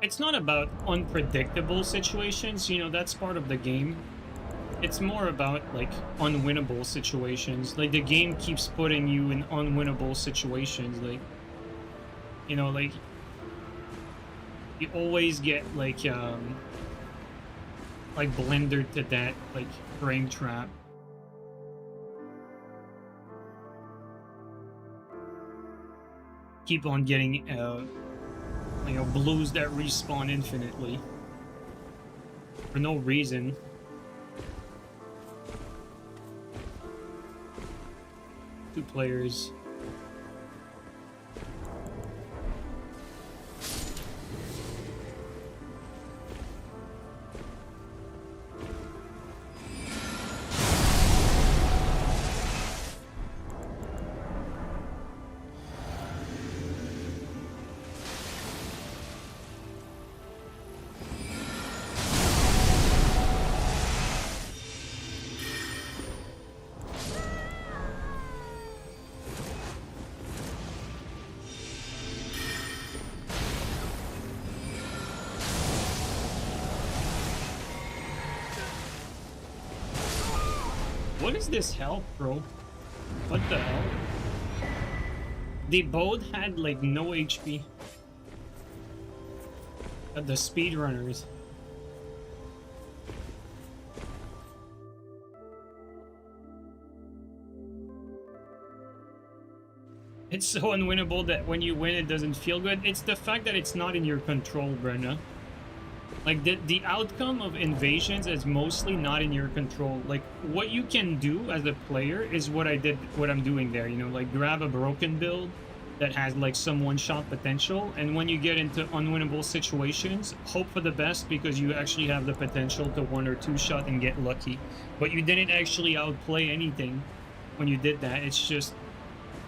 It's not about unpredictable situations, you know, that's part of the game. It's more about, like, unwinnable situations. Like, the game keeps putting you in unwinnable situations, like, you know, like, you always get, like, blendered to that, like, frame trap. Keep on getting, you know, blues that respawn infinitely for no reason. Two players. What is this health, bro? What the hell? They both had, like, no HP. The speedrunners. It's so unwinnable that when you win, it doesn't feel good. It's the fact that it's not in your control, Brenna. Like, the outcome of invasions is mostly not in your control. Like, what you can do as a player is what I'm doing there, you know, like grab a broken build that has like some one-shot potential, and when you get into unwinnable situations, hope for the best because you actually have the potential to one or two shot and get lucky. But you didn't actually outplay anything when you did that. It's just,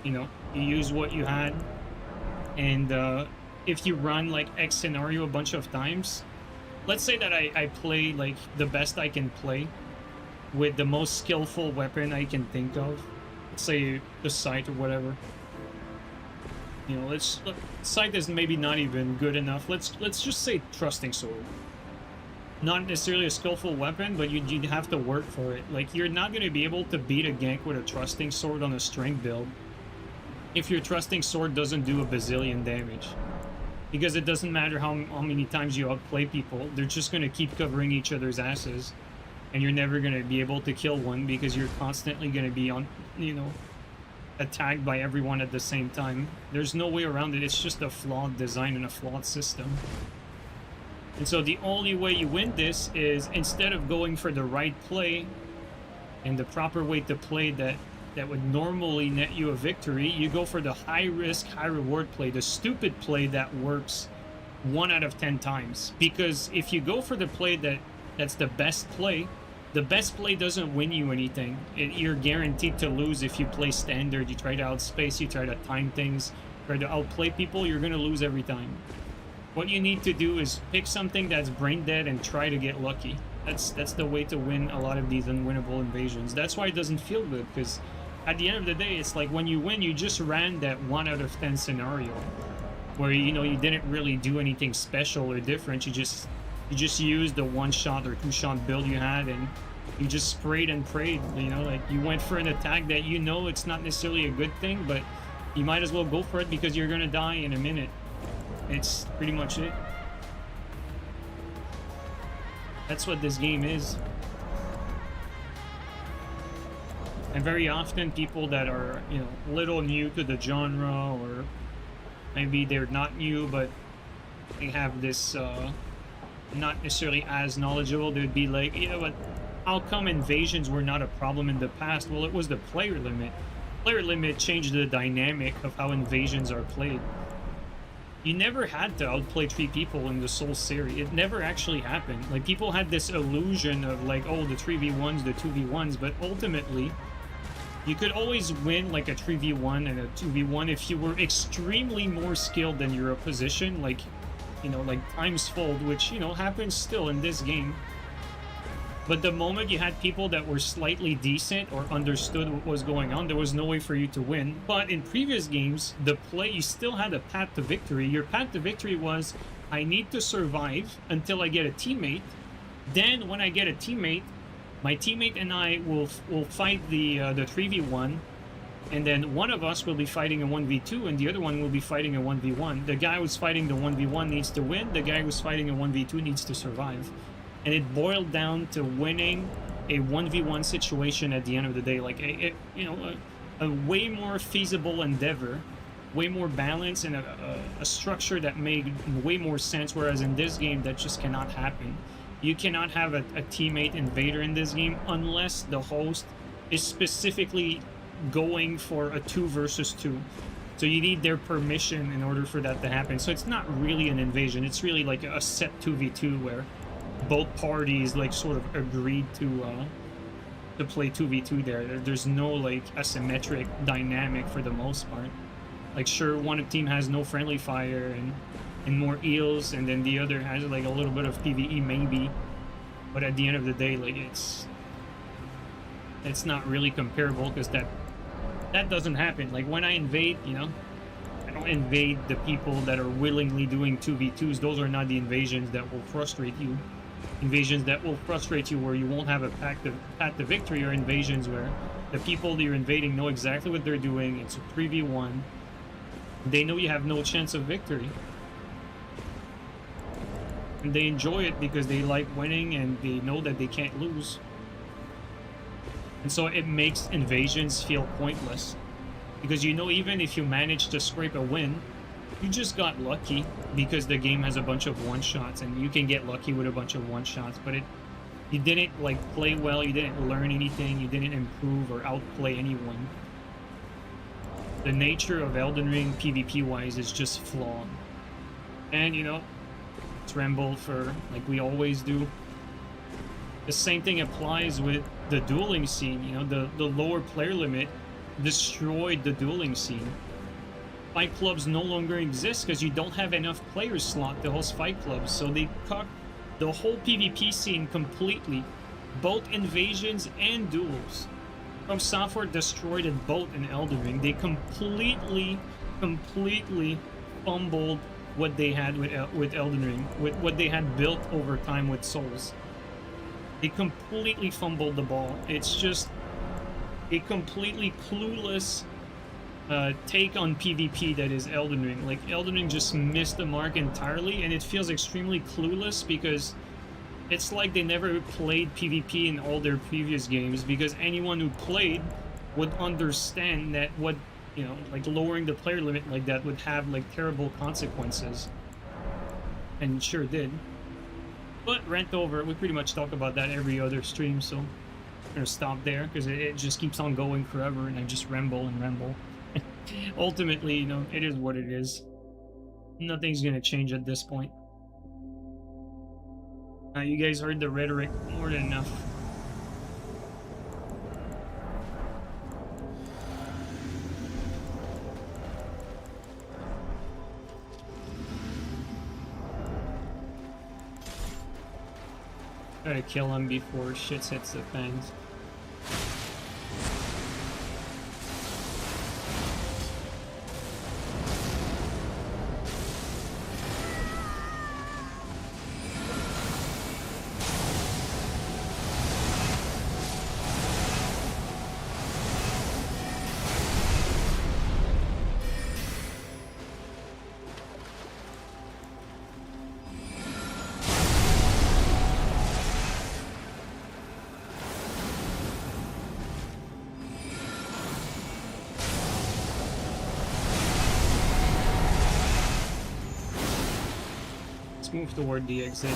you know, you use what you had, and if you run like X scenario a bunch of times, let's say that I play like the best I can play with the most skillful weapon I can think of. Let's say the sight or whatever. You know, sight is maybe not even good enough. Let's just say trusting sword. Not necessarily a skillful weapon, but you'd have to work for it. Like, you're not going to be able to beat a gank with a trusting sword on a strength build if your trusting sword doesn't do a bazillion damage. Because it doesn't matter how many times you outplay people, they're just going to keep covering each other's asses. And you're never going to be able to kill one because you're constantly going to be on, you know, attacked by everyone at the same time. There's no way around it. It's just a flawed design and a flawed system. And so the only way you win this is, instead of going for the right play and the proper way to play that would normally net you a victory, you go for the high risk, high reward play, the stupid play that works 1 out of 10 times. Because if you go for the play that's the best play, the best play doesn't win you anything. You're guaranteed to lose if you play standard. You try to outspace, you try to time things, try to outplay people, you're going to lose every time. What you need to do is pick something that's brain dead and try to get lucky. That's the way to win a lot of these unwinnable invasions. That's why it doesn't feel good, because at the end of the day, it's like when you win, you just ran that 1 out of 10 scenario where, you know, you didn't really do anything special or different. You just used the 1-shot or 2-shot build you had, and you just sprayed and prayed. You know, like, you went for an attack that, you know, it's not necessarily a good thing, but you might as well go for it because you're gonna die in a minute. It's pretty much it. That's what this game is. And very often people that are, you know, a little new to the genre, or maybe they're not new, but they have this, not necessarily as knowledgeable, they'd be like, you know what, how come invasions were not a problem in the past? Well, it was the player limit. Player limit changed the dynamic of how invasions are played. You never had to outplay 3 people in the Soul series. It never actually happened. Like, people had this illusion of like, oh, the 3v1s, the 2v1s, but ultimately, you could always win like a 3v1 and a 2v1 if you were extremely more skilled than your opposition, like, you know, like times fold, which, you know, happens still in this game. But the moment you had people that were slightly decent or understood what was going on, there was no way for you to win. But in previous games, the play, you still had a path to victory. Your path to victory was, I need to survive until I get a teammate. Then when I get a teammate, my teammate and I will fight the 3v1, and then one of us will be fighting a 1v2 and the other one will be fighting a 1v1. The guy who's fighting the 1v1 needs to win, the guy who's fighting a 1v2 needs to survive. And it boiled down to winning a 1v1 situation at the end of the day, like a way more feasible endeavor, way more balance, and a structure that made way more sense, whereas in this game that just cannot happen. You cannot have a teammate invader in this game unless the host is specifically going for a 2 versus 2. So you need their permission in order for that to happen. So it's not really an invasion, it's really like a set 2v2 where both parties like sort of agreed to play 2v2 there. There's no like asymmetric dynamic for the most part. Like, sure, one team has no friendly fire and more eels, and then the other has like a little bit of PvE maybe, but at the end of the day, like, it's not really comparable, because that doesn't happen. Like, when I invade, you know, I don't invade the people that are willingly doing 2v2s. Those are not the invasions that will frustrate you. Invasions that will frustrate you, where you won't have a path to victory, are invasions where the people that you're invading know exactly what they're doing. It's a 3v1. They know you have no chance of victory. And they enjoy it because they like winning and they know that they can't lose. And so it makes invasions feel pointless. Because you know, even if you manage to scrape a win, you just got lucky because the game has a bunch of one-shots and you can get lucky with a bunch of one-shots, but you didn't like play well, you didn't learn anything, you didn't improve or outplay anyone. The nature of Elden Ring PvP wise is just flawed. And you know, tremble for like we always do. The same thing applies with the dueling scene. You know, the lower player limit destroyed the dueling scene. Fight clubs no longer exist because you don't have enough players slot to host fight clubs, so they cut the whole PvP scene completely, both invasions and duels. From Software destroyed it both in Elden Ring. They completely fumbled what they had with Elden Ring, with what they had built over time with Souls. They completely fumbled the ball. It's just a completely clueless take on PvP that is Elden Ring. Like, Elden Ring just missed the mark entirely, and it feels extremely clueless because it's like they never played PvP in all their previous games, because anyone who played would understand that what, you know, like lowering the player limit like that would have like terrible consequences. And it sure did. But rant over, we pretty much talk about that every other stream, so I'm gonna stop there because it just keeps on going forever and I just ramble and ramble. Ultimately, you know, it is what it is. Nothing's gonna change at this point. You guys heard the rhetoric more than enough. Gotta kill him before shit hits the fans. Move toward the exit.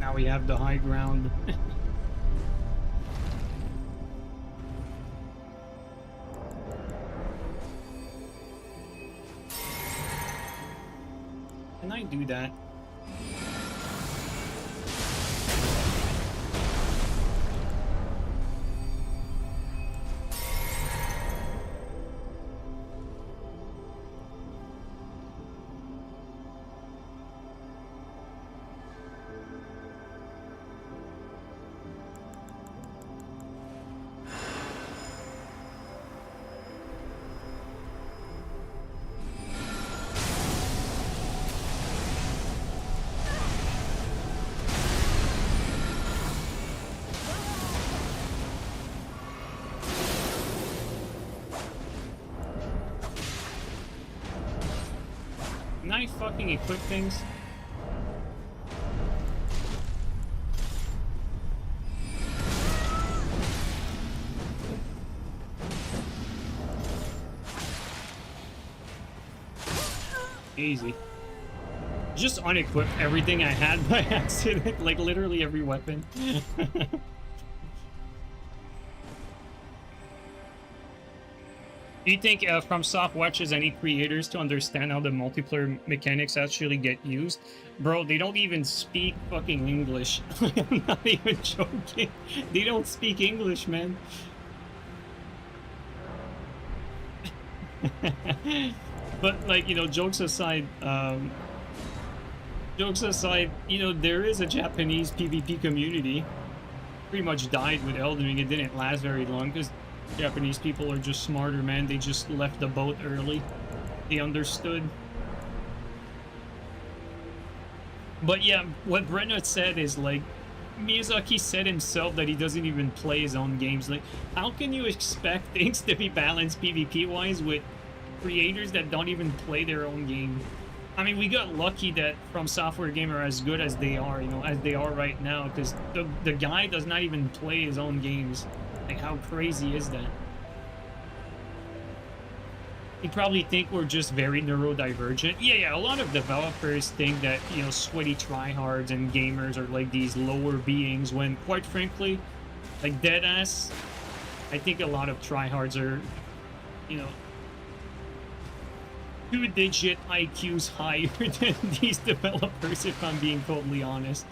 Now we have the high ground. Can I do that? Can I fucking equip things? Easy. Just unequip everything I had by accident, like literally every weapon. Do you think FromSoft watches any creators to understand how the multiplayer mechanics actually get used? Bro, they don't even speak fucking English. I'm not even joking. They don't speak English, man. But, like, you know, jokes aside, you know, there is a Japanese PvP community. Pretty much died with Elden Ring. It didn't last very long because Japanese people are just smarter, man. They just left the boat early. They understood. But yeah, what Brenna said is like, Miyazaki said himself that he doesn't even play his own games. Like, how can you expect things to be balanced PvP-wise with creators that don't even play their own game? I mean, we got lucky that From Software Game are as good as they are, you know, as they are right now, because the guy does not even play his own games. Like, how crazy is that? You probably think we're just very neurodivergent. Yeah, a lot of developers think that, you know, sweaty tryhards and gamers are like these lower beings, when, quite frankly, like, deadass, I think a lot of tryhards are, you know, 2-digit IQs higher than these developers, if I'm being totally honest.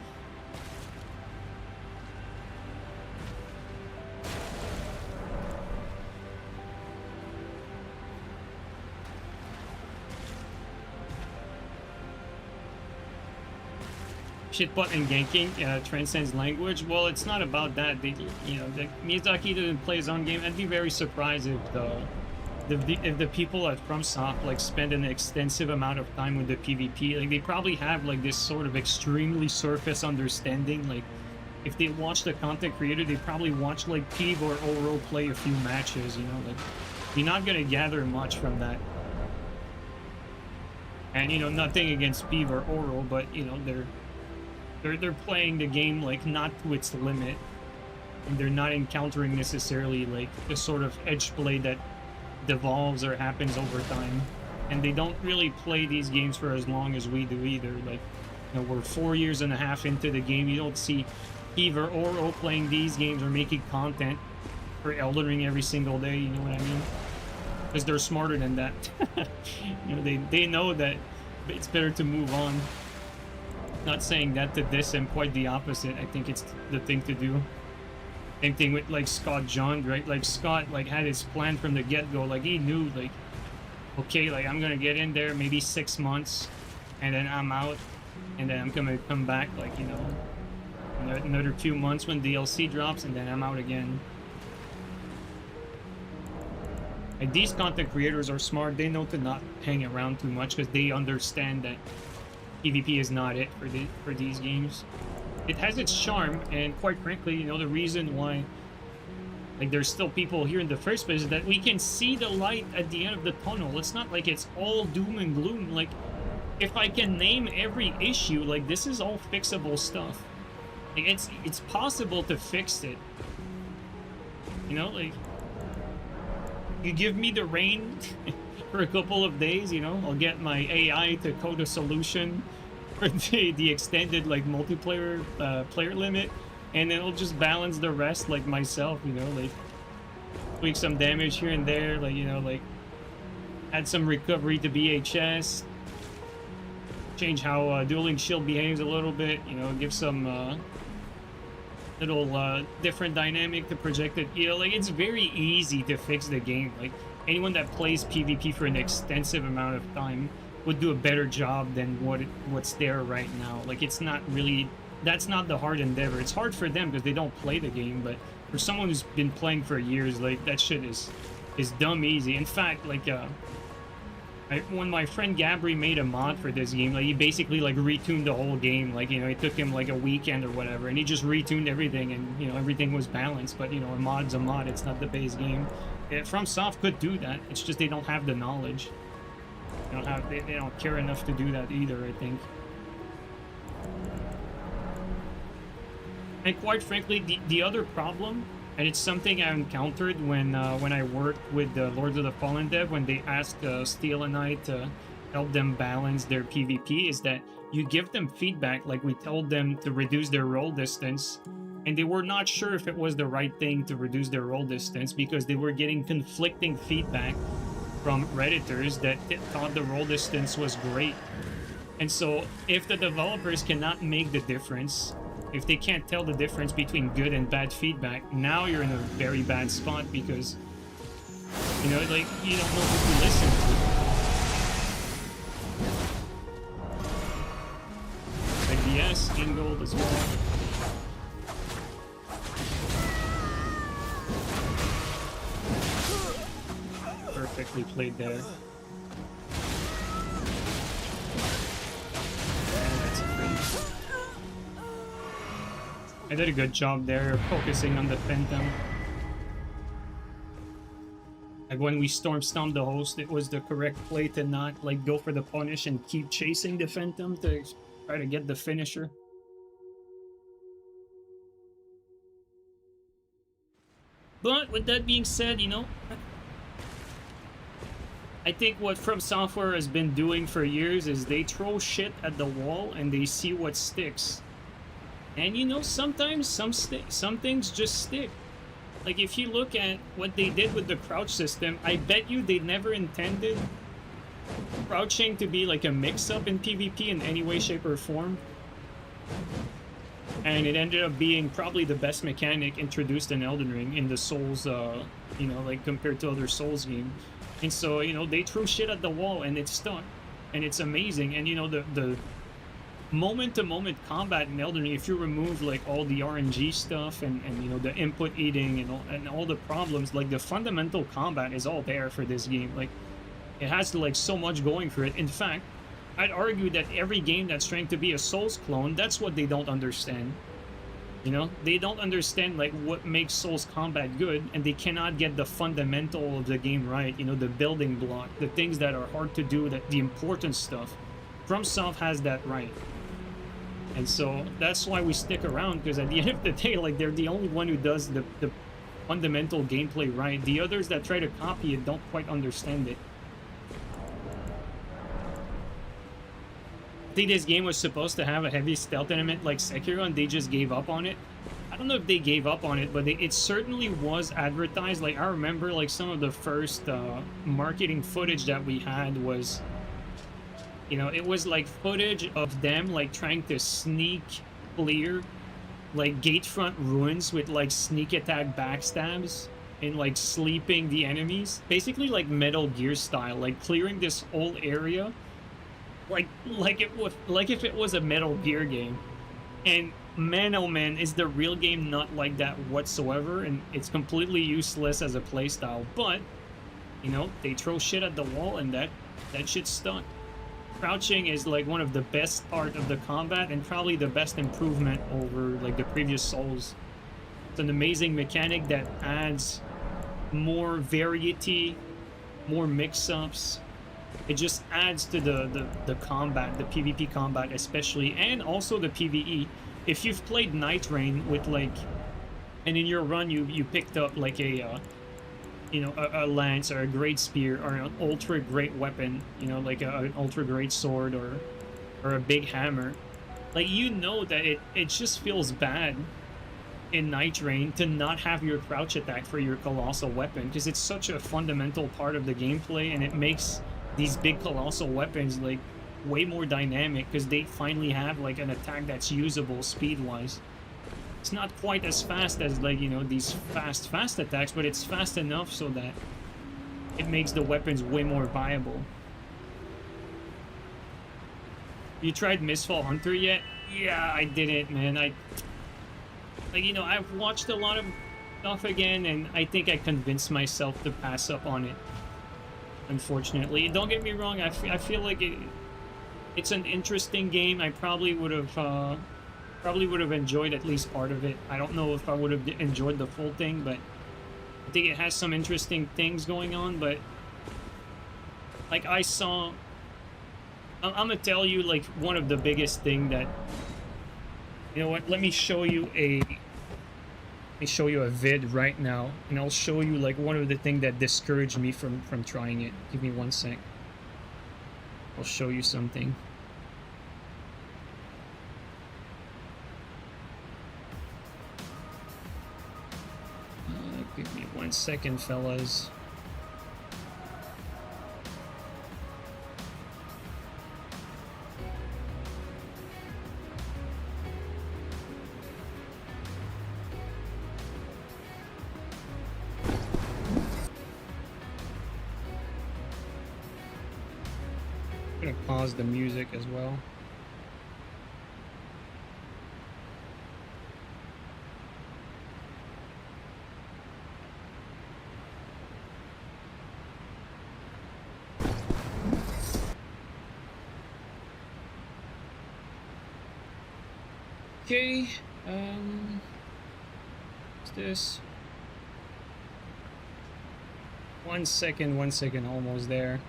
Shitbutton ganking transcends language. Well, it's not about that. You know, Miyazaki didn't play his own game. I'd be very surprised if the people at FromSoft like spend an extensive amount of time with the PvP. Like, they probably have like this sort of extremely surface understanding. Like, if they watch the content creator, they probably watch like Peeve or Oro play a few matches. You know, like, you're not gonna gather much from that. And, you know, nothing against Peeve or Oro, but, you know, they're playing the game like not to its limit, and they're not encountering necessarily like the sort of edge play that devolves or happens over time, and they don't really play these games for as long as we do either. Like, you know, we're 4.5 years into the game. You don't see Eve or Oro playing these games or making content for Elden Ring every single day, you know what I mean? Because they're smarter than that. You know, they know that it's better to move on. Not saying that to this, I'm quite the opposite. I think it's the thing to do. Same thing with like Scott John, right? Like, Scott like had his plan from the get-go. Like, he knew like, okay, like, I'm gonna get in there maybe 6 months, and then I'm out, and then I'm gonna come back like, you know, another 2 months when DLC drops, and then I'm out again. Like, these content creators are smart. They know to not hang around too much because they understand that PvP is not it for these games. It has its charm, and quite frankly, you know, the reason why like there's still people here in the first place is that we can see the light at the end of the tunnel. It's not like it's all doom and gloom. Like, if I can name every issue, like, this is all fixable stuff. Like, it's possible to fix it. You know, like, you give me the rain for a couple of days, you know, I'll get my AI to code a solution for the extended like multiplayer player limit, and then I'll just balance the rest like myself, you know, like tweak some damage here and there, like, you know, like add some recovery to BHS, change how Dueling Shield behaves a little bit, you know, give some little different dynamic to projected, you know, like, it's very easy to fix the game. Like, anyone that plays PvP for an extensive amount of time would do a better job than what's there right now. Like, it's not really, that's not the hard endeavor. It's hard for them because they don't play the game, but for someone who's been playing for years, like, that shit is dumb easy. In fact, like, when my friend Gabri made a mod for this game, like, he basically like retuned the whole game. Like, you know, it took him like a weekend or whatever, and he just retuned everything, and, you know, everything was balanced. But, you know, a mod's a mod, it's not the base game. FromSoft could do that, it's just they don't have the knowledge. They don't care enough to do that either, I think. And quite frankly, the other problem, and it's something I encountered when I worked with the Lords of the Fallen dev, when they asked Steel and I to help them balance their PvP, is that you give them feedback. Like, we told them to reduce their roll distance, and they were not sure if it was the right thing to reduce their roll distance because they were getting conflicting feedback from Redditors that thought the roll distance was great. And so if the developers cannot make the difference, if they can't tell the difference between good and bad feedback, now you're in a very bad spot because, you know, like, you don't know who to listen to. Like, yes, Ingold as well. Perfectly played there. And that's a free. I did a good job there focusing on the Phantom. Like when we storm stomped the host, it was the correct play to not like go for the punish and keep chasing the Phantom to try to get the finisher. But with that being said, you know, I think what From Software has been doing for years is they throw shit at the wall and they see what sticks. And you know, sometimes some things just stick. Like if you look at what they did with the crouch system, I bet you they never intended crouching to be like a mix-up in PvP in any way, shape, or form. And it ended up being probably the best mechanic introduced in Elden Ring in the Souls, you know, like compared to other Souls games. And so, you know, they threw shit at the wall and it stuck. And it's amazing. And, you know, the moment-to-moment combat in Elden Ring, if you remove, like, all the RNG stuff and you know, the input eating and all the problems, like, the fundamental combat is all there for this game. Like, it has, like, so much going for it. In fact, I'd argue that every game that's trying to be a Souls clone, that's what they don't understand. You know, they don't understand like what makes Souls combat good, and they cannot get the fundamental of the game right. You know, the building block, the things that are hard to do, that the important stuff. FromSoft has that right, and so that's why we stick around, because at the end of the day, like, they're the only one who does the fundamental gameplay right. The others that try to copy it don't quite understand it. I think this game was supposed to have a heavy stealth element like Sekiro, and they just gave up on it. I don't know if they gave up on it, but it certainly was advertised. Like, I remember, like, some of the first marketing footage that we had was, you know, it was like footage of them like trying to sneak clear like gatefront ruins with like sneak attack backstabs and like sleeping the enemies, basically like Metal Gear style, like clearing this whole area like if it was a Metal Gear game. And man, oh man, is the real game not like that whatsoever, and it's completely useless as a playstyle. But you know, they throw shit at the wall, and that shit stuck. Crouching is like one of the best part of the combat, and probably the best improvement over like the previous Souls. It's an amazing mechanic that adds more variety, more mix-ups. It just adds to the combat, the PvP combat especially, and also the PvE. If you've played Night Rain with like, and in your run you picked up like a you know, a lance or a great spear or an ultra great weapon, you know, like an ultra great sword or a big hammer, like, you know that it just feels bad in Night Rain to not have your crouch attack for your colossal weapon, because it's such a fundamental part of the gameplay, and it makes these big colossal weapons like way more dynamic, because they finally have like an attack that's usable speed-wise. It's not quite as fast as, like, you know, these fast attacks, but it's fast enough so that it makes the weapons way more viable. You tried Mistfall Hunter yet? Yeah, I didn't, man. Like, you know, I've watched a lot of stuff again, and I think I convinced myself to pass up on it. Unfortunately, don't get me wrong. I feel like it's an interesting game. I probably would have enjoyed at least part of it. I don't know if I would have enjoyed the full thing, but I think it has some interesting things going on. But like, I'm gonna tell you like one of the biggest thing that, you know what? Let me show you a vid right now, and I'll show you like one of the things that discouraged me from trying it. Give me 1 sec. I'll show you something. Give me 1 second, fellas. I'm gonna pause the music as well. Okay, this? 1 second, 1 second, almost there.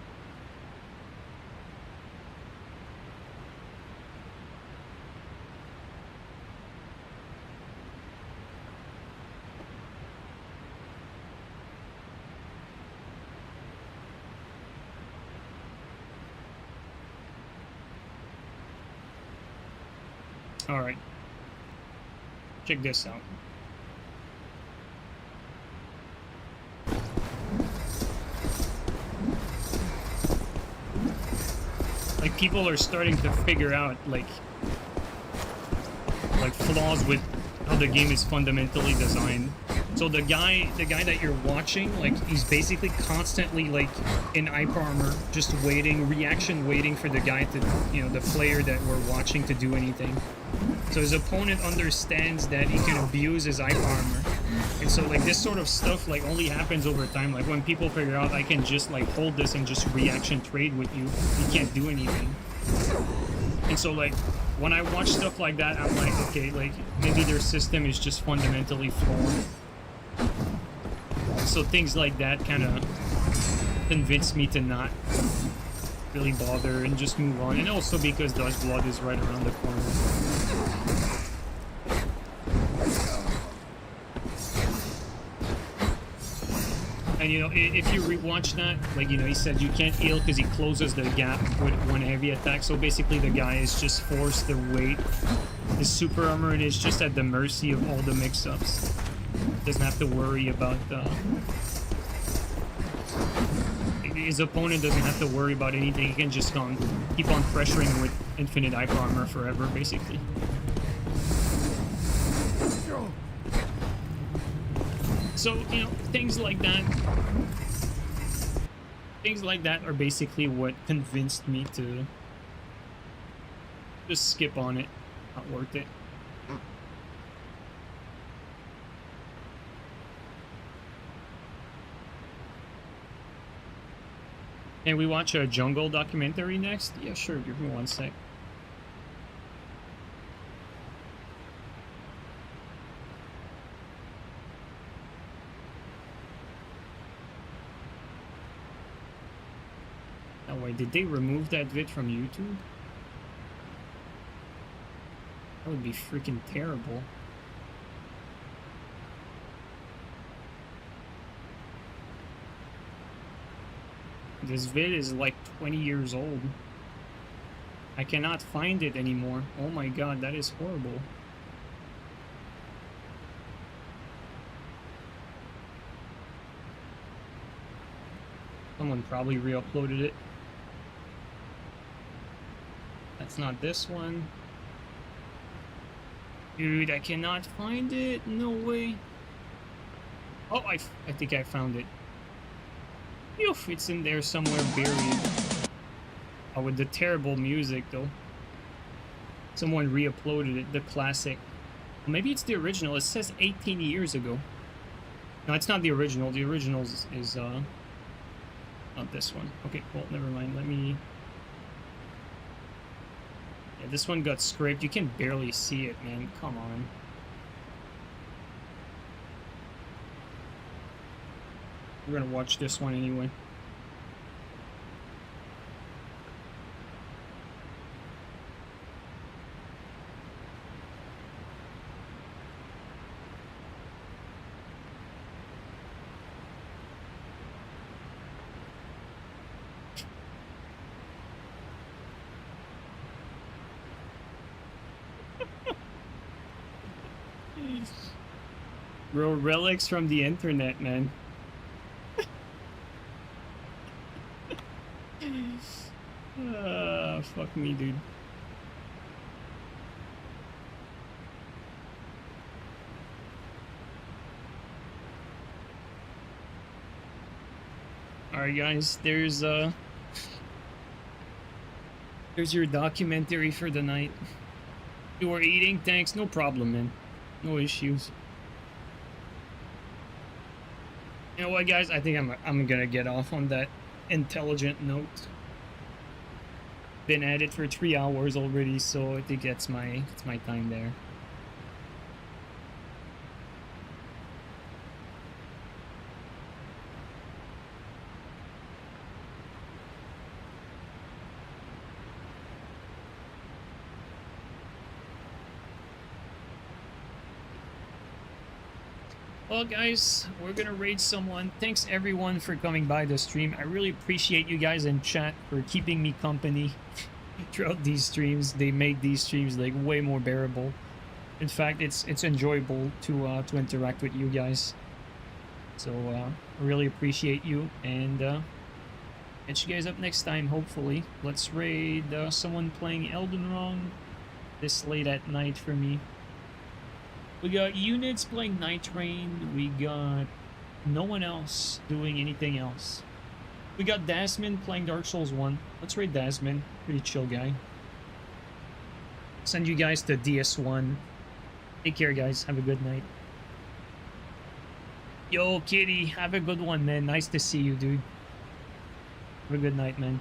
All right. Check this out. Like, people are starting to figure out like flaws with how the game is fundamentally designed. So the guy that you're watching, like, he's basically constantly like in hyper armor, just waiting, reaction waiting for the guy to, you know, the player that we're watching to do anything. So his opponent understands that he can abuse his hyper armor. And so like this sort of stuff like only happens over time. Like when people figure out I can just like hold this and just reaction trade with you, you can't do anything. And so like when I watch stuff like that, I'm like, okay, like maybe their system is just fundamentally flawed. So things like that kind of convince me to not really bother and just move on. And also because Duskblood is right around the corner. And you know, if you rewatch that, like, you know, he said you can't heal because he closes the gap with one heavy attack. So basically the guy is just forced to wait his super armor and is just at the mercy of all the mix-ups. Doesn't have to worry about his opponent doesn't have to worry about anything. He can just keep on pressuring with infinite hyper armor forever, basically. So, you know, things like that are basically what convinced me to just skip on it. Not worth it. Can we watch a jungle documentary next? Yeah, sure. Give me 1 sec. Oh wait, did they remove that vid from YouTube? That would be freaking terrible. This vid is like 20 years old. I cannot find it anymore. Oh my god, that is horrible. Someone probably re-uploaded it. That's not this one. Dude, I cannot find it. No way. Oh, I think I found it. Oof, it's in there somewhere buried. Oh, with the terrible music, though. Someone re-uploaded it, the classic. Maybe it's the original. It says 18 years ago. No, it's not the original. The original is not this one. Okay, well, never mind. Let me... Yeah, this one got scraped. You can barely see it, man. Come on. We're gonna watch this one anyway. Bro, relics from the internet, man. Fuck me, dude. Alright, guys, there's your documentary for the night. You are eating? Thanks, no problem, man. No issues. You know what, guys? I think I'm gonna get off on that intelligent note. Been at it for 3 hours already, so I think it's my time there. Well, guys, we're gonna raid someone. Thanks everyone for coming by the stream. I really appreciate you guys in chat for keeping me company throughout these streams. They make these streams like way more bearable. In fact, it's enjoyable to interact with you guys. So I really appreciate you, and catch you guys up next time. Hopefully, let's raid someone playing Elden Ring this late at night for me. We got units playing Night Rain. We got no one else doing anything else. We got Dasman playing Dark Souls 1. Let's raid Dasman. Pretty chill guy. Send you guys to DS1. Take care, guys. Have a good night. Yo, Kitty. Have a good one, man. Nice to see you, dude. Have a good night, man.